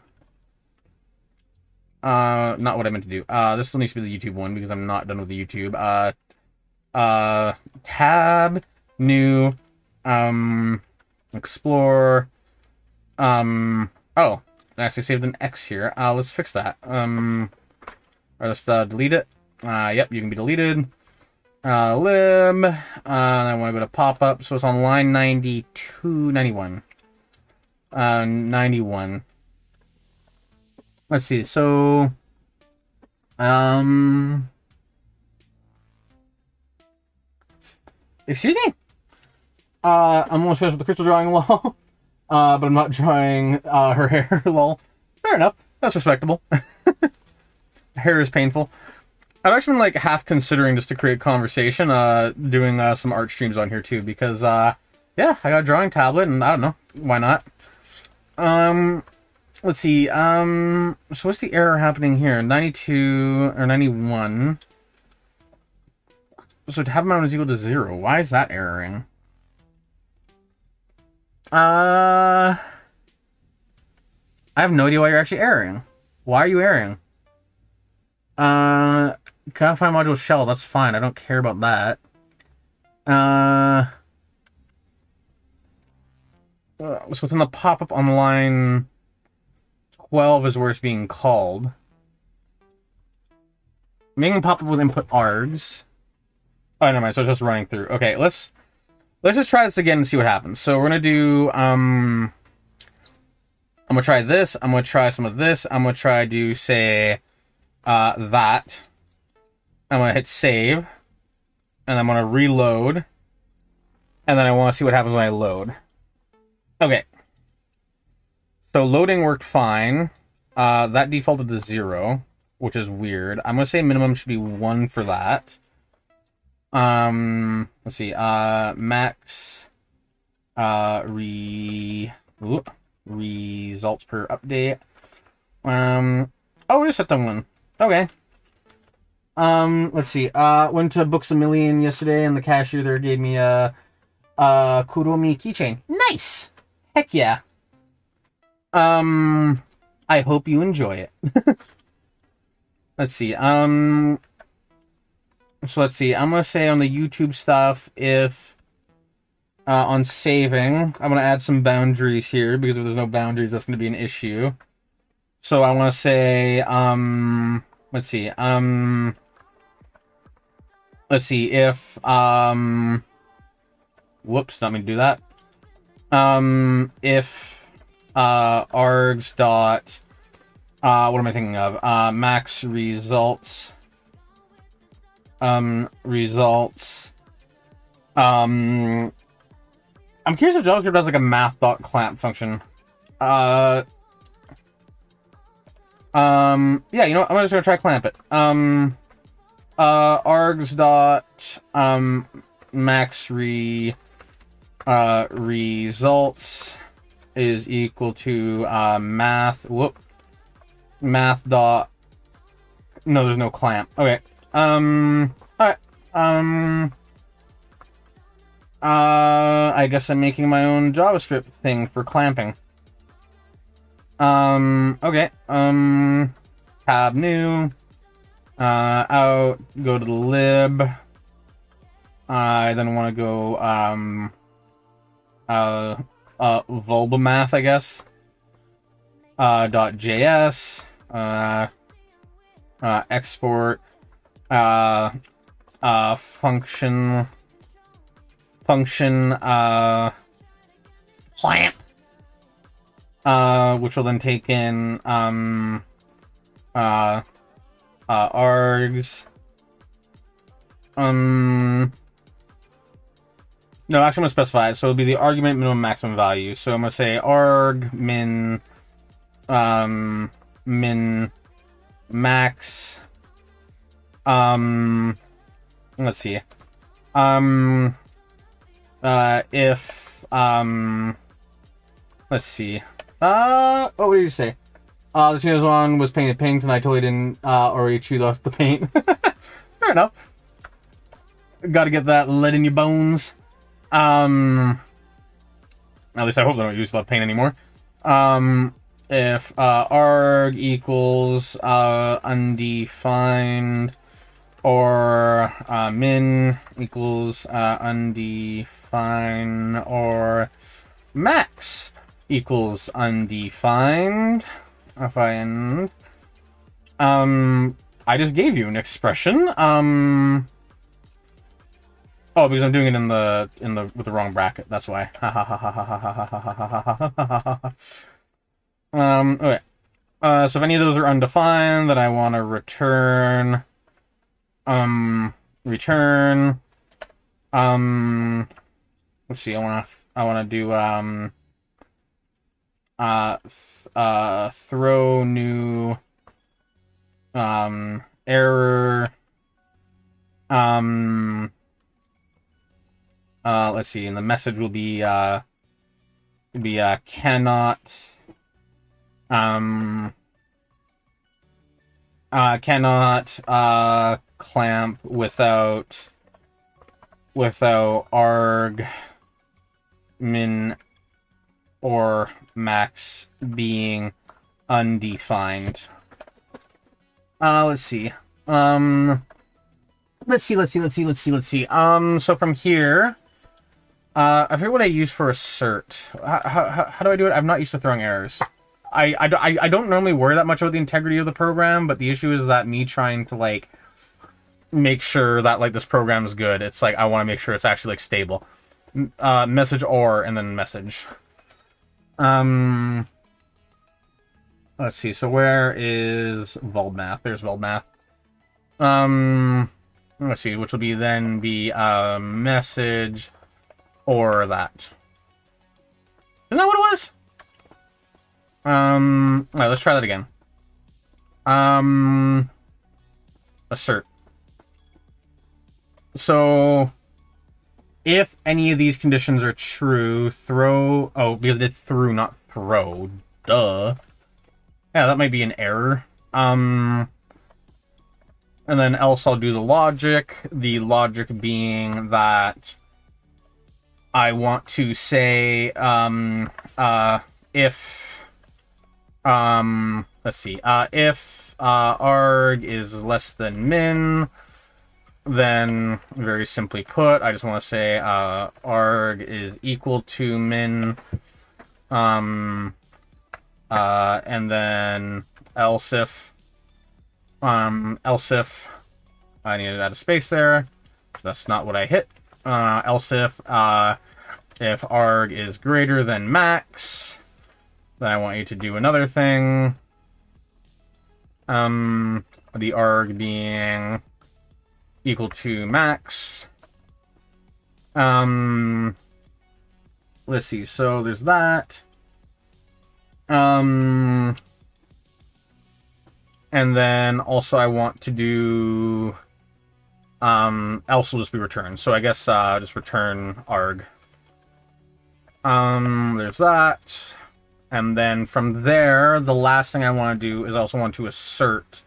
what I meant to do. This still needs to be the YouTube one because I'm not done with the YouTube. Tab, new, explore, Oh, I actually saved an X here. Let's fix that. Or let's delete it. Yep, you can be deleted. Lib. I want to go to pop-up, so it's on line 92, 91. 91. Let's see, so... Excuse me? I'm almost finished with the crystal drawing, lol. But I'm not drawing her hair, lol. Fair enough. That's respectable. Hair is painful. I've actually been like half considering just to create conversation, doing some art streams on here too, because yeah, I got a drawing tablet and I don't know, why not? Let's see, so what's the error happening here? 92 or 91. So tab amount is equal to 0. Why is that erroring? I have no idea why you're actually erroring. Why are you erroring? Can I find module shell? That's fine. I don't care about that. So within the pop-up on line 12 is where it's being called. Making pop-up with input args. Oh, never mind. So it's just running through. Okay, let's just try this again and see what happens. So we're gonna do I'm gonna try this. I'm gonna try some of this. I'm gonna try to say that. I'm gonna hit save, and I'm gonna reload, and then I want to see what happens when I load. Okay. So loading worked fine. That defaulted to 0, which is weird. I'm gonna say minimum should be 1 for that. Let's see. Max results per update. Oh, we just set them 1. Okay. Let's see. Went to Books A Million yesterday, and the cashier there gave me a Kuromi keychain. Nice. Heck yeah. I hope you enjoy it. Let's see. So let's see. I'm gonna say on the YouTube stuff, if on saving, I'm gonna add some boundaries here, because if there's no boundaries, that's gonna be an issue. So I want to say, let's see. Let's see if whoops, not mean to do that. If args dot what am I thinking of? Max results results. I'm curious if JavaScript has like a math.clamp function. Yeah, you know what? I'm just gonna try clamp it. Args dot max results is equal to math dot, no, there's no clamp. Okay. Alright. I guess I'm making my own JavaScript thing for clamping. Okay. Tab new. Out, go to the lib. I then want to go, vulbamath, I guess. .js. Export. Function. Clamp. Which will then take in, args. No, actually I'm gonna specify it. So it'll be the argument minimum maximum value. So I'm gonna say arg min min max. Let's see. If let's see. What did you say? The Chino's one was painted pink, and I totally didn't already chew off the paint. Fair enough. Gotta get that lead in your bones. At least I hope they don't use lead paint anymore. If arg equals undefined, or min equals undefined, or max equals undefined. Find. I just gave you an expression. Oh, because I'm doing it in the with the wrong bracket. That's why. Okay. So if any of those are undefined, then I want to return. Return. Let's see. I wanna do throw new error. Let's see, and the message will be cannot clamp without arg min or max being undefined. Let's see. Let's see. So from here, I forget what I use for assert. How do I do it? I'm not used to throwing errors. I don't normally worry that much about the integrity of the program, but the issue is that me trying to, like, make sure that, like, this program is good. It's like, I want to make sure it's actually, like, stable. Message or, and then message. Let's see, so where is VuldMath? There's VuldMath. Let's see, which will be message or that. Isn't that what it was? Alright, let's try that again. Assert. So, if any of these conditions are true, throw... Oh, because it's through, not throw. Duh. Yeah, that might be an error. And then else I'll do the logic. The logic being that I want to say, if... let's see. If arg is less than min, then very simply put, I just want to say arg is equal to min, and then else if I need to add a space there. That's not what I hit. Else if arg is greater than max, then I want you to do another thing. The arg being equal to max. Let's see, so there's that. And then also I want to do else will just be returned. So I guess just return arg. There's that. And then from there, the last thing I want to do is I also want to assert.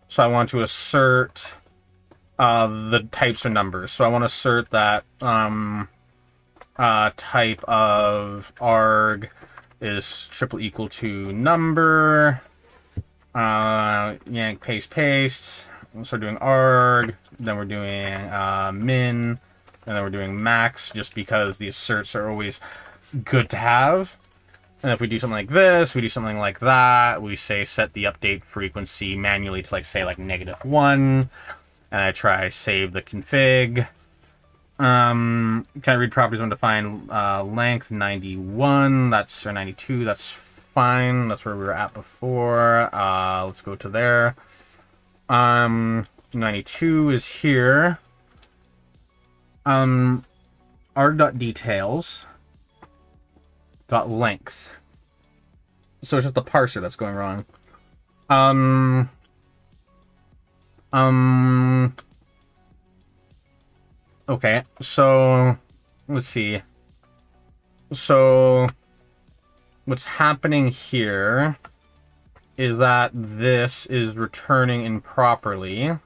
So I want to assert the types of numbers. So I want to assert that type of arg is triple equal to number. Yank, paste. So we're doing arg, then we're doing min, and then we're doing max, just because the asserts are always good to have. And if we do something like this, we do something like that, we say set the update frequency manually to, like, say, like, -1, and I try save the config. Can I read properties undefined length 91, that's, or 92, that's fine, that's where we were at before. Let's go to there. 92 is here. arg.details .length. So it's just the parser that's going wrong. Okay, so let's see. So what's happening here is that this is returning improperly.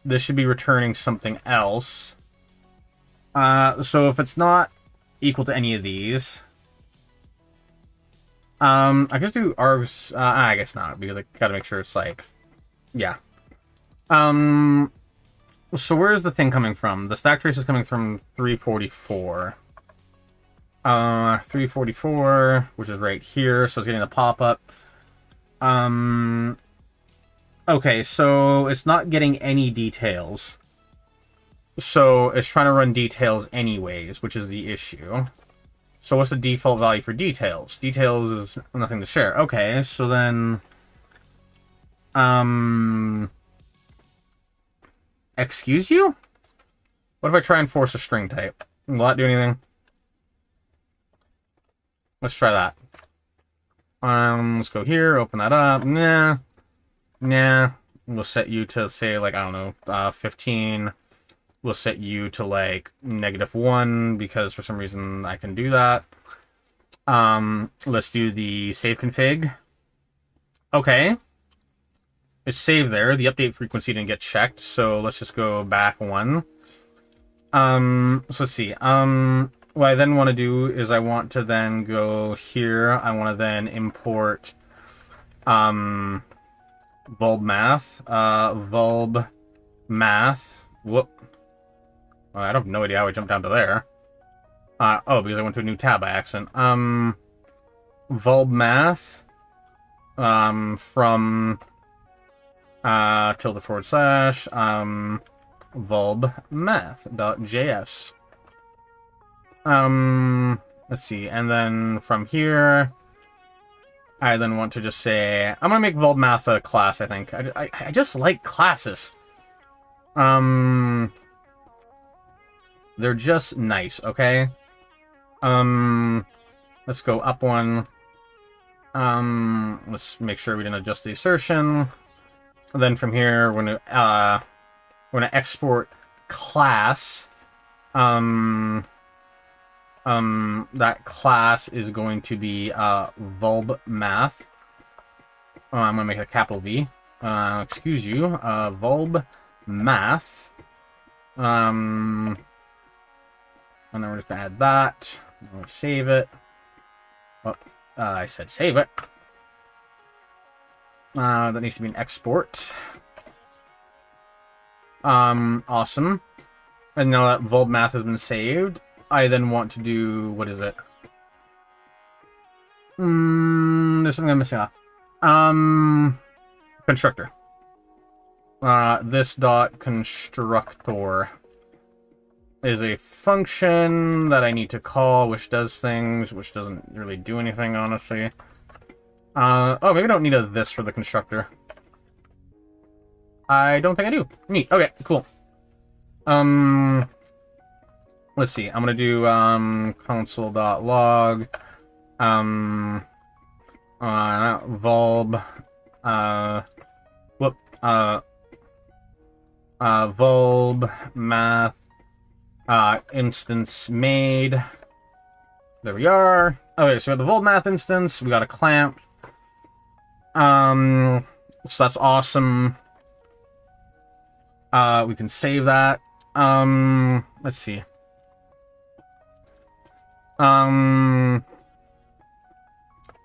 This should be returning something else. So if it's not equal to any of these, I guess do args. I guess not, because I gotta make sure it's like, yeah. So where is the thing coming from? The stack trace is coming from 344. 344, which is right here, so it's getting the pop-up. Okay, so it's not getting any details. So it's trying to run details anyways, which is the issue. So what's the default value for details? Details is nothing to share. Okay, so then... Excuse you? What if I try and force a string type? Will that do anything? Let's try that. Let's go here, open that up. Nah. We'll set you to, say, like, I don't know, 15. We'll set you to, like, -1, because for some reason I can do that. Let's do the save config. Okay. It's saved there. The update frequency didn't get checked, so let's just go back one. So let's see. What I then want to do is I want to then go here. I want to then import vulb math. Vulb math. Whoop. I have no idea how I jumped down to there. Oh, because I went to a new tab by accident. Vulb math. From // vulb math.js. Let's see, and then from here, I then want to just say, I'm gonna make vulb math a class, I think. I just like classes. They're just nice, okay? Let's go up one. Let's make sure we didn't adjust the assertion. Then from here, we're gonna export class. That class is going to be vulb math. I'm gonna make it a capital V. Excuse you, vulb math. And then we're just gonna add that. I'm gonna save it. Oh, I said save it. That needs to be an export. Awesome. And now that vulb math has been saved, I then want to do, what is it? There's something I'm missing off. Constructor. This dot constructor is a function that I need to call, which does things, which doesn't really do anything, honestly. Oh, maybe I don't need a this for the constructor. I don't think I do. Neat. Okay, cool. Let's see. I'm gonna do console.log vulb vulb math instance made. There we are. Okay, so we have the vulb math instance. We got a clamp. So that's awesome. We can save that. Let's see.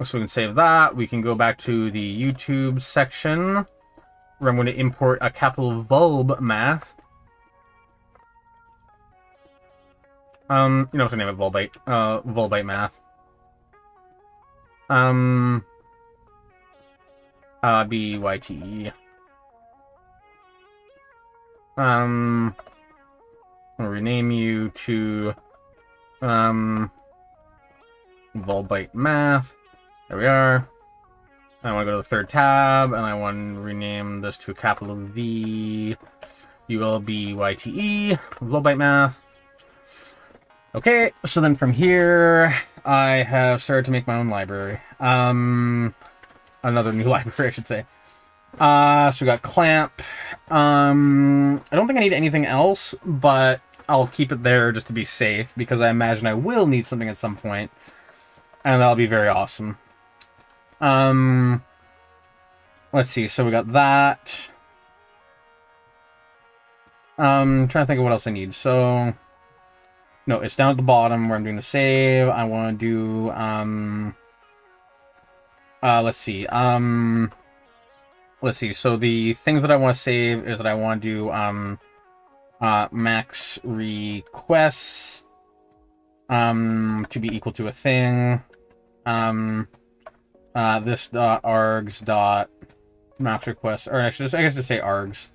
So we can save that. We can go back to the YouTube section where I'm going to import a capital vulb math. You know what's the name of vulbite? Vulbite math. BYTE. I'll rename you to vulbite math. There we are. I want to go to the third tab, and I want to rename this to a capital V ULBYTE, vulbite math. Okay, so then from here, I have started to make my own library. Another new library, I should say. So we got clamp. I don't think I need anything else, but I'll keep it there just to be safe, because I imagine I will need something at some point, and that'll be very awesome. Let's see, so we got that. Trying to think of what else I need. So, no, it's down at the bottom where I'm doing the save. I want to do, let's see, so the things that I want to save is that I want to do, max requests, to be equal to a thing. This dot args dot max request, or I guess just say args.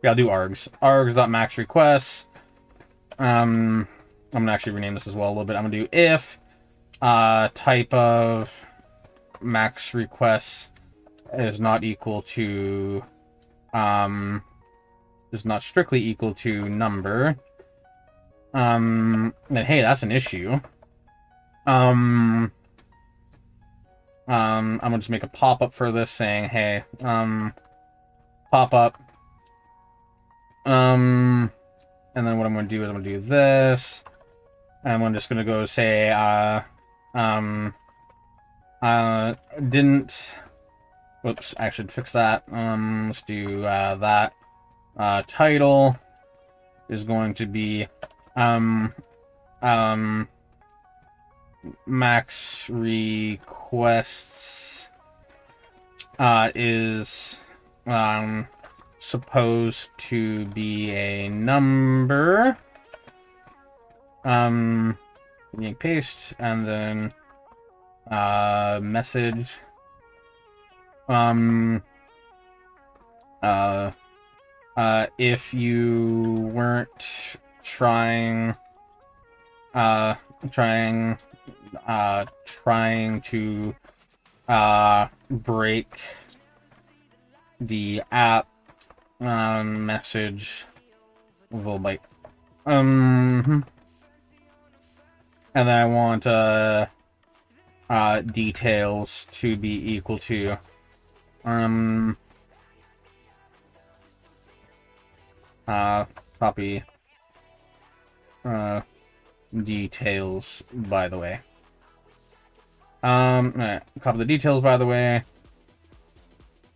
Yeah, I'll do args. Args dot max requests. I'm gonna actually rename this as well a little bit. I'm gonna do if type of max requests is not equal to is not strictly equal to number. Then hey, that's an issue. I'm gonna just make a pop-up for this saying, hey, pop-up. And then what I'm gonna do is I'm gonna do this. And I'm just gonna go say, didn't, whoops, I should fix that. Let's do, that. Title is going to be, max requests, is, supposed to be a number. Paste, and then, message, if you weren't trying to break the app message will byte. And then I want details to be equal to copy details, by the way. Copy the details, by the way.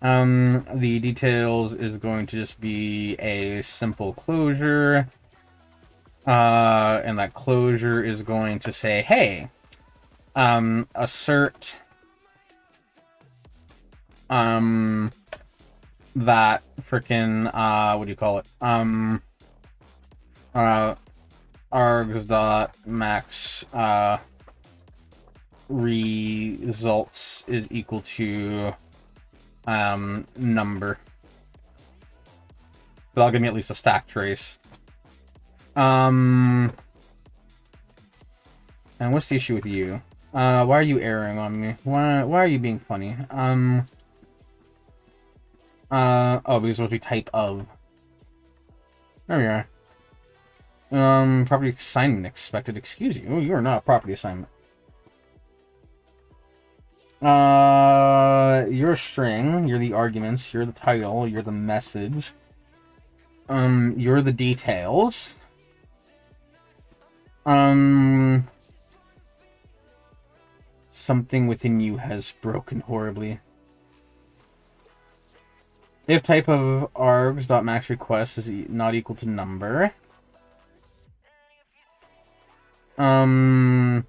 The details is going to just be a simple closure. And that closure is going to say, hey, assert that frickin' what do you call it? Args.max results is equal to number. But that'll give me at least a stack trace. And what's the issue with you? Why are you erroring on me? Why are you being funny? Oh, because it's supposed to be type of. There we are. Property assignment expected. Excuse you. You are not a property assignment. You're a string. You're the arguments. You're the title. You're the message. You're the details. Something within you has broken horribly. If type of args.maxRequest is not equal to number. Why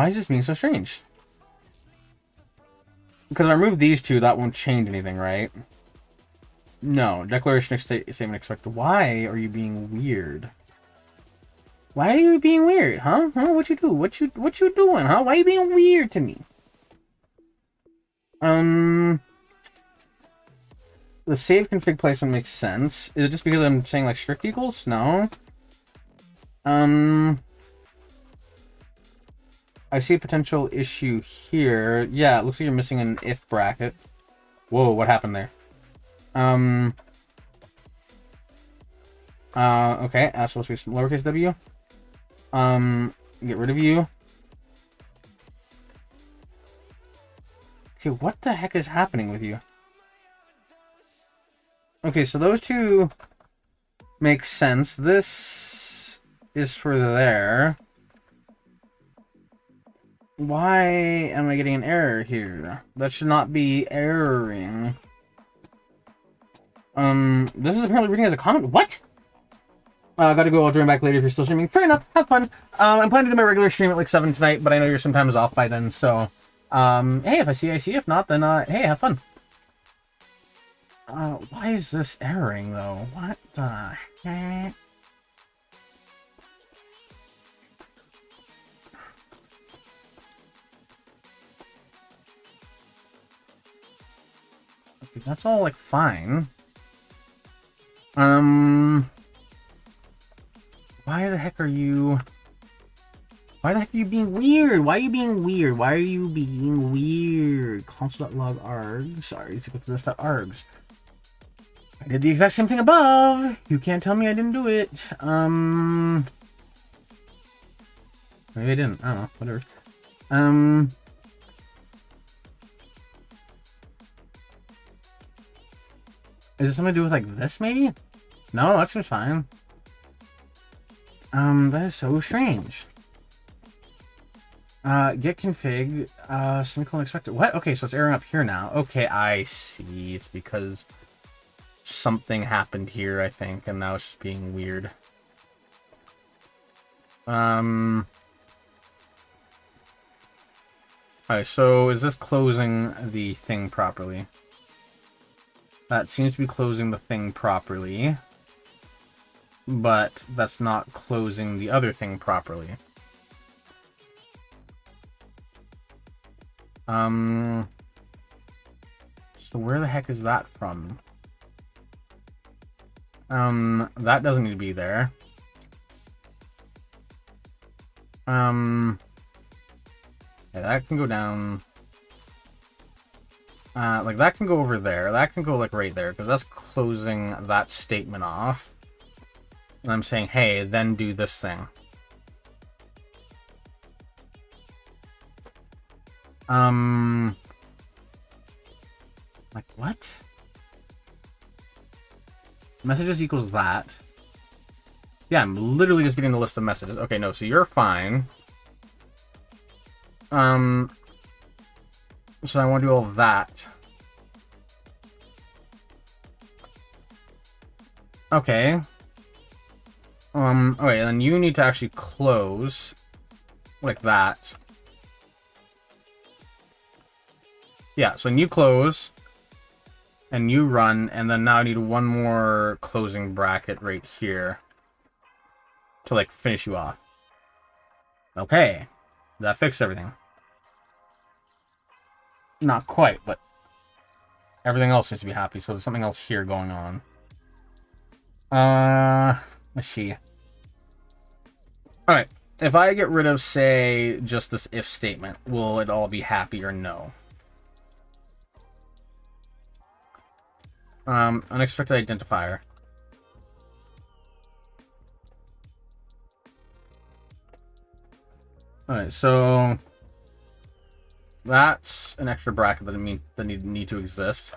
is this being so strange? Because if I remove these two, that won't change anything, right? No. Declaration statement expected. Why are you being weird? Why are you being weird, huh? Huh? What you do? What you doing, huh? Why are you being weird to me? The save config placement makes sense. Is it just because I'm saying like strict equals? No. I see a potential issue here. Yeah, it looks like you're missing an if bracket. Whoa, what happened there? Okay, that's supposed to be lowercase w. Get rid of you. Okay, what the heck is happening with you? Okay, so those two make sense. This is for there. Why am I getting an error here? That should not be erroring. This is apparently reading as a comment. What? Gotta go. I'll join back later if you're still streaming. Fair enough. Have fun. I'm planning to do my regular stream at like 7 tonight, but I know you're sometimes off by then, so... hey, if I see, I see. If not, then, hey, have fun. Why is this erroring, though? What the heck? That's all, like, fine. Why the heck are you... Why the heck are you being weird? Why are you being weird? Why are you being weird? Console.log args. Sorry, to go to this.args. I did the exact same thing above. You can't tell me I didn't do it. Maybe I didn't. I don't know. Whatever. Is it something to do with, like, this, maybe? No, that seems fine. That is so strange. Get config, semicolon expected. What? Okay, so it's erroring up here now. Okay, I see. It's because something happened here, I think, and now it's just being weird. Alright, so is this closing the thing properly? That seems to be closing the thing properly, but that's not closing the other thing properly. So where the heck is that from? That doesn't need to be there. Yeah, that can go down. Like, that can go over there. That can go, like, right there, because that's closing that statement off. And I'm saying, hey, then do this thing. Like, what? Messages equals that. Yeah, I'm literally just getting the list of messages. Okay, no, so you're fine. So I want to do all that. Okay. Okay, then you need to actually close like that. Yeah, so you close and you run, and then now I need one more closing bracket right here to, like, finish you off. Okay, that fixed everything. Not quite, but everything else seems to be happy, so there's something else here going on. Let's see. Alright, if I get rid of, say, just this if statement, will it all be happy or no? Unexpected identifier. Alright, so that's an extra bracket that need to exist.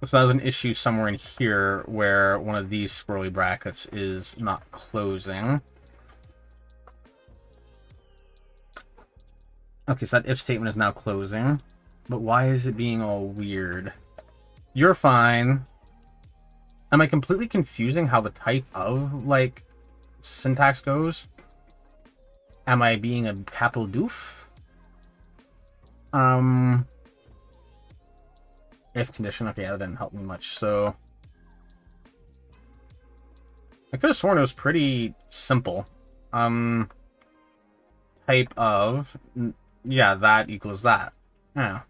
So that was an issue somewhere in here where one of these squirrely brackets is not closing. Okay, so that if statement is now closing. But why is it being all weird? You're fine. Am I completely confusing how the type of, like, syntax goes? Am I being a capital doof? If condition. Okay, that didn't help me much, so... I could have sworn it was pretty simple. Type of... Yeah, that equals that. Yeah.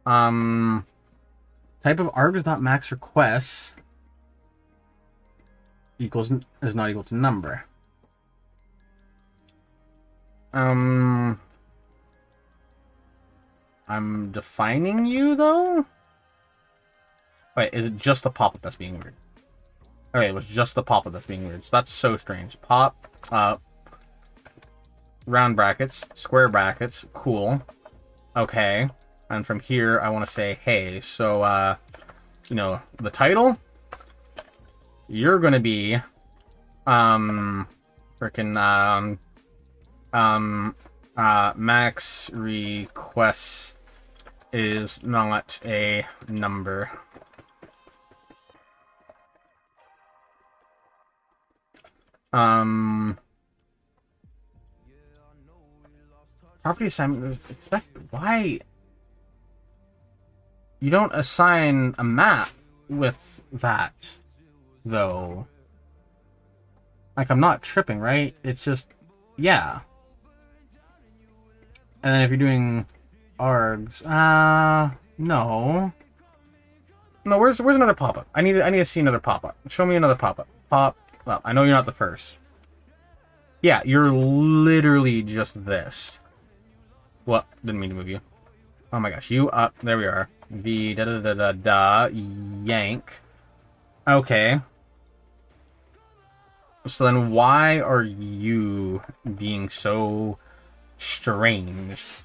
Type of args.max requests is not equal to number. I'm defining you, though? Wait, is it just the pop-up that's being weird? Okay, it was just the pop-up that's being weird. So that's so strange. Pop, round brackets, square brackets, cool. Okay. And from here, I want to say, hey, so, you know, the title, you're going to be, frickin', max requests is not a number. Property assignment expected. Why? You don't assign a map with that, though. Like, I'm not tripping, right? It's just, yeah. And then if you're doing args. No. No, where's another pop-up? I need to see another pop-up. Show me another pop-up. Pop. Well, I know you're not the first. Yeah, you're literally just this. What? Didn't mean to move you. Oh my gosh, you up. There we are. V da da da da da yank. Okay. So then why are you being so strange?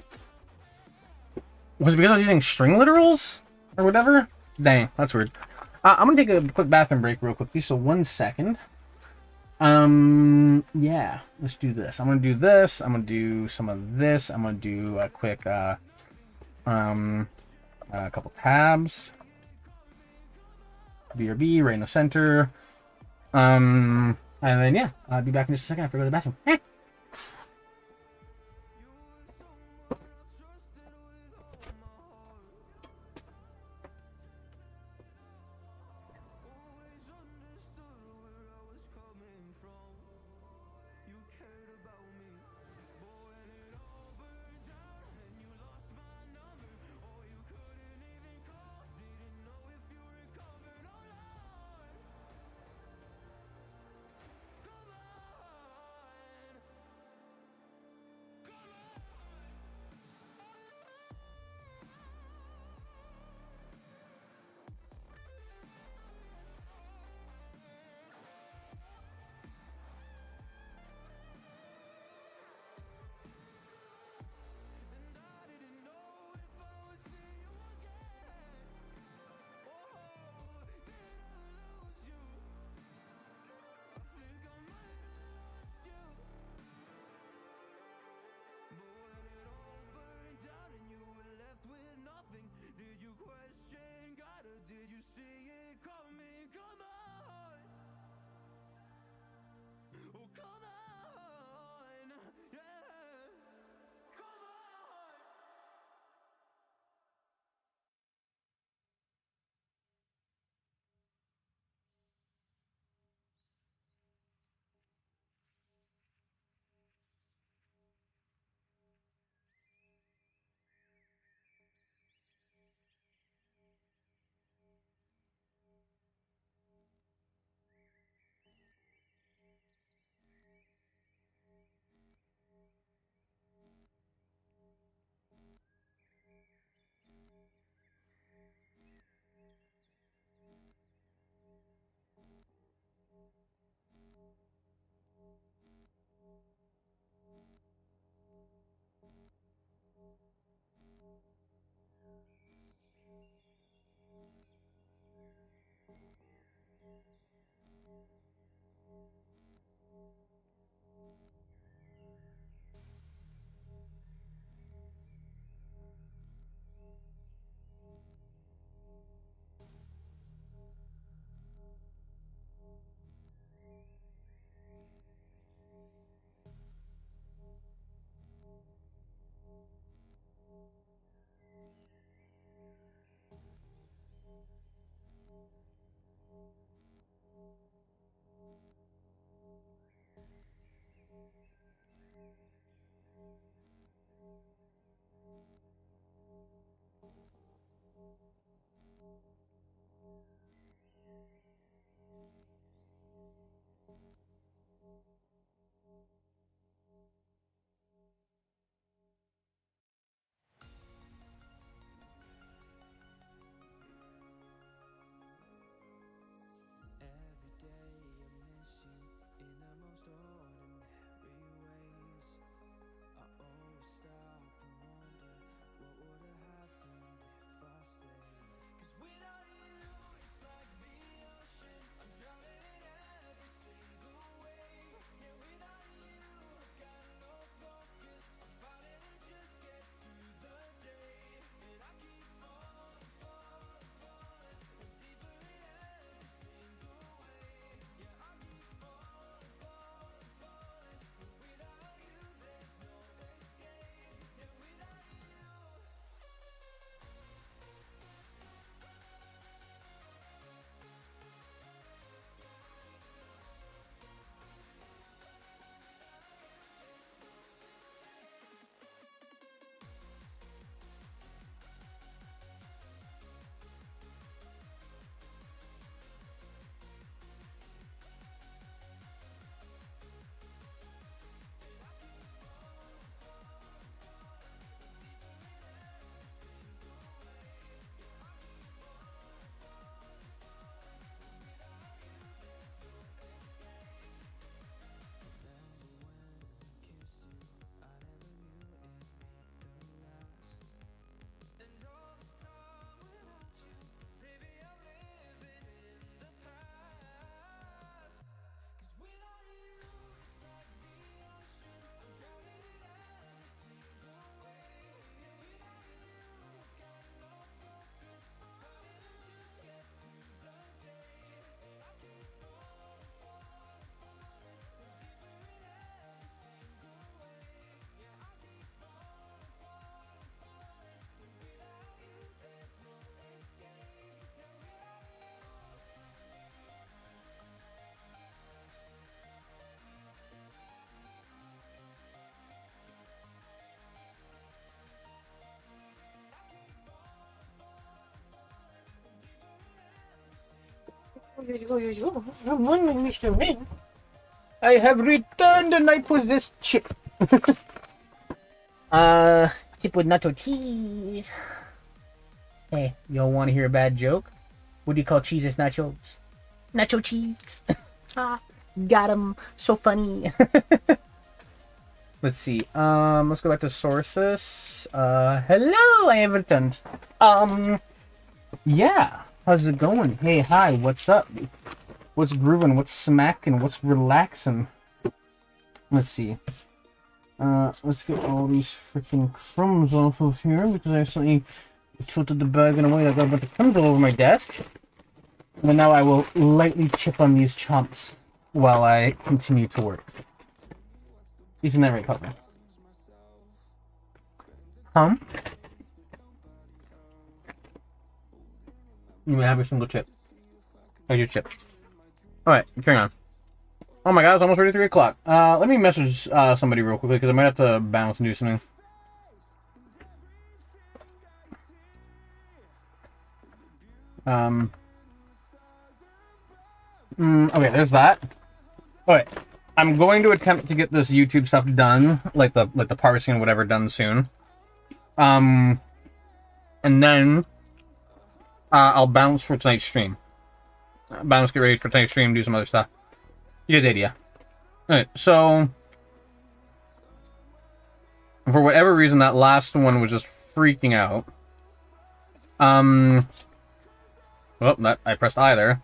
Was it because I was using string literals? Or whatever? Dang, that's weird. I'm gonna take a quick bathroom break real quickly, so 1 second. Yeah, let's do this. I'm gonna do this. I'm gonna do some of this. I'm gonna do a quick, a couple tabs. BRB right in the center. And then, yeah, I'll be back in just a second after I go to the bathroom. Good morning, Mr. Min. I have returned and I possess chip. Chip with nacho cheese. Hey, y'all want to hear a bad joke? What do you call cheeses nachos? Nacho cheese. Got him. So funny. Let's see. Let's go back to sources. Hello, I have returned. Yeah. How's it going? Hey, hi. What's up? What's grooving? What's smacking? What's relaxing? Let's see. Let's get all these freaking crumbs off of here because I accidentally tilted the bag in a way that got a bunch of crumbs all over my desk. And now I will lightly chip on these chomps while I continue to work. Isn't that right, Papa? You may have a single chip. Here's your chip. Alright, carry on. Oh my god, it's almost already 3 o'clock. Let me message somebody real quickly because I might have to bounce and do something. Okay, there's that. Alright. I'm going to attempt to get this YouTube stuff done, like the parsing and whatever done soon. And then I'll bounce for tonight's stream. Bounce, get ready for tonight's stream, do some other stuff. You get the idea. Alright, so for whatever reason that last one was just freaking out. Well, that I pressed I there.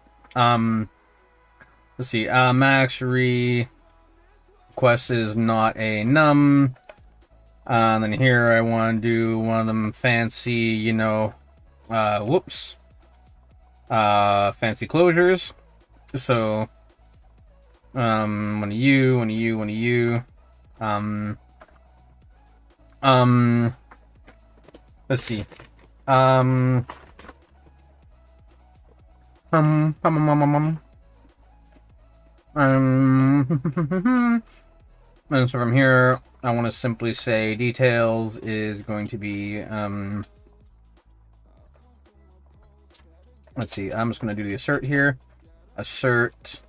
Let's see, max request is not a num. And then here I want to do one of them fancy, you know, fancy closures. So, one of you. Let's see. And so from here, I want to simply say details is going to be, let's see, I'm just going to do the assert here. Assert,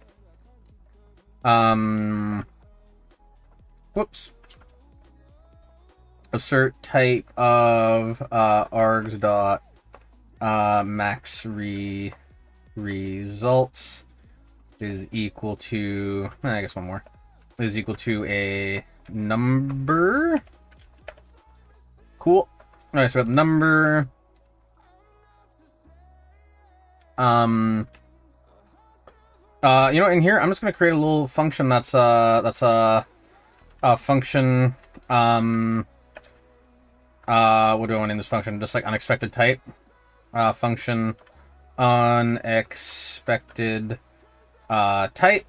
whoops. Assert type of, args dot, max results is equal to, I guess one more, is equal to a number. Cool. Alright, so we have the number. You know, in here, I'm just gonna create a little function that's a function, what do I want in this function? Just like unexpected type. Function unexpected type.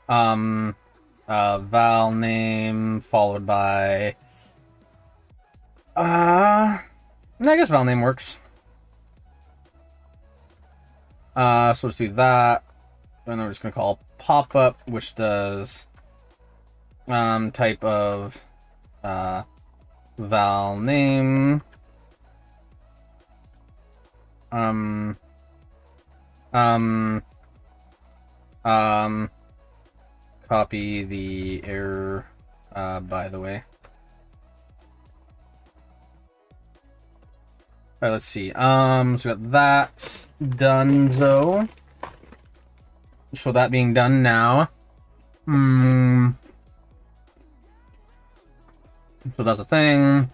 Val name followed by I guess val name works. So let's do that. And then we're just gonna call pop-up, which does type of val name. Copy the error, by the way. Alright, let's see. So we got that done, though. So that being done now. So that's a thing.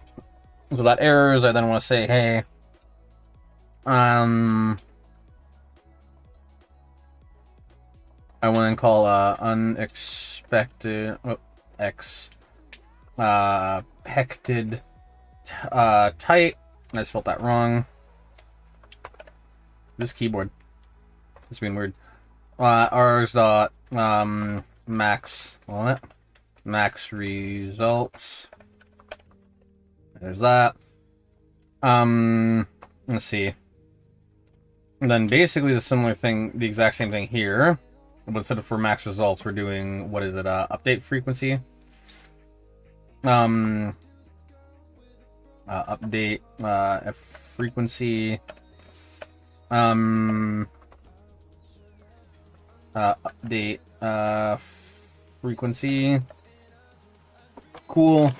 So that errors, I then want to say, hey, I want to call unexpected expected type. I spelled that wrong. This keyboard. It's being weird. R's dot max results. There's that. Let's see. And then basically the similar thing, the exact same thing here. But instead of for max results, we're doing, what is it, update frequency? Update frequency. Update frequency. Cool.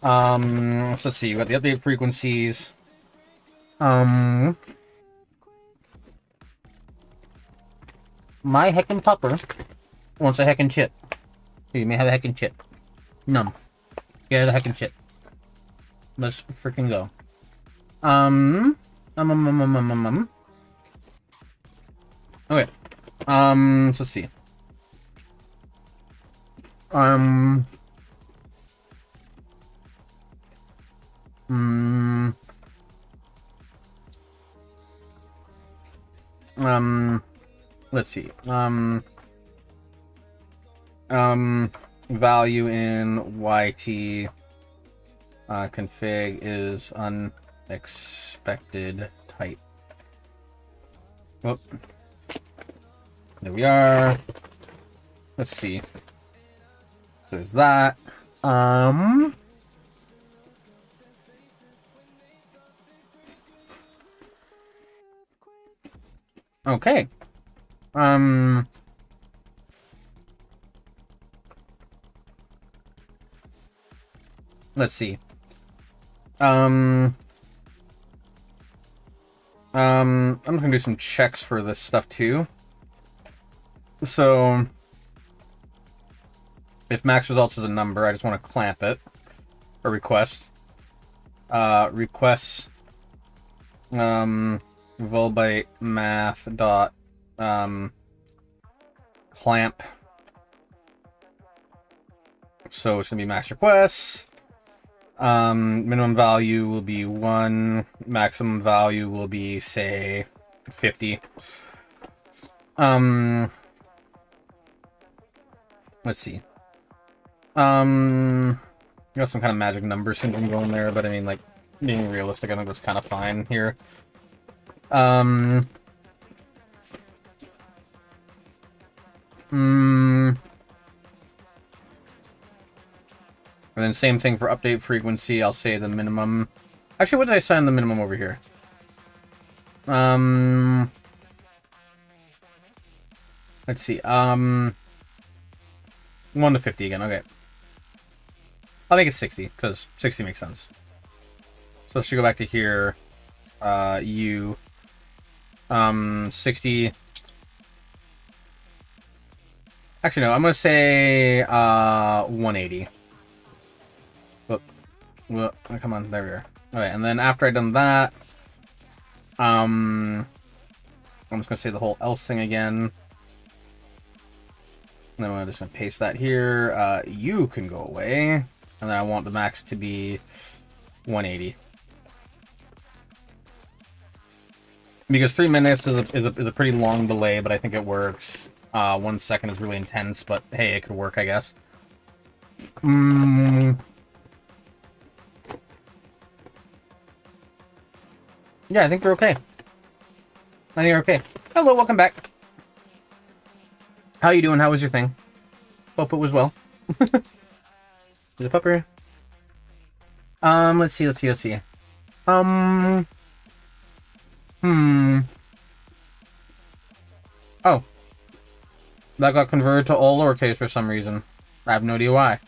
So let's see. We got the update frequencies. My heckin' pupper wants a heckin' chip. You may have a heckin' chip. Num. Get a heckin' chip. Let's freaking go. Okay. So let's see. Let's see. Value in YT config is unexpected type. Oh, there we are. Let's see. There's that. Okay. Let's see. I'm just gonna do some checks for this stuff too. So, if max results is a number, I just want to clamp it or request. Requests. Volbyte math dot clamp. So it's gonna be max requests. Minimum value will be 1. Maximum value will be, say, 50. Let's see. Got some kind of magic number syndrome going there, but I mean, like, being realistic, I think that's kind of fine here. And then same thing for update frequency, I'll say the minimum. Actually, what did I assign the minimum over here? Let's see, 1 to 50 again, okay. I'll make it 60, because 60 makes sense. So let's go back to here, 60. Actually, no, I'm gonna say, 180. Well, come on, there we are. Okay, and then after I've done that, I'm just gonna say the whole else thing again. And then I'm just gonna paste that here. You can go away, and then I want the max to be 180 because 3 minutes is a pretty long delay, but I think it works. 1 second is really intense, but hey, it could work, I guess. Yeah, I think we're okay. I think we're okay. Hello, welcome back. How you doing? How was your thing? Hope it was well. There's a pupper. Let's see. Oh. That got converted to all lowercase for some reason. I have no idea why.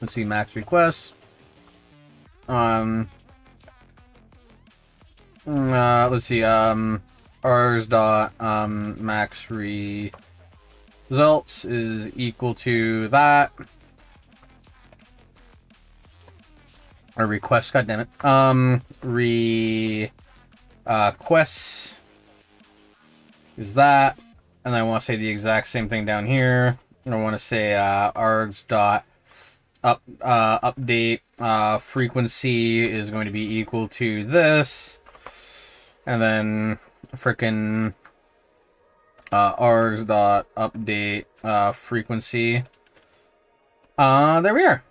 Let's see, max requests. Let's see, ours dot max results is equal to that. Or request, goddammit. Requests is that. And I want to say the exact same thing down here. And I want to say args dot update frequency is going to be equal to this, and then frickin' args dot update frequency. There we are.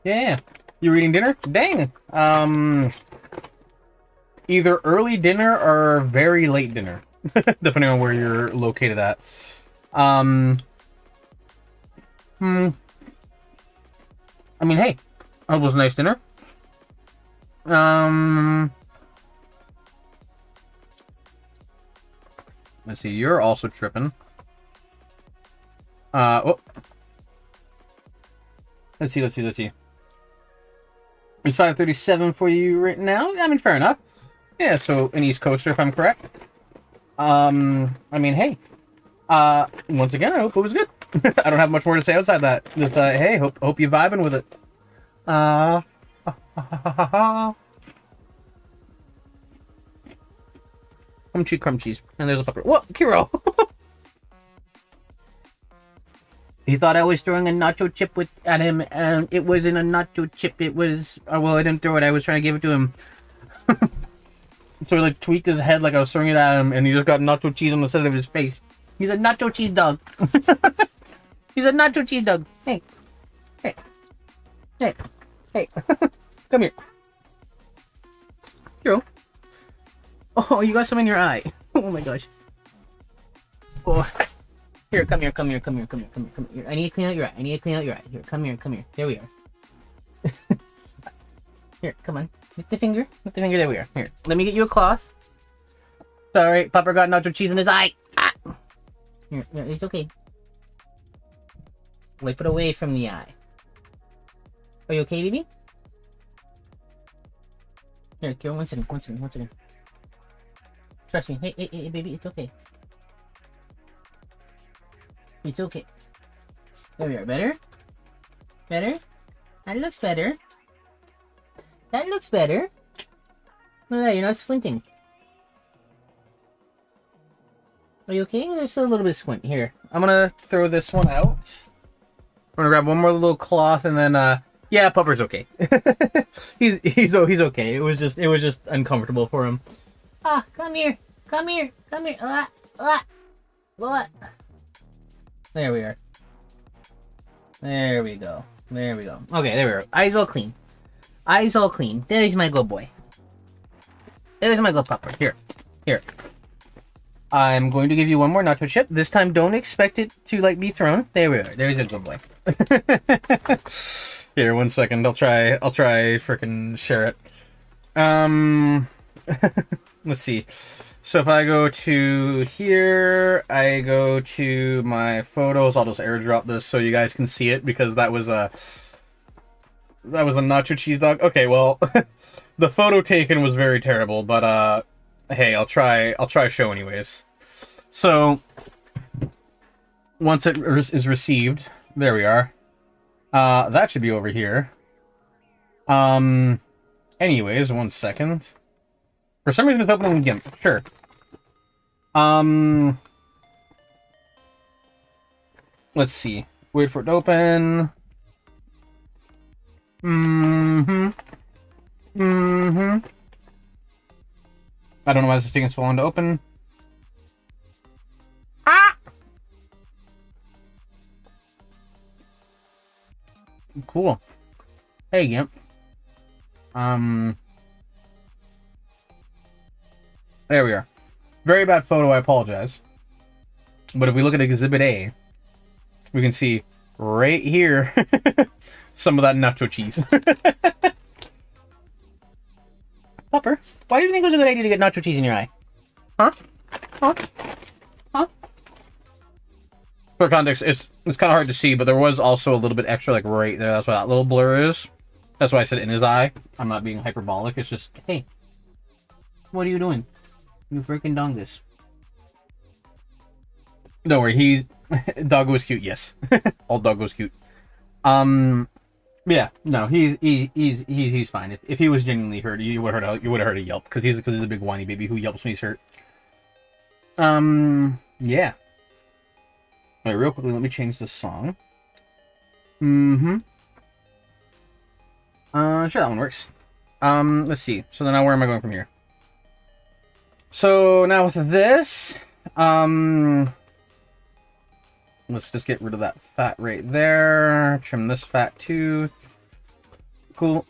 Yeah. You eating dinner? Dang. Either early dinner or very late dinner, depending on where you're located at. I mean, hey, Hope it was a nice dinner. Let's see. You're also tripping. Oh. Let's see. It's 5:37 for you right now. I mean, fair enough. Yeah, so an East Coaster, if I'm correct. I mean, hey. Once again, I hope it was good. I don't have much more to say outside that. Just, hey, hope you vibing with it. Crumchies. And there's a pupper. What? Kiro! He thought I was throwing a nacho chip at him, and it wasn't a nacho chip. It was... well, I didn't throw it. I was trying to give it to him. So he, like, tweaked his head like I was throwing it at him, and he just got nacho cheese on the side of his face. He's a nacho cheese dog. He's a nacho cheese dog. Hey. Come here. Hero. Oh, you got some in your eye. Oh my gosh. Oh. Here, come here. I need to clean out your eye. Here, come here. There we are. Here, come on. Lift the finger. There we are. Here, let me get you a cloth. Sorry, Papa got nacho cheese in his eye. Ah. Here, it's okay. Wipe it away from the eye. Are you okay, baby? Here, Kira, one second. Trust me. Hey, baby, it's okay. It's okay. There we are. Better? That looks better. No, you're not squinting. Are you okay? There's still a little bit of squint. Here, I'm gonna throw this one out. I'm gonna grab one more little cloth and then, yeah, Pupper's okay. he's okay. It was just uncomfortable for him. Ah, come here. There we are. There we go. Okay, there we are. Eyes all clean. There's my good boy. There's my good pupper. Here. I'm going to give you one more nacho chip. This time, don't expect it to, like, be thrown. There we are. There's a good boy. Here, 1 second. I'll try frickin' share it. Let's see. So if I go to here, I go to my photos. I'll just airdrop this so you guys can see it because that was a nacho cheese dog. Okay, well, the photo taken was very terrible, but hey, I'll try show anyways. So once it is received, there we are. That should be over here. Anyways, 1 second. For some reason, it's opening again. Sure. Let's see. Wait for it to open. I don't know why this is taking so long to open. Ah! Cool. Hey, Gimp. There we are. Very bad photo, I apologize. But if we look at Exhibit A, we can see right here some of that nacho cheese. Pupper, why do you think it was a good idea to get nacho cheese in your eye? Huh? For context, it's kind of hard to see, but there was also a little bit extra, like, right there. That's what that little blur is. That's why I said in his eye. I'm not being hyperbolic. It's just, hey, what are you doing? You freaking dongus. Don't worry, Doggo's cute, yes. All Doggo's cute. Yeah, no, he's fine. If he was genuinely hurt, you would have heard a yelp because he's a big whiny baby who yelps when he's hurt. Yeah. Alright, real quickly, let me change the song. Sure, that one works. Let's see. So now where am I going from here? So now with this, let's just get rid of that fat right there. Trim this fat too. Cool.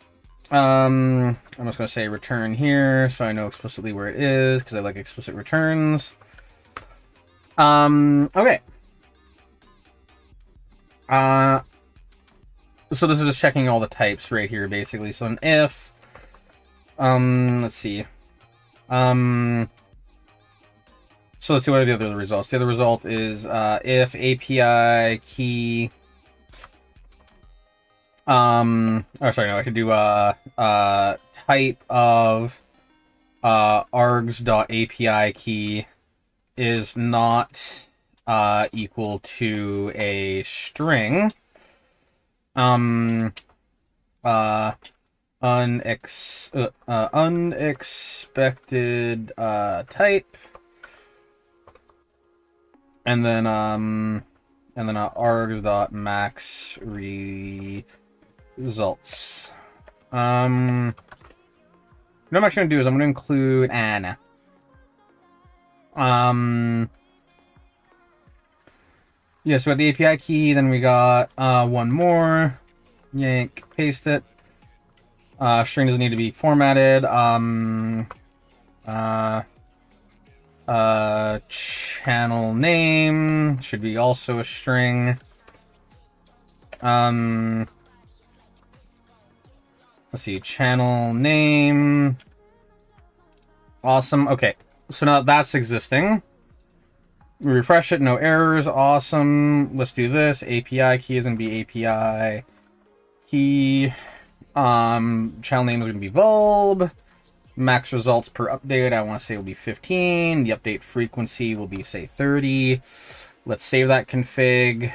I'm just gonna say return here so I know explicitly where it is because I like explicit returns. Okay. So this is just checking all the types right here, basically. So an if, let's see. So let's see what are the other results. The other result is if API key. Oh, sorry, no, I could do type of args.api key is not equal to a string. Unexpected type, and then args.max results. What I'm actually gonna do is I'm gonna include an yeah, so at the API key, then we got one more. Yank, paste it. String doesn't need to be formatted. Channel name should be also a string. Let's see, channel name. Awesome. Okay, so now that's existing. We refresh it, no errors. Awesome. Let's do this. API key is gonna be API key. Channel name is gonna be bulb. Max results per update, I want to say will be 15. The update frequency will be, say, 30. Let's save that config.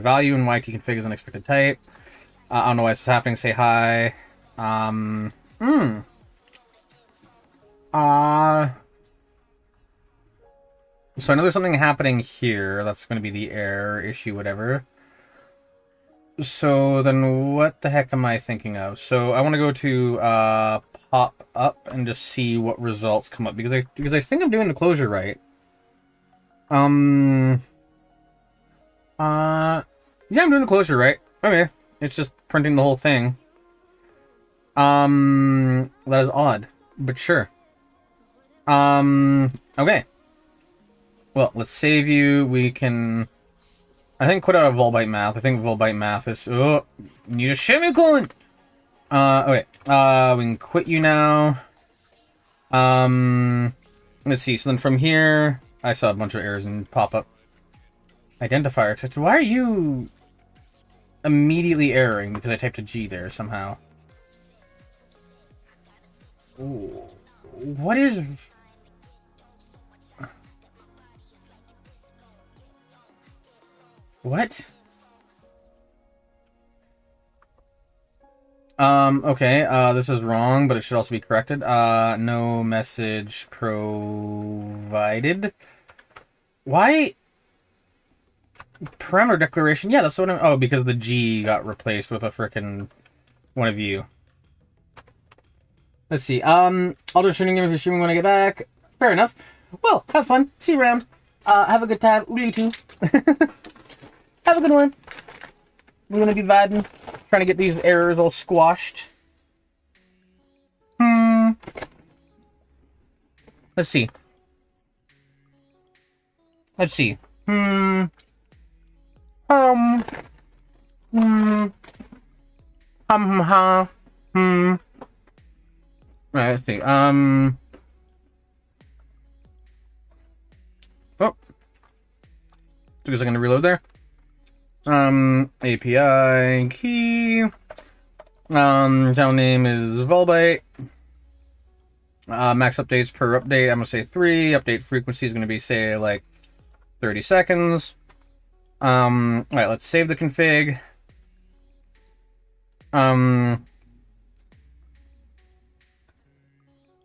Value in YT config is unexpected type. I don't know why this is happening. Say hi. So I know there's something happening here. That's going to be the error issue, whatever. So then what the heck am I thinking of? So I want to go to pop up and just see what results come up, because I think I'm doing the closure right. Yeah, I'm doing the closure right. Okay. It's just printing the whole thing. That is odd, but sure. Okay. Well, let's save you. We can, I think, quit out of Volbyte Math. I think Volbyte Math is... Oh, need a semicolon! Okay. We can quit you now. Let's see. So then from here... I saw a bunch of errors and pop-up. Identifier accepted. Why are you immediately erroring? Because I typed a G there somehow. Ooh. What is... What? Okay, this is wrong, but it should also be corrected. No message provided. Why? Parameter declaration? Yeah, that's what I'm... Oh, because the G got replaced with a frickin' one of you. Let's see. I'll do shooting game if you're streaming when I get back. Fair enough. Well, have fun. See you around. Have a good time. You too. Have a good one. We're gonna be vibing, trying to get these errors all squashed. Let's see. Let's see. Alright, let's see. Oh. Took a second to reload there. API key. Channel name is Volbyte. Max updates per update, I'm gonna say 3. Update frequency is gonna be, say, like 30 seconds. Alright, let's save the config.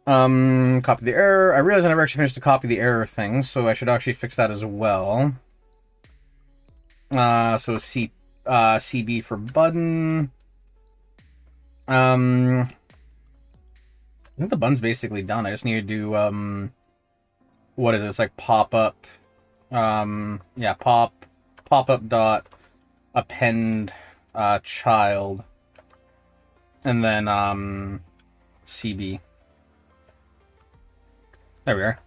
Copy the error. I realized I never actually finished the copy the error thing, so I should actually fix that as well. So CB for button. I think the button's basically done. I just need to do, what is it? It's like pop-up. Yeah, pop-up dot append, child. And then, CB. There we are.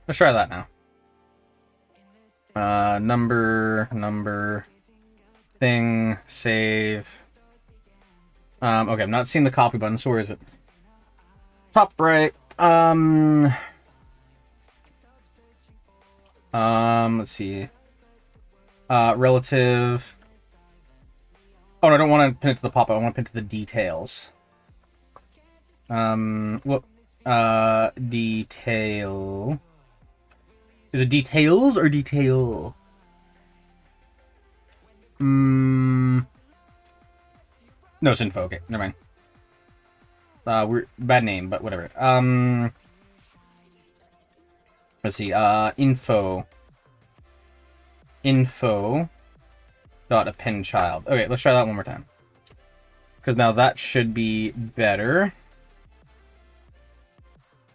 Let's try that now. Number, thing, save. Okay, I'm not seeing the copy button, so where is it? Top right. Let's see. Relative. Oh, no, I don't want to pin it to the pop-up. I want to pin it to the details. Detail. Is it details or detail? No, it's info. Okay, never mind. We're bad name, but whatever. Let's see. Info dot append child. Okay, let's try that one more time. Because now that should be better.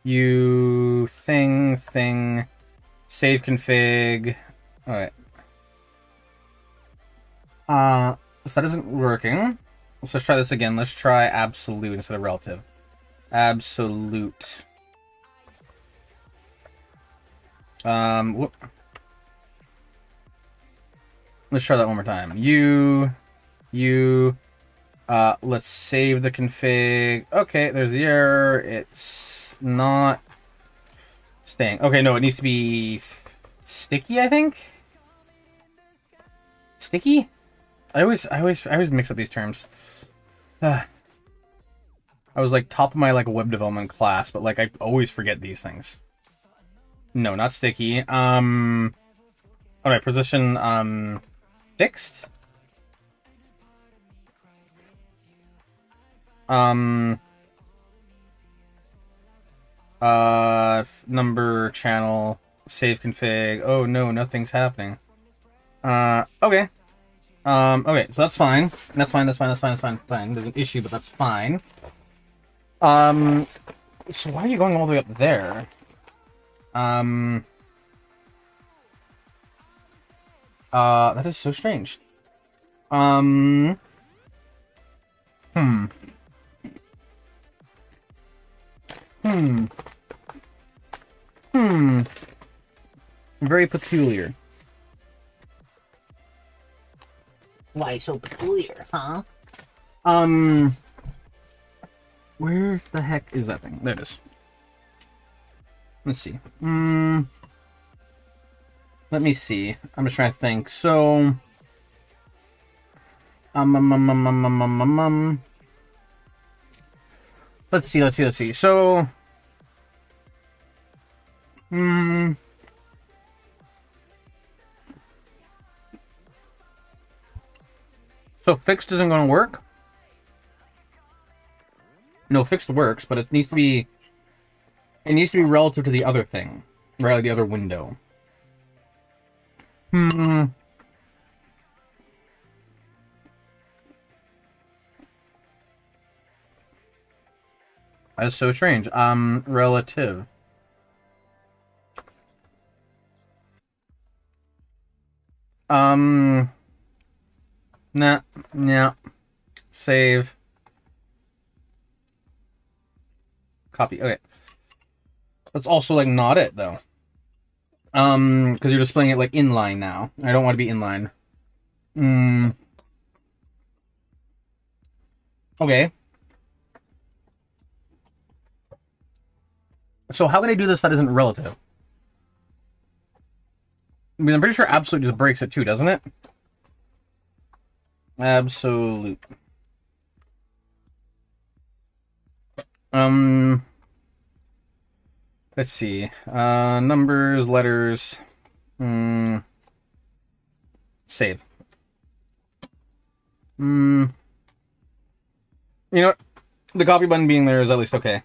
Thing, save config. Alright. So that isn't working. So let's try this again. Let's try absolute instead of relative. Absolute. Whoop. Let's try that one more time. Let's save the config. Okay, there's the error. It's not staying. Okay, no, it needs to be sticky, I think. Sticky? I always mix up these terms. I was like top of my like web development class, but like I always forget these things. No, not sticky. Alright, position fixed. Number, channel, save config. Oh no, nothing's happening. Okay. Okay, so that's fine. That's fine. There's an issue, but that's fine. So why are you going all the way up there? That is so strange. Very peculiar. Why so peculiar, huh? Where the heck is that thing? There it is. Let's see. Let me see. I'm just trying to think. So, let's see. So, so fixed isn't going to work. No, fixed works, but it needs to be. It needs to be relative to the other thing, right? The other window. That's so strange. Relative. Nah. Save. Copy. Okay. That's also like not it though. Because you're displaying it like inline now. I don't want to be inline. Okay. So how can I do this that isn't relative? I mean, I'm pretty sure absolute just breaks it too, doesn't it? Absolute. Let's see. Numbers, letters. Save. You know what? The copy button being there is at least okay.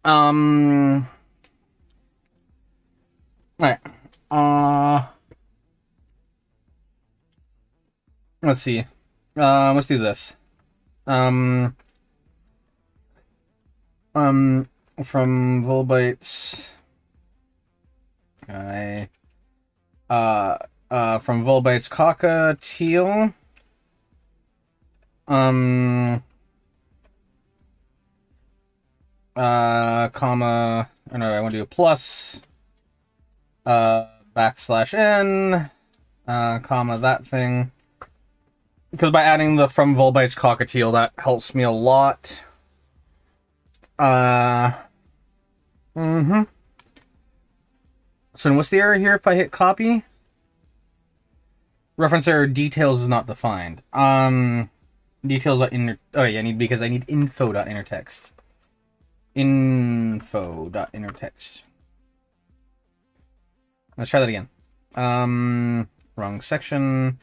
Alright. Let's see. Let's do this. From Volbytes. From Volbytes cockatiel. Comma. Oh no, I want to do a plus. backslash n, comma, that thing. Because by adding the from Volbytes cockatiel, that helps me a lot. So what's the error here if I hit copy? Reference error, details is not defined. Details dot inner. Oh yeah, because I need info.innertext. Info.innertext. Let's try that again. Wrong section.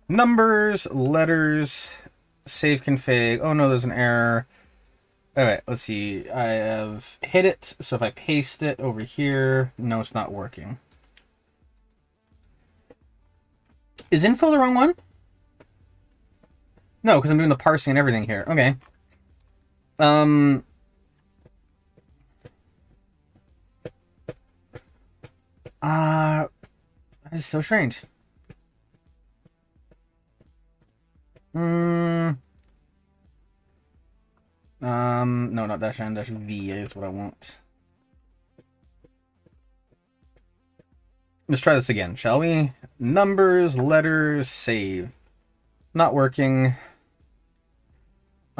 Numbers, letters, save config. Oh no, there's an error. Alright, let's see. I have hit it, so if I paste it over here, no, it's not working. Is info the wrong one? No, because I'm doing the parsing and everything here. Okay. That is so strange. No, not dash n, dash v is what I want. Let's try this again, shall we? Numbers, letters, save. Not working.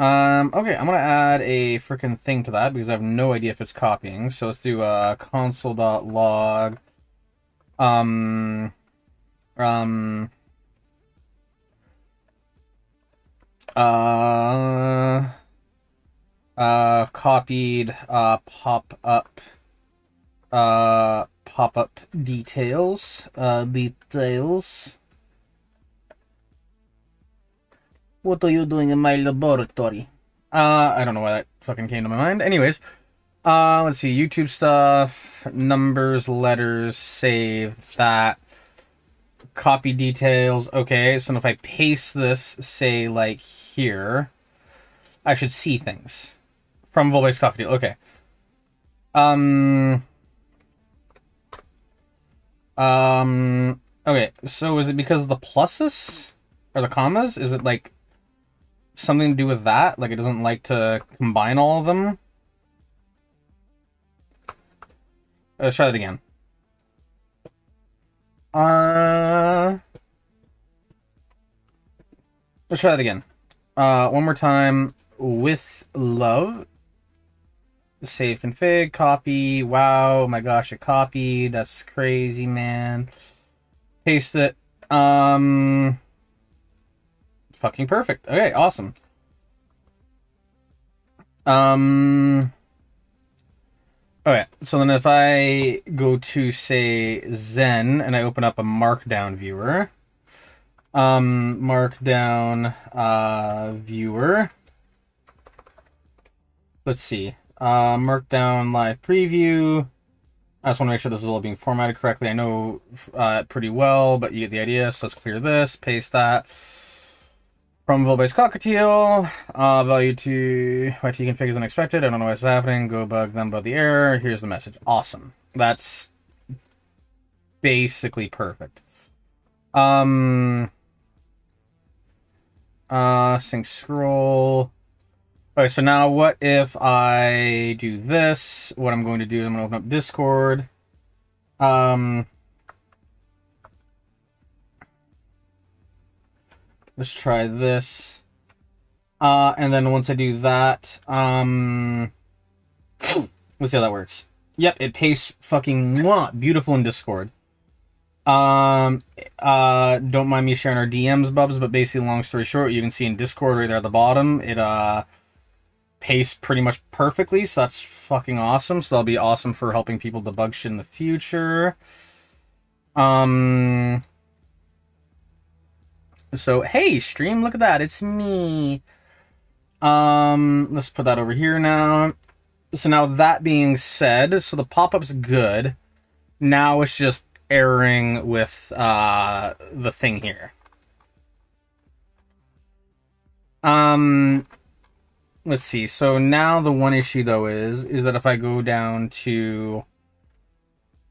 Okay, I'm gonna add a freaking thing to that because I have no idea if it's copying. So let's do console.log. Copied pop-up details. Details. What are you doing in my laboratory? I don't know why that fucking came to my mind. Anyways, let's see, YouTube stuff, numbers, letters, save that. Copy details. Okay, so if I paste this, say, like, here, I should see things. From Volbytes cockatiel. Okay. Okay, so is it because of the pluses? Or the commas? Is it, like, something to do with that? Like, it doesn't like to combine all of them? Let's try that again. Let's try that again. One more time. With love. Save config, copy. Wow, my gosh, it copied. That's crazy, man. Paste it. Fucking perfect. Okay, awesome. Okay, so then if I go to, say, Zen, and I open up a Markdown viewer. Markdown, viewer. Let's see. Markdown live preview. I just want to make sure this is all being formatted correctly. I know pretty well, but you get the idea. So let's clear this, paste that. From Volbytes cockatiel, value to YT config is unexpected. I don't know what's happening. Go bug them about the error. Here's the message. Awesome. That's basically perfect. Sync scroll. Okay, so now what if I do this? What I'm going to do, I'm going to open up Discord. Let's try this. And then once I do that, let's see how that works. Yep, it pastes fucking beautiful in Discord. Don't mind me sharing our DMs, Bubs, but basically, long story short, you can see in Discord right there at the bottom, it pastes pretty much perfectly, so that's fucking awesome. So that'll be awesome for helping people debug shit in the future. So, hey, stream, look at that, it's me. Let's put that over here now. So now that being said, so the pop-up's good. Now it's just erroring with the thing here. Let's see. So now the one issue though is that if I go down to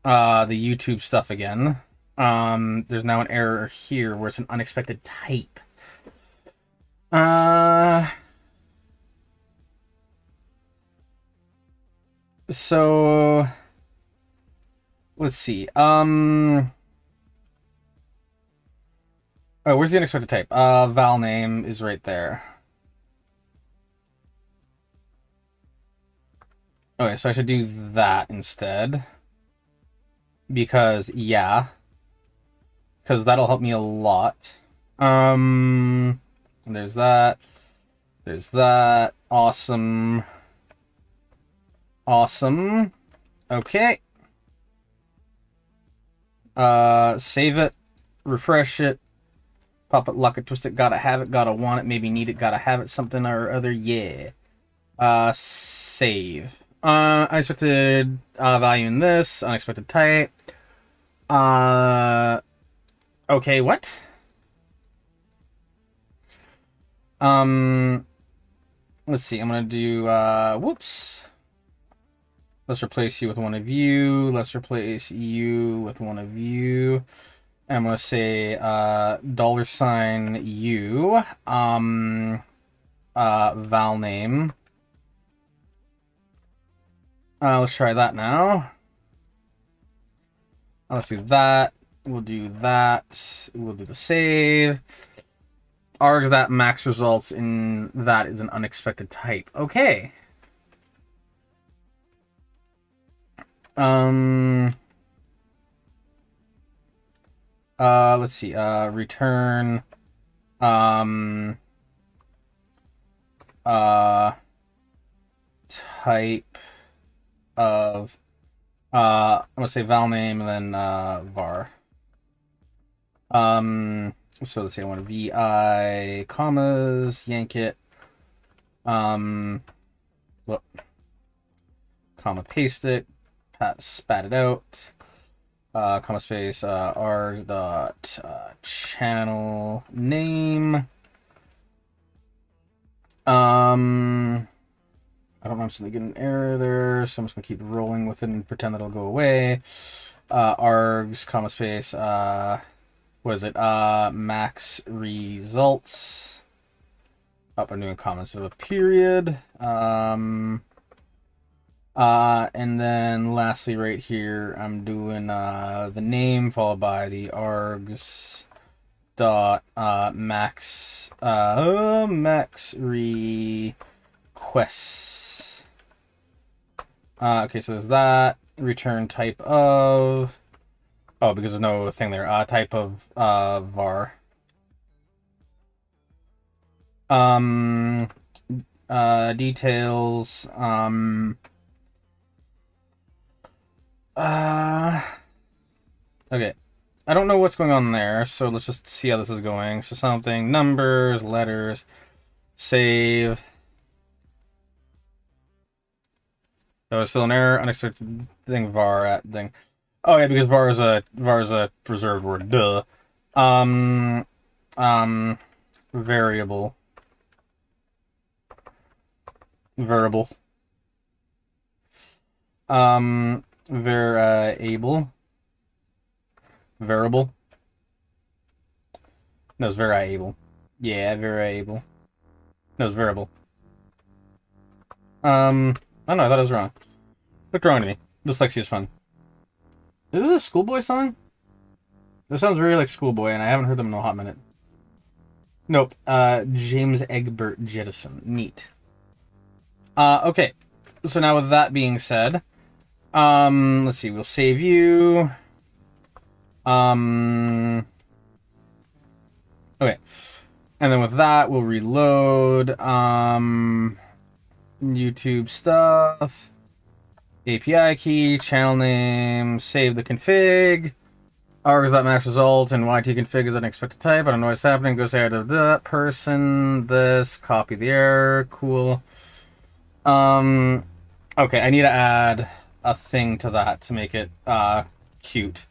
the YouTube stuff again, there's now an error here where it's an unexpected type. So let's see. Oh, where's the unexpected type? Val name is right there. Okay, so I should do that instead. Because, yeah. Because that'll help me a lot. There's that. There's that. Awesome. Awesome. Okay. Save it. Refresh it. Pop it, lock it, twist it, gotta have it, gotta want it, maybe need it, gotta have it, something or other, yeah. Save. Unexpected value in this, unexpected type. Okay, what? Let's see, I'm gonna do, whoops. Let's replace you with one of you, let's replace you with one of you. I'm gonna say $you val name. Let's try that now. Let's do that. We'll do that. We'll do the save. Args that max results in that is an unexpected type. Okay. Let's see, return, type of, I'm gonna say val name and then, var. So let's say I want vi, commas, yank it, whoop, comma, paste it, spat it out. Comma space, r dot channel name. I don't know, I'm still getting an error there, so I'm just gonna keep rolling with it and pretend that it'll go away. Args, comma space, what is it? Max results. Up, I'm doing comments of a period. And then lastly right here, I'm doing the name followed by the args dot max max requests. Okay, so there's that. Return type of, oh, because there's no thing there. Type of var. Details. Okay. I don't know what's going on there, so let's just see how this is going. So something, numbers, letters, save. Oh, it's still an error, unexpected thing, var at thing. Oh yeah, because var is a preserved word, duh. Variable. Variable. Variable. Variable. No, it's variable. Yeah, variable. No, it's variable. Oh no, I thought I was wrong. Looked wrong to me. Dyslexia is fun. Is this a Schoolboy song? This sounds very like Schoolboy, and I haven't heard them in a hot minute. Nope. James Egbert Jettison. Neat. Okay. So now with that being said, let's see, we'll save you. Okay. And then with that, we'll reload, YouTube stuff, API key, channel name, save the config, args.max result, and yt config is an unexpected type. I don't know what's happening. Go say to that person, this, copy the error, cool. Okay, I need to add a thing to that to make it, cute.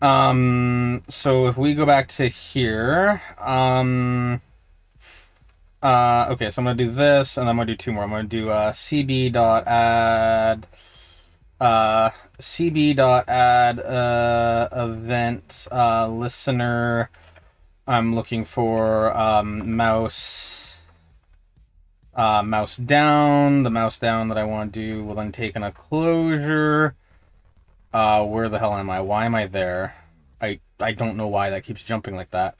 So if we go back to here, okay, so I'm gonna do this, and I'm gonna do two more. I'm gonna do, cb.add, event, listener. I'm looking for, mouse down. The mouse down that I want to do will then take in a closure. Where the hell am I? Why am I there? I don't know why that keeps jumping like that.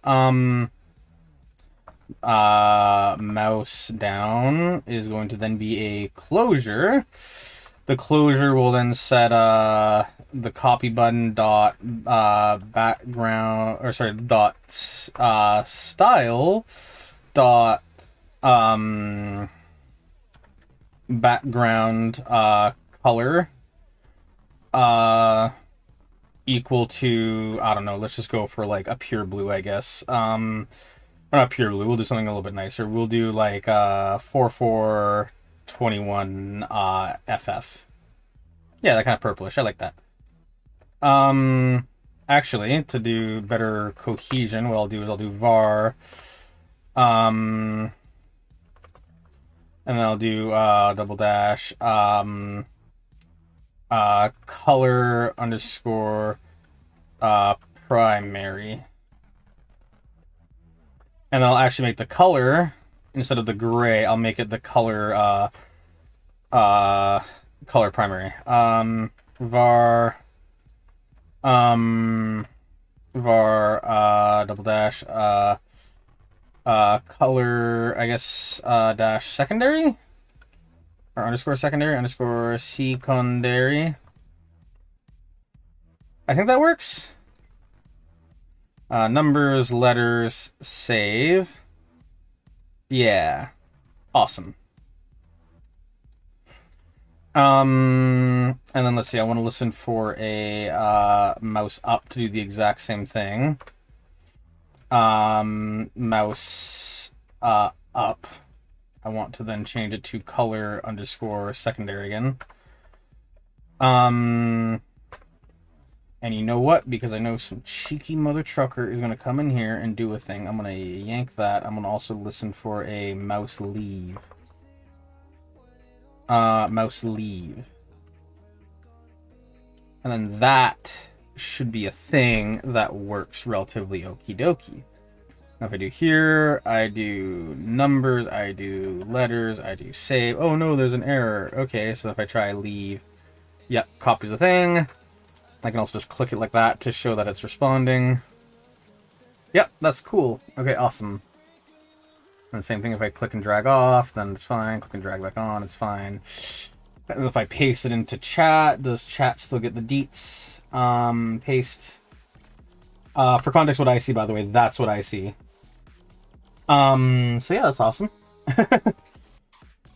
Mouse down is going to then be a closure. The closure will then set the copy button dot background, or sorry, dot style dot background color equal to, I don't know, let's just go for like a pure blue, I guess. Or not pure blue, we'll do something a little bit nicer. We'll do like 4421 FF. Yeah, that kind of purplish. I like that. Actually, to do better cohesion, what I'll do is I'll do var and then I'll do double dash color underscore primary. And I'll actually make the color, instead of the gray, I'll make it the color color primary. Var double dash color, I guess, dash secondary, or underscore secondary, underscore secondary. I think that works. Numbers, letters, save. Yeah. Awesome. And then let's see, I want to listen for a mouse up to do the exact same thing. Mouse up. I want to then change it to color underscore secondary again. And you know what? Because I know some cheeky mother trucker is going to come in here and do a thing. I'm going to yank that. I'm going to also listen for a mouse leave. Mouse leave. And then that should be a thing that works relatively okie dokie. Now if I do here, I do numbers, I do letters, I do save. Oh no, there's an error. Okay, so if I try leave, yep, copies the thing. I can also just click it like that to show that it's responding. Yep, that's cool. Okay, awesome. And the same thing if I click and drag off, then it's fine. Click and drag back on, it's fine. And if I paste it into chat, does chat still get the deets? Paste. For context, what I see, by the way, that's what I see. So yeah, that's awesome.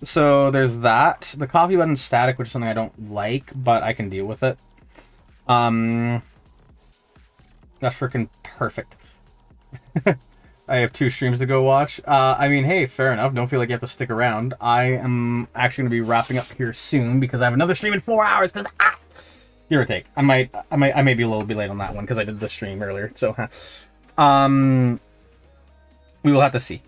So there's that. The copy button's static, which is something I don't like, but I can deal with it. That's freaking perfect. I have 2 streams to go watch. I mean, hey, fair enough. Don't feel like you have to stick around. I am actually going to be wrapping up here soon because I have another stream in 4 hours. Because give or take, I may be a little bit late on that one because I did the stream earlier. So, we will have to see.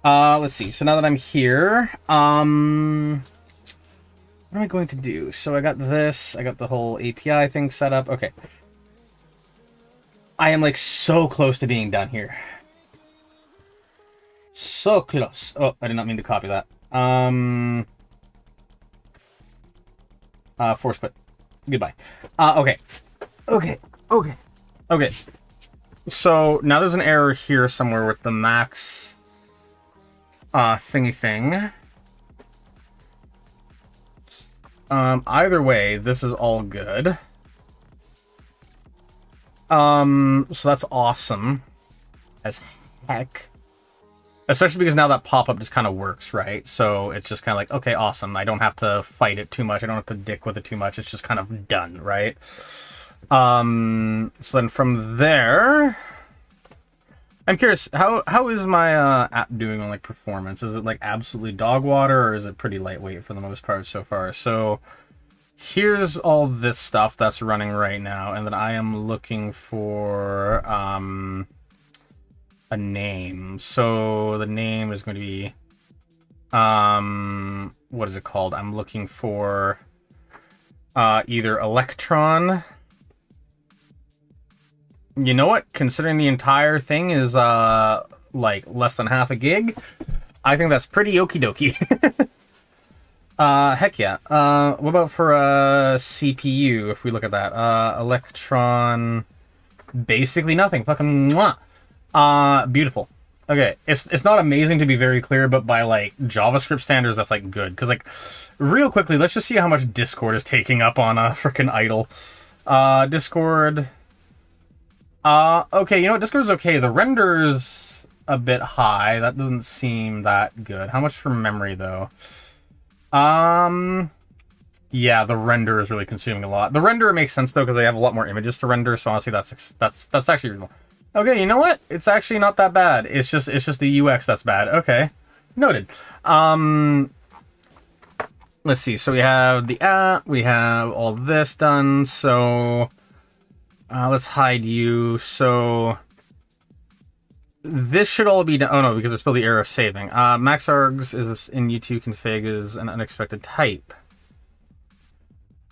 Let's see. So now that I'm here, what am I going to do? So I got this. I got the whole API thing set up. Okay. I am like so close to being done here. So close. Oh, I did not mean to copy that. Force quit. Goodbye. Okay. Okay. So now there's an error here somewhere with the max thingy thing. Either way, this is all good. So that's awesome as heck. Especially because now that pop-up just kind of works, right? So it's just kind of like, okay, awesome. I don't have to fight it too much. I don't have to dick with it too much. It's just kind of done, right? So then from there, I'm curious, how is my app doing on like performance? Is it like absolutely dog water, or is it pretty lightweight for the most part so far? So here's all this stuff that's running right now, and then I am looking for a name. So the name is going to be what is it called? I'm looking for either electron. You know what? Considering the entire thing is like less than half a gig, I think that's pretty okie dokie. Heck yeah. What about for a CPU, if we look at that? Electron, basically nothing. Fucking mwah. Beautiful. Okay, it's not amazing to be very clear, but by, like, JavaScript standards, that's, like, good. Because, like, real quickly, let's just see how much Discord is taking up on a freaking idle. Discord. Okay, you know what? Discord's okay. The render's a bit high. That doesn't seem that good. How much for memory, though? Yeah, the render is really consuming a lot. The render makes sense though because they have a lot more images to render. So honestly, that's actually reasonable. Okay, you know what? It's actually not that bad. It's just the UX that's bad. Okay, noted. Let's see. So we have the app. We have all this done. So let's hide you. So this should all be done. Oh no, because there's still the error of saving. Max args is in U2 config is an unexpected type.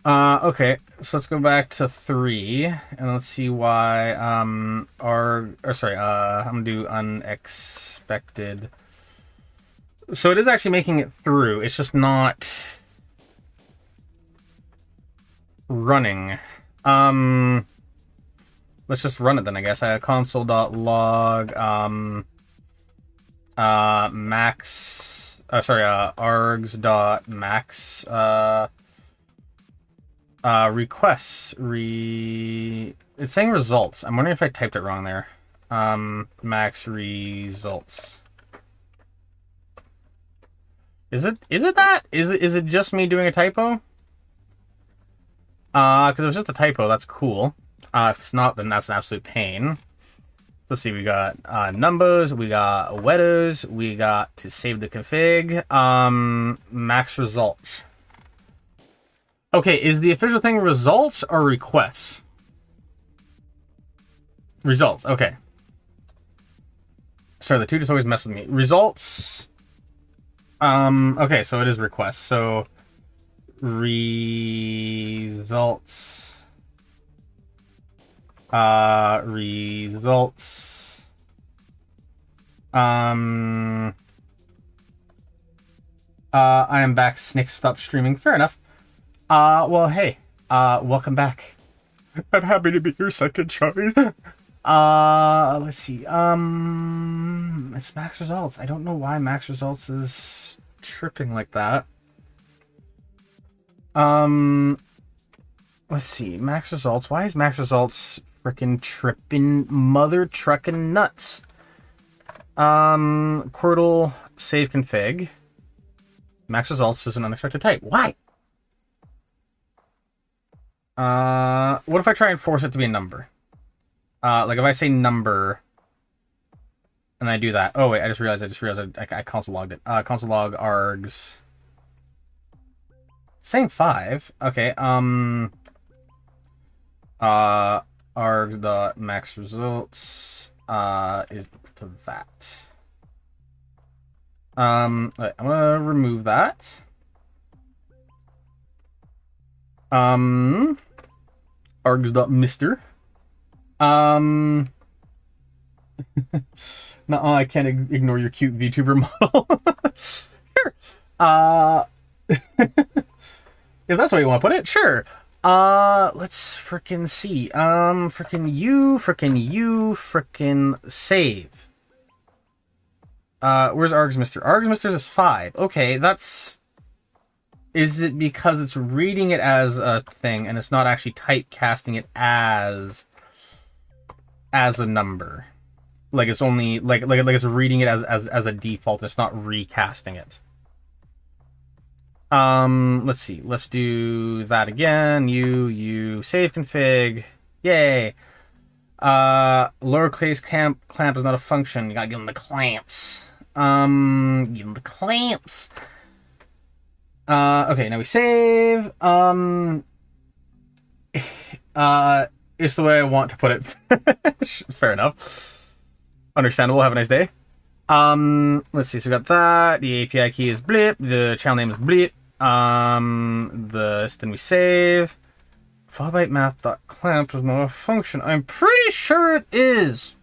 Okay, so let's go back to 3 and let's see why I'm gonna do unexpected. So it is actually making it through. It's just not running. Let's just run it then, I guess. I have console.log max args.max requests it's saying results. I'm wondering if I typed it wrong there. Max results. Is it that? Is it just me doing a typo? Because it was just a typo. That's cool. If it's not, then that's an absolute pain. Let's see, we got numbers, we got wetters, we got to save the config, max results. Okay, is the official thing results or requests? Results, okay. Sorry, the two just always mess with me. Results, okay, so it is requests, so results. Results. I am back. Snick stopped streaming. Fair enough. Well, hey. Welcome back. I'm happy to be your second choice. Let's see. It's max results. I don't know why max results is tripping like that. Let's see. Max results. Why is max results freaking tripping mother trucking nuts? Quirtle save config. Max results is an unexpected type. Why? What if I try and force it to be a number? Like if I say number and I do that. Oh wait, I just realized I console logged it. Console log args. Saying 5. Okay, arg.max results is to that. I'm gonna remove that. Args.mister. No, I can't ignore your cute VTuber model. Sure. If that's the way you want to put it, sure. Let's frickin' see. Frickin' save. Where's Argsmister? Argsmister's is 5. Okay, that's... Is it because it's reading it as a thing and it's not actually typecasting it as a number? Like it's only like it's reading it as a default. It's not recasting it. Let's see. Let's do that again. You save config. Yay. Lowercase clamp is not a function. You gotta give them the clamps. Give them the clamps. Okay, now we save. It's the way I want to put it. Fair enough. Understandable. Have a nice day. Let's see. So we got that. The API key is blip. The channel name is blip. Then we save. Filebytemath.clamp is not a function. I'm pretty sure it is.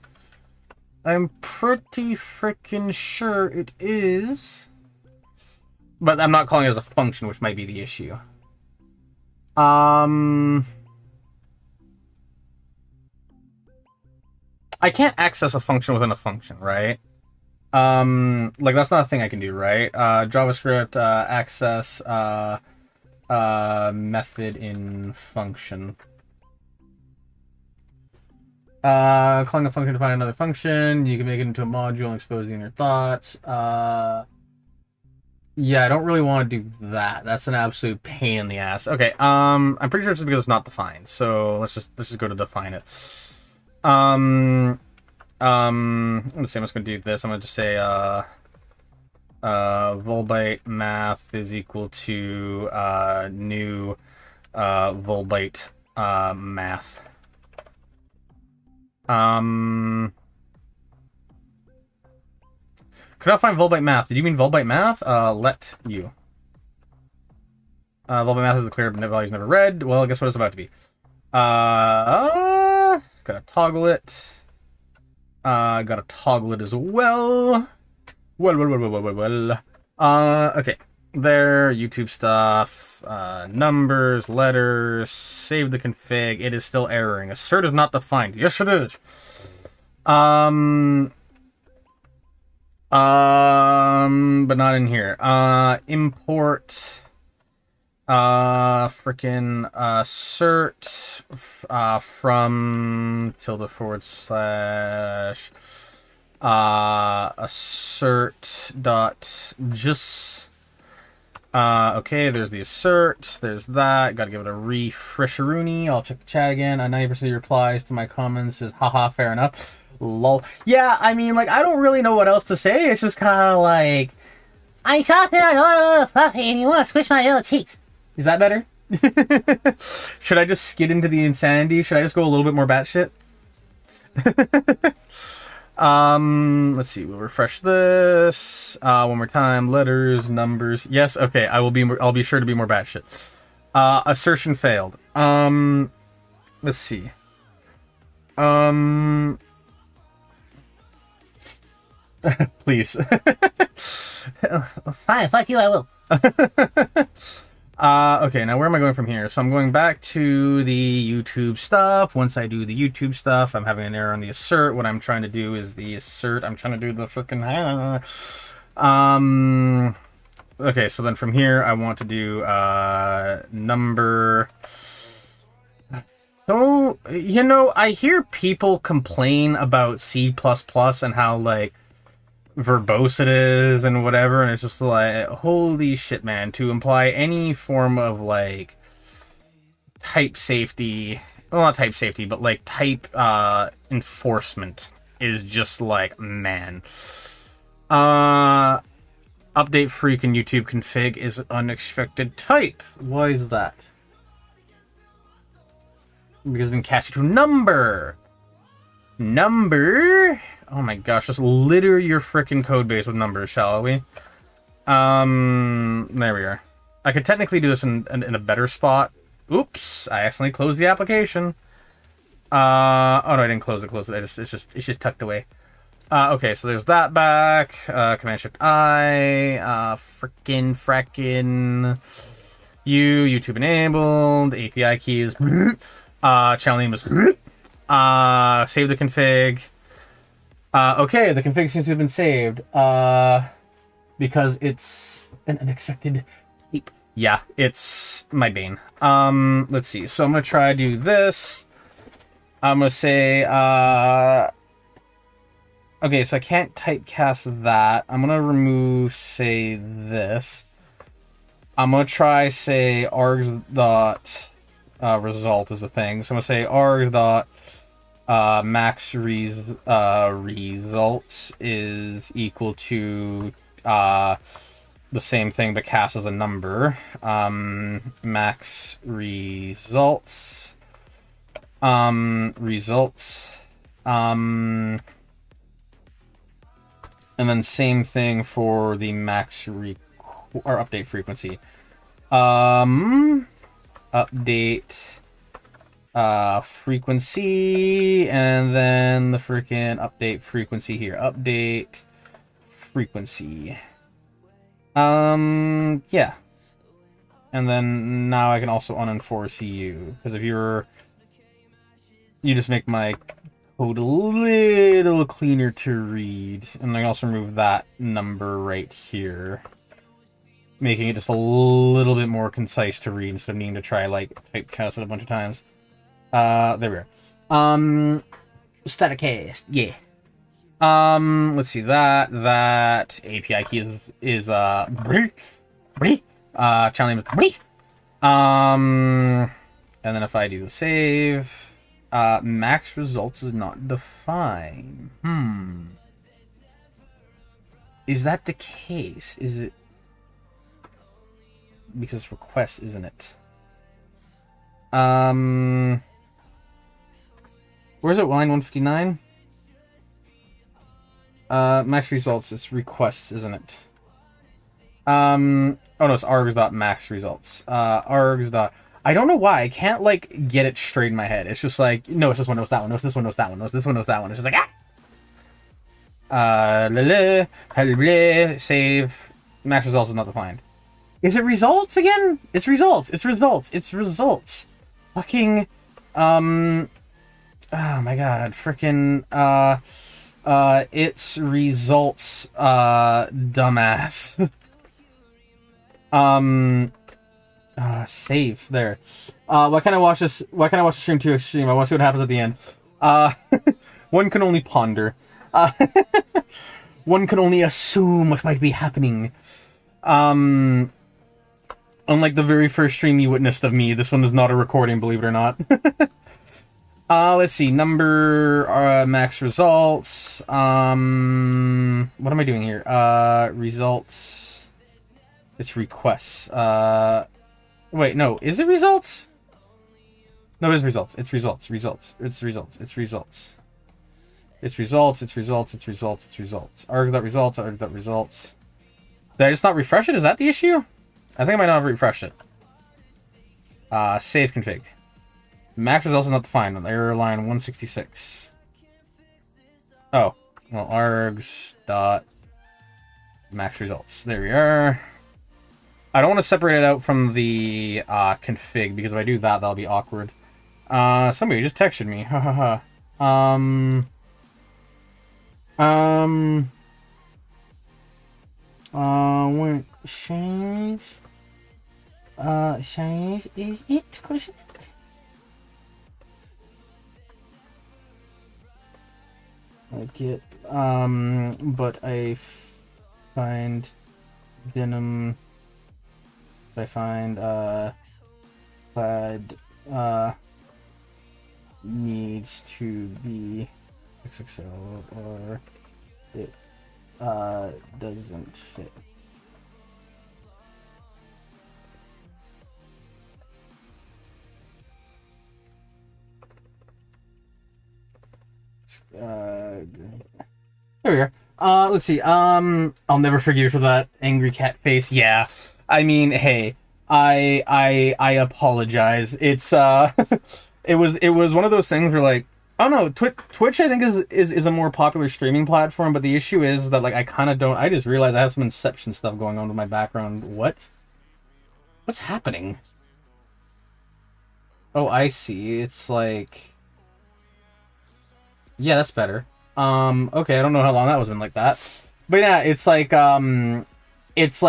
I'm pretty freaking sure it is. But I'm not calling it as a function, which might be the issue. I can't access a function within a function, right? Like that's not a thing I can do, right? JavaScript access method in function. Calling a function to find another function. You can make it into a module and expose the inner thoughts. Yeah, I don't really want to do that. That's an absolute pain in the ass. Okay, I'm pretty sure it's because it's not defined. So let's just go to define it. Let's see. I'm just gonna do this. I'm gonna just say volbyte math is equal to new volbyte math. Could not find volbyte math. Did you mean volbyte math? Let you. Volbyte math is the clear values never read. Well, guess what it's about to be. Gotta toggle it. Gotta toggle it as well. Well. Okay. There, YouTube stuff, numbers, letters, save the config. It is still erroring. Assert is not defined. Yes, it is. But not in here. Import frickin' assert from ~/ assert dot just okay, there's the assert, there's that. Gotta give it a refresheroonie. I'll check the chat again. 90% of the replies to my comments is haha, fair enough. Lol. Yeah, I mean, like, I don't really know what else to say. It's just kind of like, I saw that all fluffy and you want to squish my yellow cheeks. Is that better? Should I just skid into the insanity? Should I just go a little bit more batshit? Let's see. We'll refresh this one more time. Letters, numbers. Yes. Okay. I'll be sure to be more batshit. Assertion failed. Let's see. Please. Fine. Fuck you. I will. Okay, now where am I going from here? So I'm going back to the YouTube stuff. Once I do the YouTube stuff, I'm having an error on the assert. What I'm trying to do is the assert. I'm trying to do the fucking... Okay, so then from here, I want to do number... So, you know, I hear people complain about C++ and how, like, verbose it is and whatever, and it's just like, holy shit, man, to imply any form of like type safety, well, not type safety, but like type enforcement is just like, man. Update freak and YouTube config is unexpected type. Why is that? Because it's been cast to number. Oh my gosh, just litter your frickin' code base with numbers, shall we? There we are. I could technically do this in a better spot. Oops, I accidentally closed the application. Oh no, I didn't close it. It's just tucked away. Okay, so there's that back. Command Shift I. Frackin' YouTube enabled. API keys. Channel name is. Save the config. Okay, the config seems to have been saved, because it's an unexpected leap. Yeah, it's my bane. Let's see. So I'm gonna try to do this. I'm gonna say, okay, so I can't typecast that. I'm gonna remove, say, this. I'm gonna try, say, args dot result is a thing. So I'm gonna say args dot max results is equal to the same thing but cast as a number. Max results and then same thing for the max or update frequency. Update frequency, and then the freaking update frequency here. Update frequency. Yeah. And then now I can also unenforce you. Because if you just make my code a little cleaner to read. And I can also remove that number right here. Making it just a little bit more concise to read instead of needing to try, like, typecast it a bunch of times. There we are. Staticast, yeah. Let's see, that API key is channel name is and then if I do the save, max results is not defined. Is that the case? Is it? Because it's request, isn't it? Where's it? Line 159? Max results, it's requests, isn't it? Oh no, it's args.max results. Args. I don't know why, I can't, like, get it straight in my head. It's just like, no, it's this one, no, it's that one, no, it's this one, no, it's that one, no, it's this one, no, it's that one. It's just like, save. Max results is not defined. Is it results again? It's results. It's results. It's results. Fucking, oh my god, frickin', it's results, dumbass. Save there. Why can't I watch this? Why can't I watch the stream too extreme? I want to see what happens at the end. One can only ponder. One can only assume what might be happening. Unlike the very first stream you witnessed of me, this one is not a recording, believe it or not. Let's see, number, max results, what am I doing here? Results, it's requests, wait, no, is it results? No, it is results, it's results, it's results, it's results. It's results, it's results, it's results, it's results. Arg.results, arg.results. Did I just not refresh it? Is that the issue? I think I might not have refreshed it. Save config. Max results is not defined on error line 166. Oh, well, args dot max results. There we are. I don't want to separate it out from the config because if I do that, that'll be awkward. Somebody just texted me. When change is it question? I get but I find denim. I find plaid needs to be XXL or it doesn't fit. There we are. Let's see. I'll never forgive you for that angry cat face. Yeah. I mean, hey, I apologize. It's it was one of those things where, like, I don't know, Twitch I think is a more popular streaming platform, but the issue is that, like, I kind of don't. I just realized I have some Inception stuff going on with my background. What's happening? Oh, I see. It's like, yeah, that's better. Okay, I don't know how long that was been like that. But yeah, it's like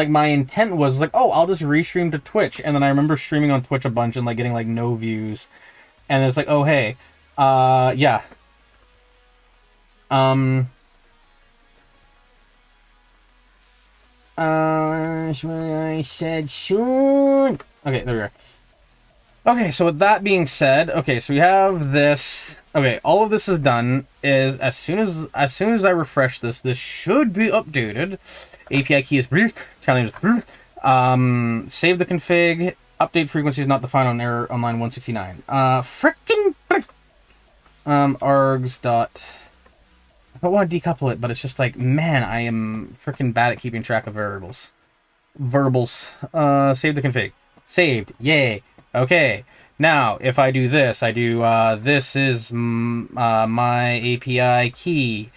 my intent was like, oh, I'll just restream to Twitch. And then I remember streaming on Twitch a bunch and, like, getting, like, no views. And it's like, oh, hey, yeah. I said soon. Okay, there we are. Okay, so with that being said, okay, so we have this. Okay, all of this is done. Is as soon as I refresh this should be updated. API key is challenge is save the config. Update frequency is not defined on error on line 169. Frickin' args dot. I don't want to decouple it, but it's just like, man, I am frickin' bad at keeping track of variables. Save the config. Saved. Yay. Okay. Now, if I do this is my API key.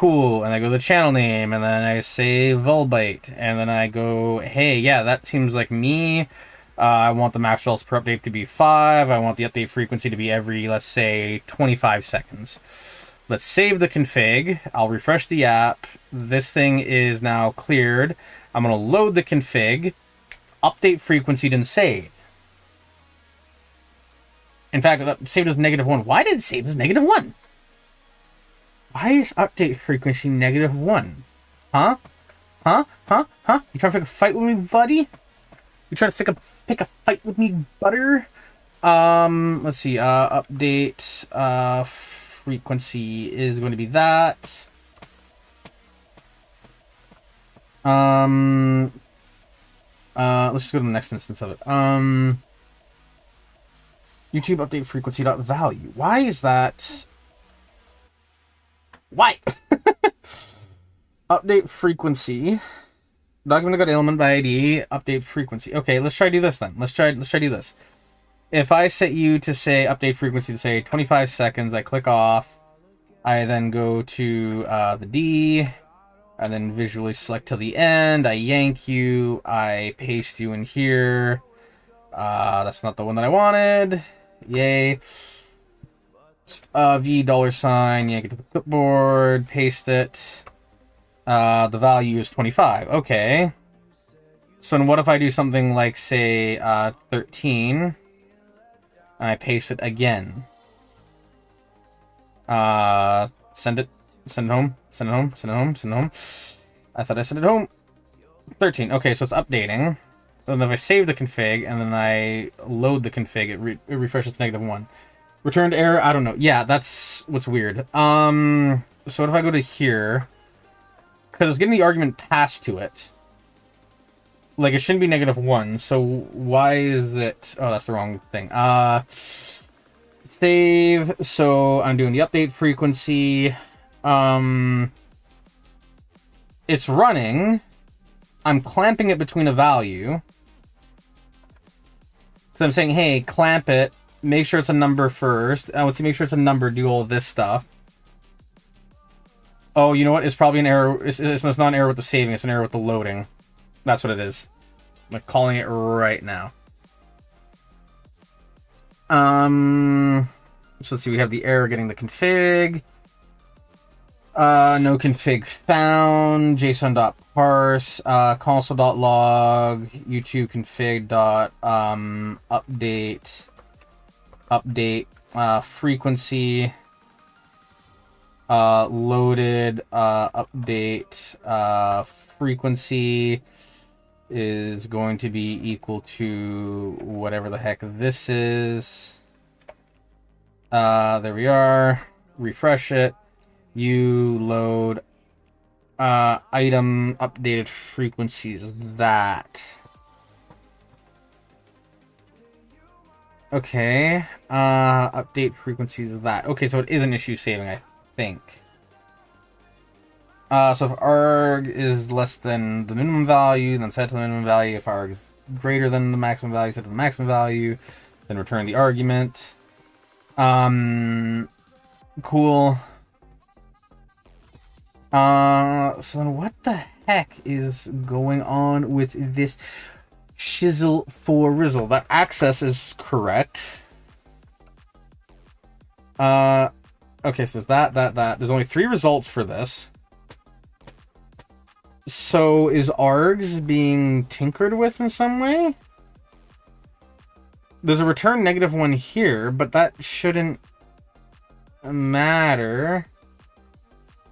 cool, and I go to the channel name, and then I say Volbite, and then I go, hey, yeah, that seems like me. I want the max results per update to be 5. I want the update frequency to be every, let's say, 25 seconds. Let's save the config. I'll refresh the app. This thing is now cleared. I'm going to load the config. Update frequency didn't save. In fact, it saved as -1. Why did it save as -1? Why is update frequency -1? Huh? Huh? Huh? Huh? You trying to pick a fight with me, buddy? You trying to pick a fight with me, butter? Let's see. Update frequency is going to be that. Let's just go to the next instance of it. YouTube update frequency dot value. Why is that? Why? Update frequency. Document got element by ID. Update frequency. Okay, let's try do this then. Let's try do this. If I set you to say update frequency to say 25 seconds, I click off. I then go to the D. I then visually select till the end. I yank you. I paste you in here. That's not the one that I wanted. Yay. V $, yank it to the clipboard, paste it. The value is 25. Okay. So then what if I do something like, say, 13, and I paste it again? Send it home, send it home, send it home, send it home. I thought I sent it home. 13. Okay, so it's updating. And if I save the config, and then I load the config, it refreshes to -1. Returned error, I don't know. Yeah, that's what's weird. So what if I go to here? Because it's getting the argument passed to it. Like, it shouldn't be -1, so why is it... Oh, that's the wrong thing. Save, so I'm doing the update frequency. It's running. I'm clamping it between a value. So I'm saying, hey, clamp it. Make sure it's a number first. Once you make sure it's a number, do all this stuff. Oh, you know what? It's probably an error. It's not an error with the saving. It's an error with the loading. That's what it is. I'm like calling it right now. So let's see. We have the error getting the config. No config found. JSON.parse. Console.log. YouTube config. Update. Frequency. Loaded. Update. Frequency is going to be equal to whatever the heck this is. There we are. Refresh it. You load item updated frequencies. That. Okay. Update frequencies. That. Okay, so it is an issue saving, I think. So if arg is less than the minimum value, then set to the minimum value. If arg is greater than the maximum value, set to the maximum value. Then return the argument. Cool. So then what the heck is going on with this shizzle for rizzle? That access is correct. Okay, so there's that. There's only 3 results for this. So is args being tinkered with in some way? There's a return -1 here, but that shouldn't matter.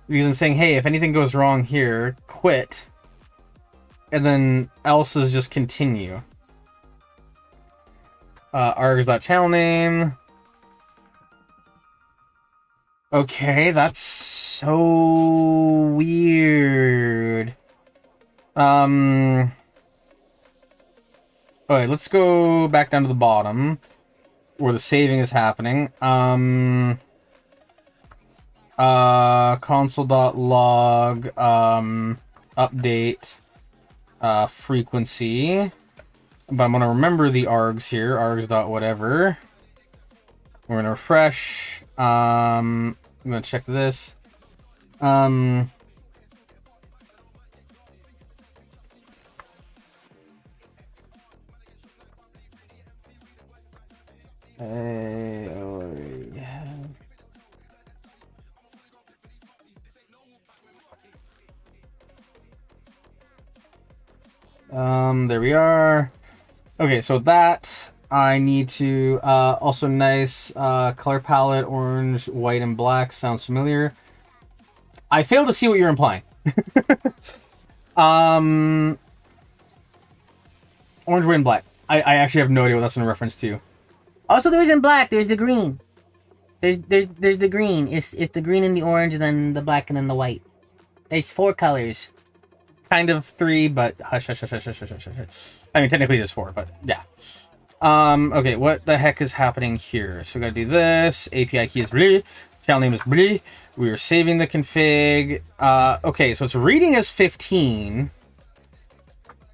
Because I'm saying, hey, if anything goes wrong here, quit. And then else is just continue. Args.channel name. Okay, that's so weird. Alright, let's go back down to the bottom where the saving is happening. Console.log update frequency. But I'm gonna remember the args here, args.whatever. We're gonna refresh. I'm gonna check this. Um, there we are. Okay, so that I need to also nice color palette, orange, white, and black. Sounds familiar. I fail to see what you're implying. Orange, white, and black. I actually have no idea what that's in reference to. Also, there isn't black. There's the green. There's the green. It's the green and the orange, and then the black and then the white. There's 4 colors. Kind of 3, but hush, hush, hush, hush, hush, hush, hush, hush. I mean, technically there's 4, but yeah. Okay, what the heck is happening here? So we gotta do this. API key is blue. Channel name is blue. We are saving the config. Okay, so it's reading as 15.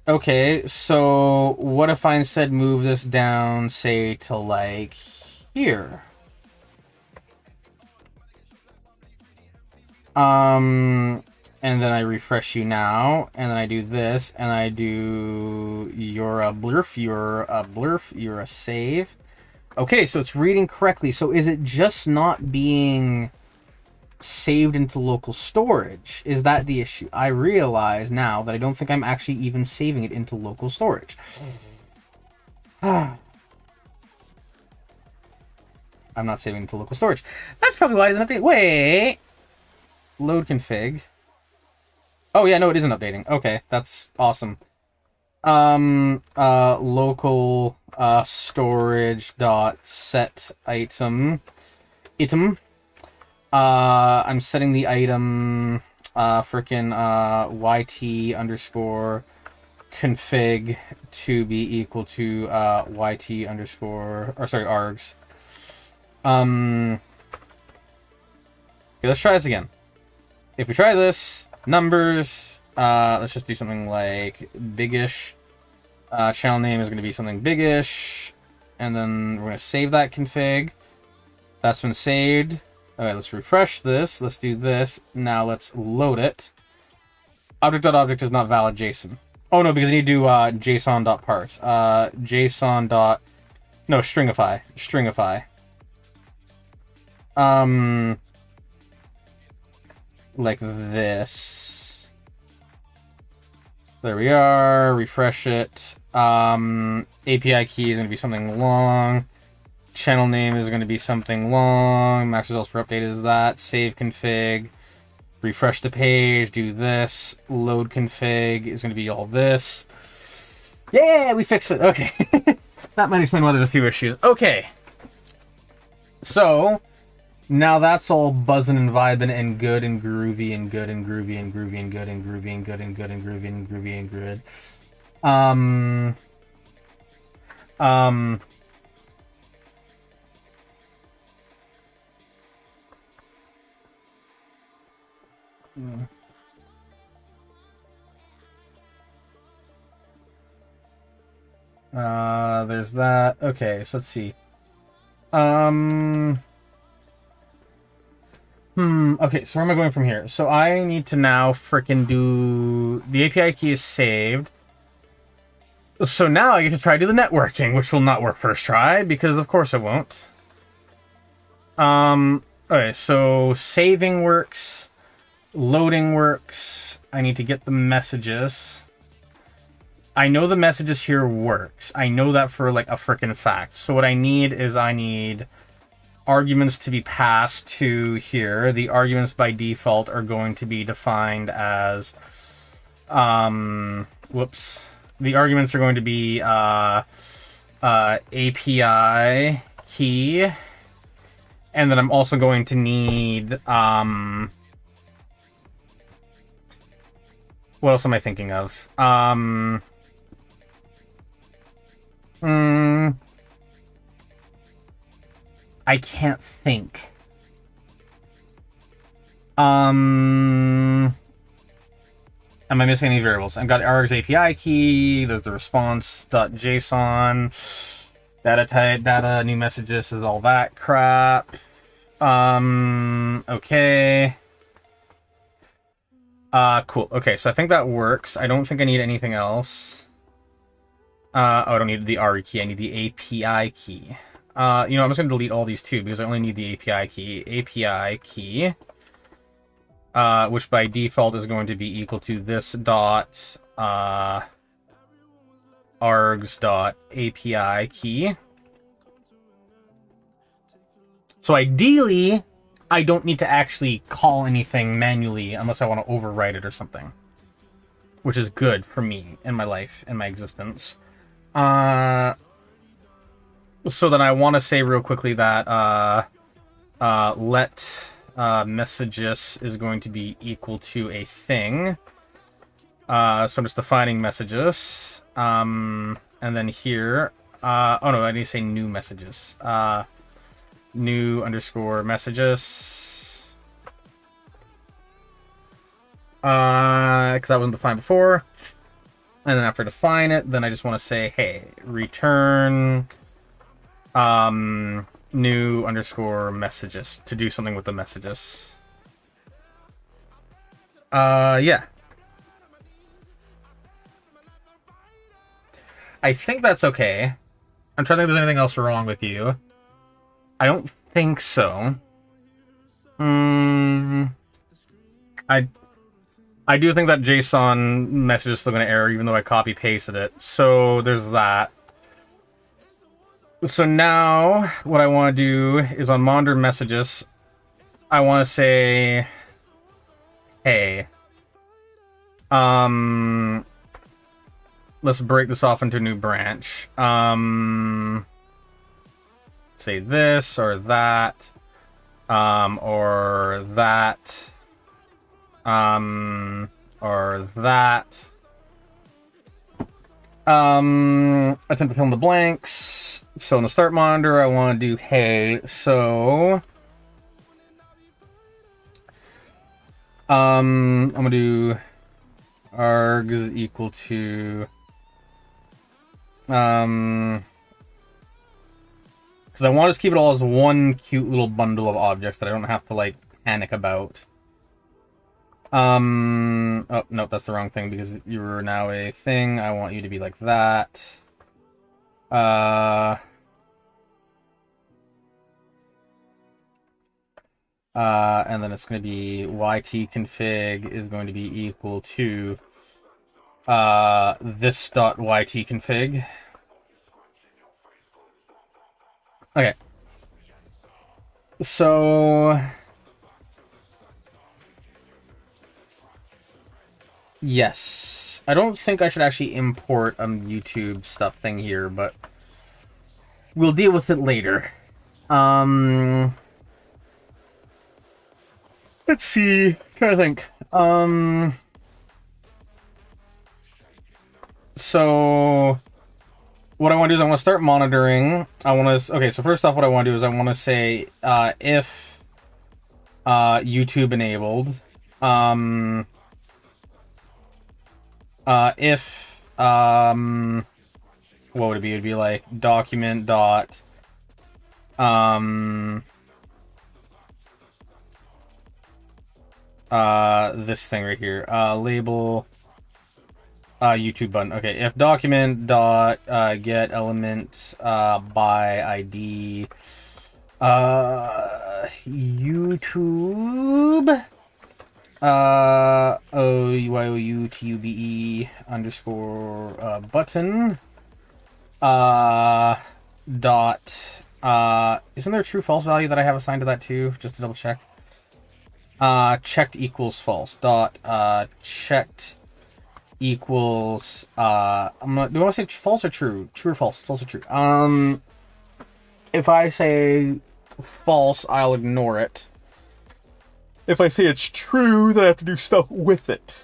Okay, so what if I instead move this down, say, to like here? And then I refresh you now, and then I do this, and I do you're a blurf, you're a blurf, you're a save. Okay, so it's reading correctly. So is it just not being saved into local storage? Is that the issue? I realize now that I don't think I'm actually even saving it into local storage. I'm not saving it into local storage. That's probably why it isn't updating. Wait! Load config. Oh yeah, no, it isn't updating. Okay, that's awesome. Local storage dot set item. I'm setting the item frickin' yt underscore config to be equal to yt underscore, or sorry, args. Okay, let's try this again. If we try this, numbers, let's just do something like biggish. Channel name is going to be something biggish, and then we're going to save that config. That's been saved. Okay, let's refresh this. Let's do this. Now let's load it. Object.object is not valid JSON. Oh no, because I need to do JSON.parse. JSON. No, stringify. Stringify. Like this. There we are. Refresh it. API key is going to be something long. Channel name is going to be something long. Max results per update is that. Save config. Refresh the page. Do this. Load config is going to be all this. Yeah, we fixed it. Okay. That might explain why there's a few issues. Okay. So, now that's all buzzing and vibing and good and groovy and good and groovy and groovy and good and groovy and good and good and groovy and groovy and good. There's that. Okay, so let's see. Okay, so where am I going from here? So I need to now frickin' do... The API key is saved. So now I get to try to do the networking, which will not work first try, because of course it won't. Okay, so saving works. Loading works. I need to get the messages. I know the messages here works. I know that for like a frickin' fact. So what I need is I need arguments to be passed to here. The arguments by default are going to be defined as whoops. The arguments are going to be API key, and then I'm also going to need what else am I thinking of? I can't think. Am I missing any variables? I've got args API key, there's the response.json, data type, data, new messages, is all that crap. Okay. Cool. Okay, so I think that works. I don't think I need anything else. I don't need the RE key. I need the API key. I'm just going to delete all these too because I only need the API key. API key, which by default is going to be equal to this dot args dot API key. So ideally, I don't need to actually call anything manually unless I want to overwrite it or something, which is good for me in my life, in my existence. So then I want to say real quickly that let messages is going to be equal to a thing. So I'm just defining messages. And then here, oh no, I need to say new messages. New underscore messages. Because that wasn't defined before. And then after I define it, then I just want to say, hey, return new underscore messages to do something with the messages. Yeah. I think that's okay. I'm trying to think if there's anything else wrong with you. I don't think so. I do think that JSON message is still going to error, even though I copy pasted it. So there's that. So now what I want to do is on monitor messages, I want to say, hey, let's break this off into a new branch. Say this or that, or that, or that. Attempt to fill in the blanks. So in the start monitor, I want to do hey. So I'm gonna do args equal to because I want to just keep it all as one cute little bundle of objects that I don't have to like panic about. Oh no, that's the wrong thing because you're now a thing. I want you to be like that. And then it's going to be ytconfig is going to be equal to this dot ytconfig. Okay. So yes. I don't think I should actually import a YouTube stuff thing here, but we'll deal with it later. Let's see. Trying to think. So what I want to do is I want to start monitoring. Okay, so first off, what I want to do is I want to say if YouTube enabled, if what would it be? It'd be like document dot this thing right here, label YouTube button. Okay, if document dot get element by ID YouTube OYOUTUBE underscore button dot isn't there a true false value that I have assigned to that too, just to double check? Checked equals false dot checked equals do I want to say false or true? True or false? False or true? If I say false, I'll ignore it. If I say it's true, then I have to do stuff with it.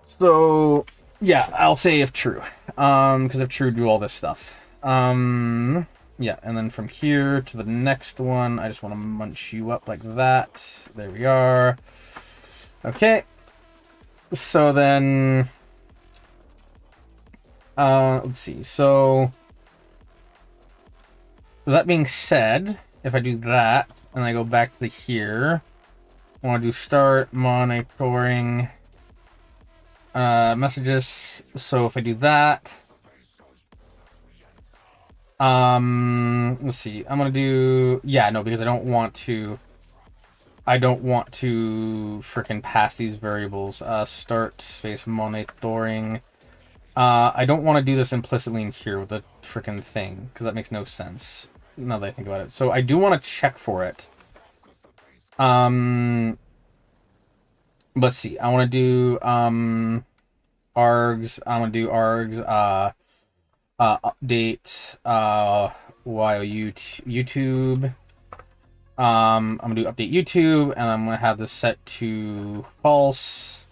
So yeah, I'll say if true. Because if true, do all this stuff. Yeah, and then from here to the next one, I just want to munch you up like that. There we are. Okay. So then, let's see. So, with that being said, if I do that, and I go back to here, I want to do start monitoring messages. So if I do that, let's see. I'm gonna do because I don't want to. Freaking pass these variables. Start space monitoring. I don't want to do this implicitly in here with the freaking thing because that makes no sense now that I think about it. So I do want to check for it. Let's see. I want to do args. I want to do args. Update YouTube. I'm gonna do update YouTube, and I'm gonna have this set to false.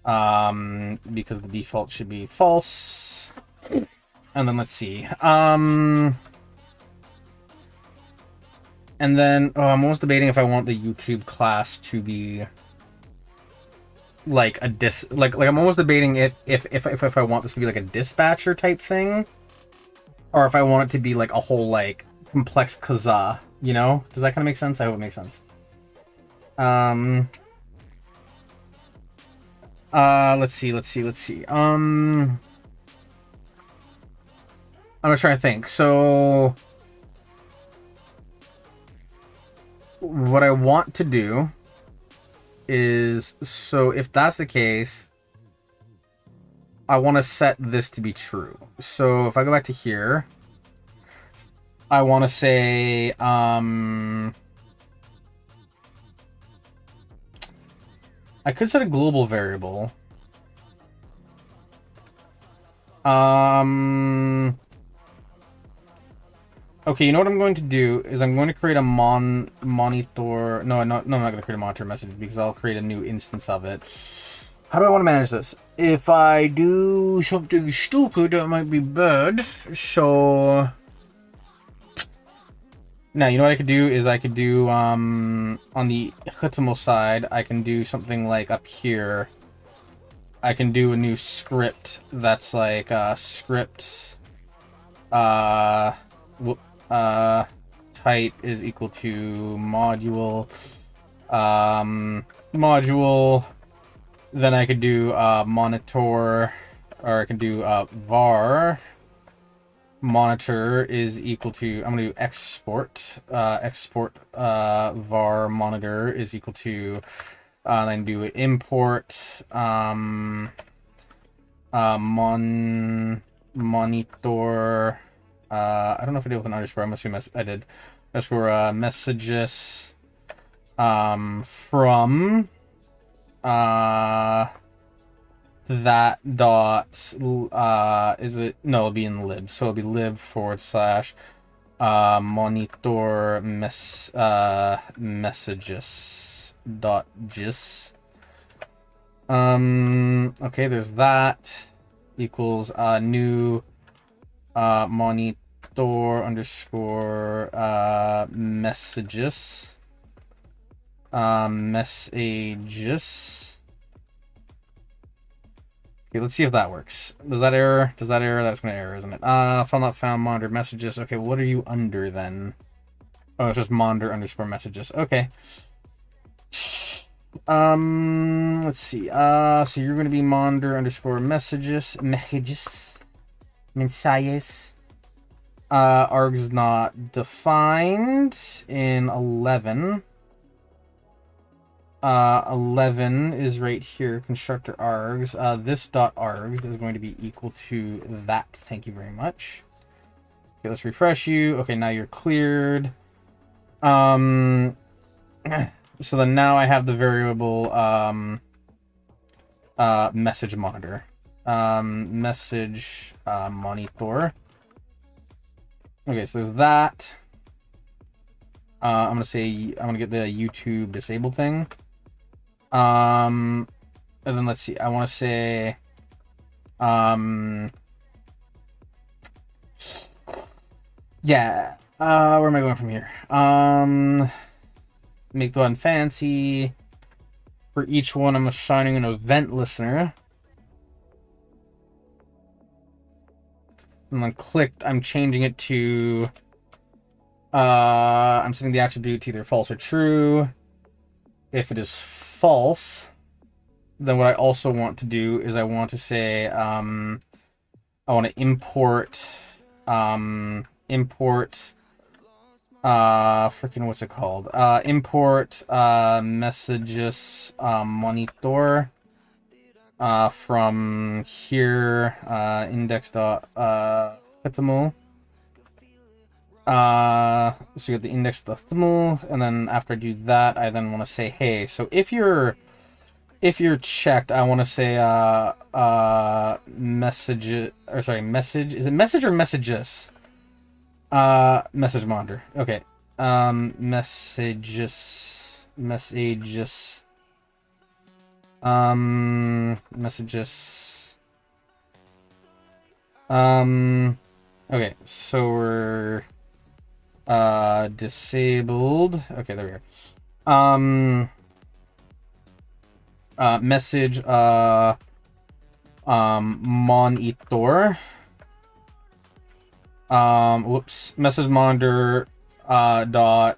Because the default should be false. And then let's see. And then I'm almost debating if I want the YouTube class to be like a I'm almost debating if I want this to be like a dispatcher type thing, or if I want it to be like a whole like complex kazaa. You know, does that kind of make sense? I hope it makes sense. Let's see. I'm gonna try to think. So, what I want to do is, so if that's the case, I want to set this to be true. So if I go back to here, I want to say, I could set a global variable. Okay, you know what I'm going to do is I'm going to create a monitor. No, I'm not going to create a monitor message because I'll create a new instance of it. How do I want to manage this? If I do something stupid, that might be bad. So now, you know what I could do is I could do, on the HTML side, I can do something like up here. I can do a new script that's like, script, type is equal to module, module. Then I could do, monitor, or I can do, var. Monitor is equal to, I'm going to do export, var monitor is equal to, then do import, monitor, I don't know if I did with an underscore, I'm assuming I did, underscore, messages, from, that dot is it, no, it'll be in lib, so it'll be lib / monitor messages dot gis. Okay, there's that equals new monitor underscore messages messages. Okay, let's see if that works. Does that error? Does that error? That's going to error, isn't it? File not found, monitor messages. Okay, what are you under then? Oh, it's just monitor underscore messages. Okay. Let's see. So you're going to be monitor underscore messages. Mensajes. Args is not defined in 11. 11 is right here, constructor args. This dot args is going to be equal to that. Thank you very much. Okay, let's refresh you. Okay, now you're cleared. So then now I have the variable message monitor. Message monitor. Okay, so there's that. I'm gonna get the YouTube disabled thing. And then let's see, I want to say, yeah, where am I going from here? Make the one fancy. For each one, I'm assigning an event listener. And then clicked, I'm changing it to, I'm setting the attribute to either false or true. if it is false, then what I also want to do is I want to say, I want to import, freaking what's it called? Import, messages, monitor, from here, index dot, optimal. So you get the index dot optimal, and then after I do that, I then want to say, hey, so if you're checked, I want to say, message, or sorry, message, is it message or messages? Message monitor. Okay. Messages. Messages. Messages. Okay, so we're disabled. Okay, there we go. Message monitor. Whoops, message monitor dot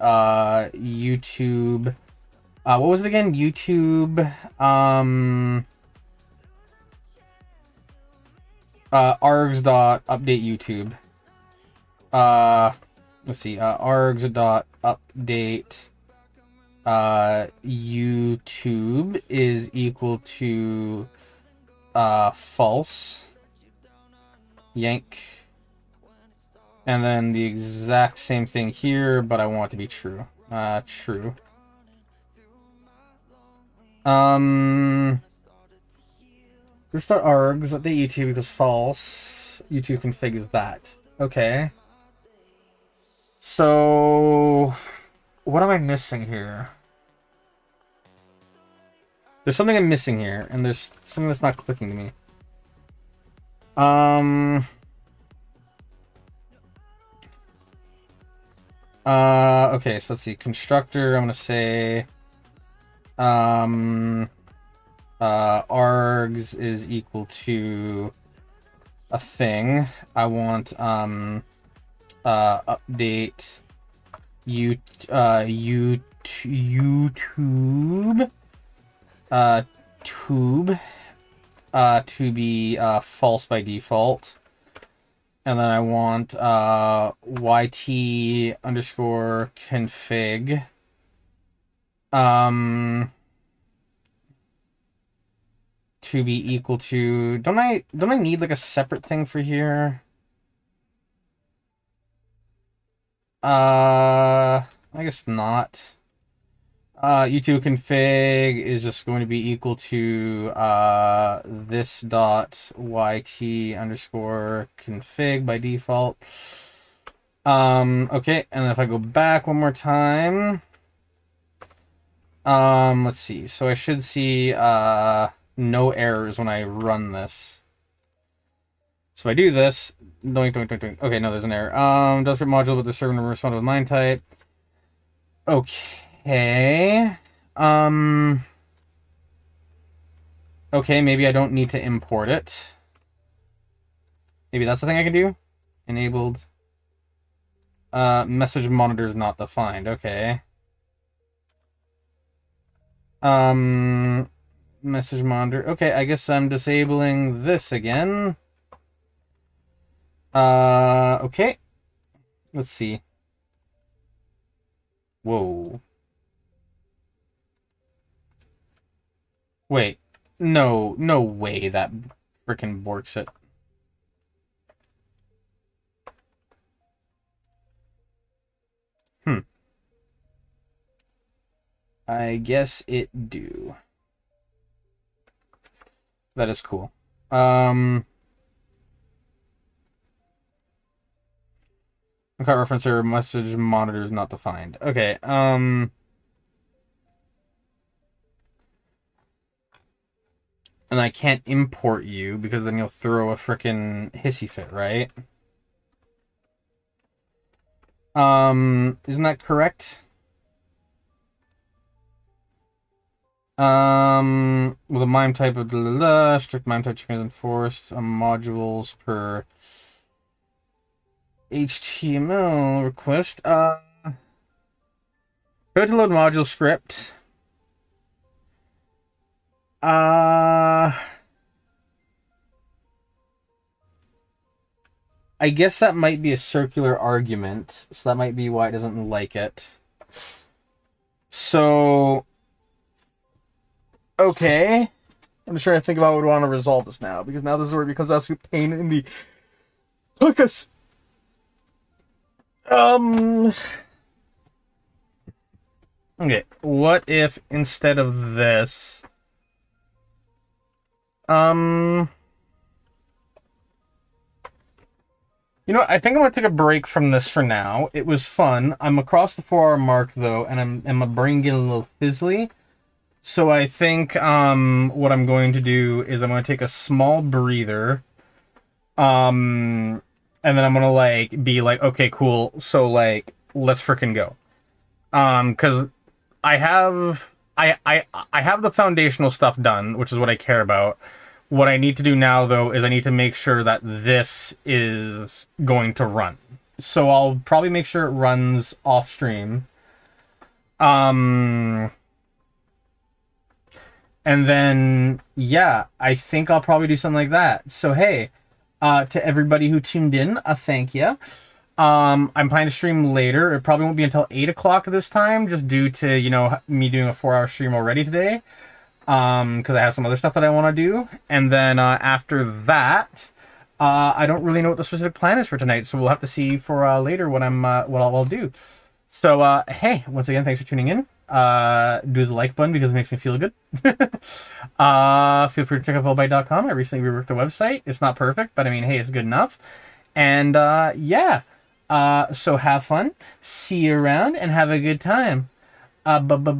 YouTube. What was it again? YouTube args dot update YouTube. Let's see, args dot update YouTube is equal to false. Yank. And then the exact same thing here, but I want it to be true. True. Restart args, update YouTube equals false. YouTube config is that. Okay. So, what am I missing here? There's something I'm missing here, and there's something that's not clicking to me. Okay, so let's see. Constructor, I'm gonna say, args is equal to a thing. I want, update YouTube, tube, to be, false by default. And then I want yt underscore config to be equal to, don't I need like a separate thing for here? I guess not. YouTube config is just going to be equal to this dot yt underscore config by default. Okay, and then if I go back one more time, let's see. So I should see no errors when I run this. So if I do this, doink, doink, doink, doink. Okay, no, there's an error. JavaScript module with the server number responded with line type. Okay. Okay, maybe I don't need to import it. Maybe that's the thing I can do? Enabled. Message monitor is not defined. Okay. Message monitor. Okay, I guess I'm disabling this again. Okay. Let's see. Whoa. Wait. No way that frickin' borks it. I guess it do. That is cool. Account referencer message monitor is not defined. Okay, and I can't import you because then you'll throw a frickin' hissy fit, right? Isn't that correct? With a MIME type of strict MIME type checking is enforced on modules per HTML request. Go to load module script. I guess that might be a circular argument, so that might be why it doesn't like it. So, okay. I'm just trying to think about how we want to resolve this now, because now this is where it becomes an absolute pain in the tuchus. Okay, what if instead of this... You know what? I think I'm going to take a break from this for now. It was fun. I'm across the 4-hour mark, though, and my brain getting a little fizzly. So I think what I'm going to do is I'm going to take a small breather. And then I'm going to, like, be like, okay, cool. So, like, let's frickin' go. Because I have the foundational stuff done, which is what I care about. What I need to do now, though, is I need to make sure that this is going to run. So I'll probably make sure it runs off stream. And then, yeah, I think I'll probably do something like that. So, hey, to everybody who tuned in, thank you. I'm planning to stream later. It probably won't be until 8 o'clock this time, just due to, you know, me doing a 4-hour stream already today. Because I have some other stuff that I want to do. And then after that, I don't really know what the specific plan is for tonight, so we'll have to see for later what I'll do. So, hey, once again, thanks for tuning in. Do the like button because it makes me feel good. Feel free to check out Volbyte.com. I recently reworked the website. It's not perfect, but I mean, hey, it's good enough. And, yeah. So have fun, see you around, and have a good time. Bye-bye.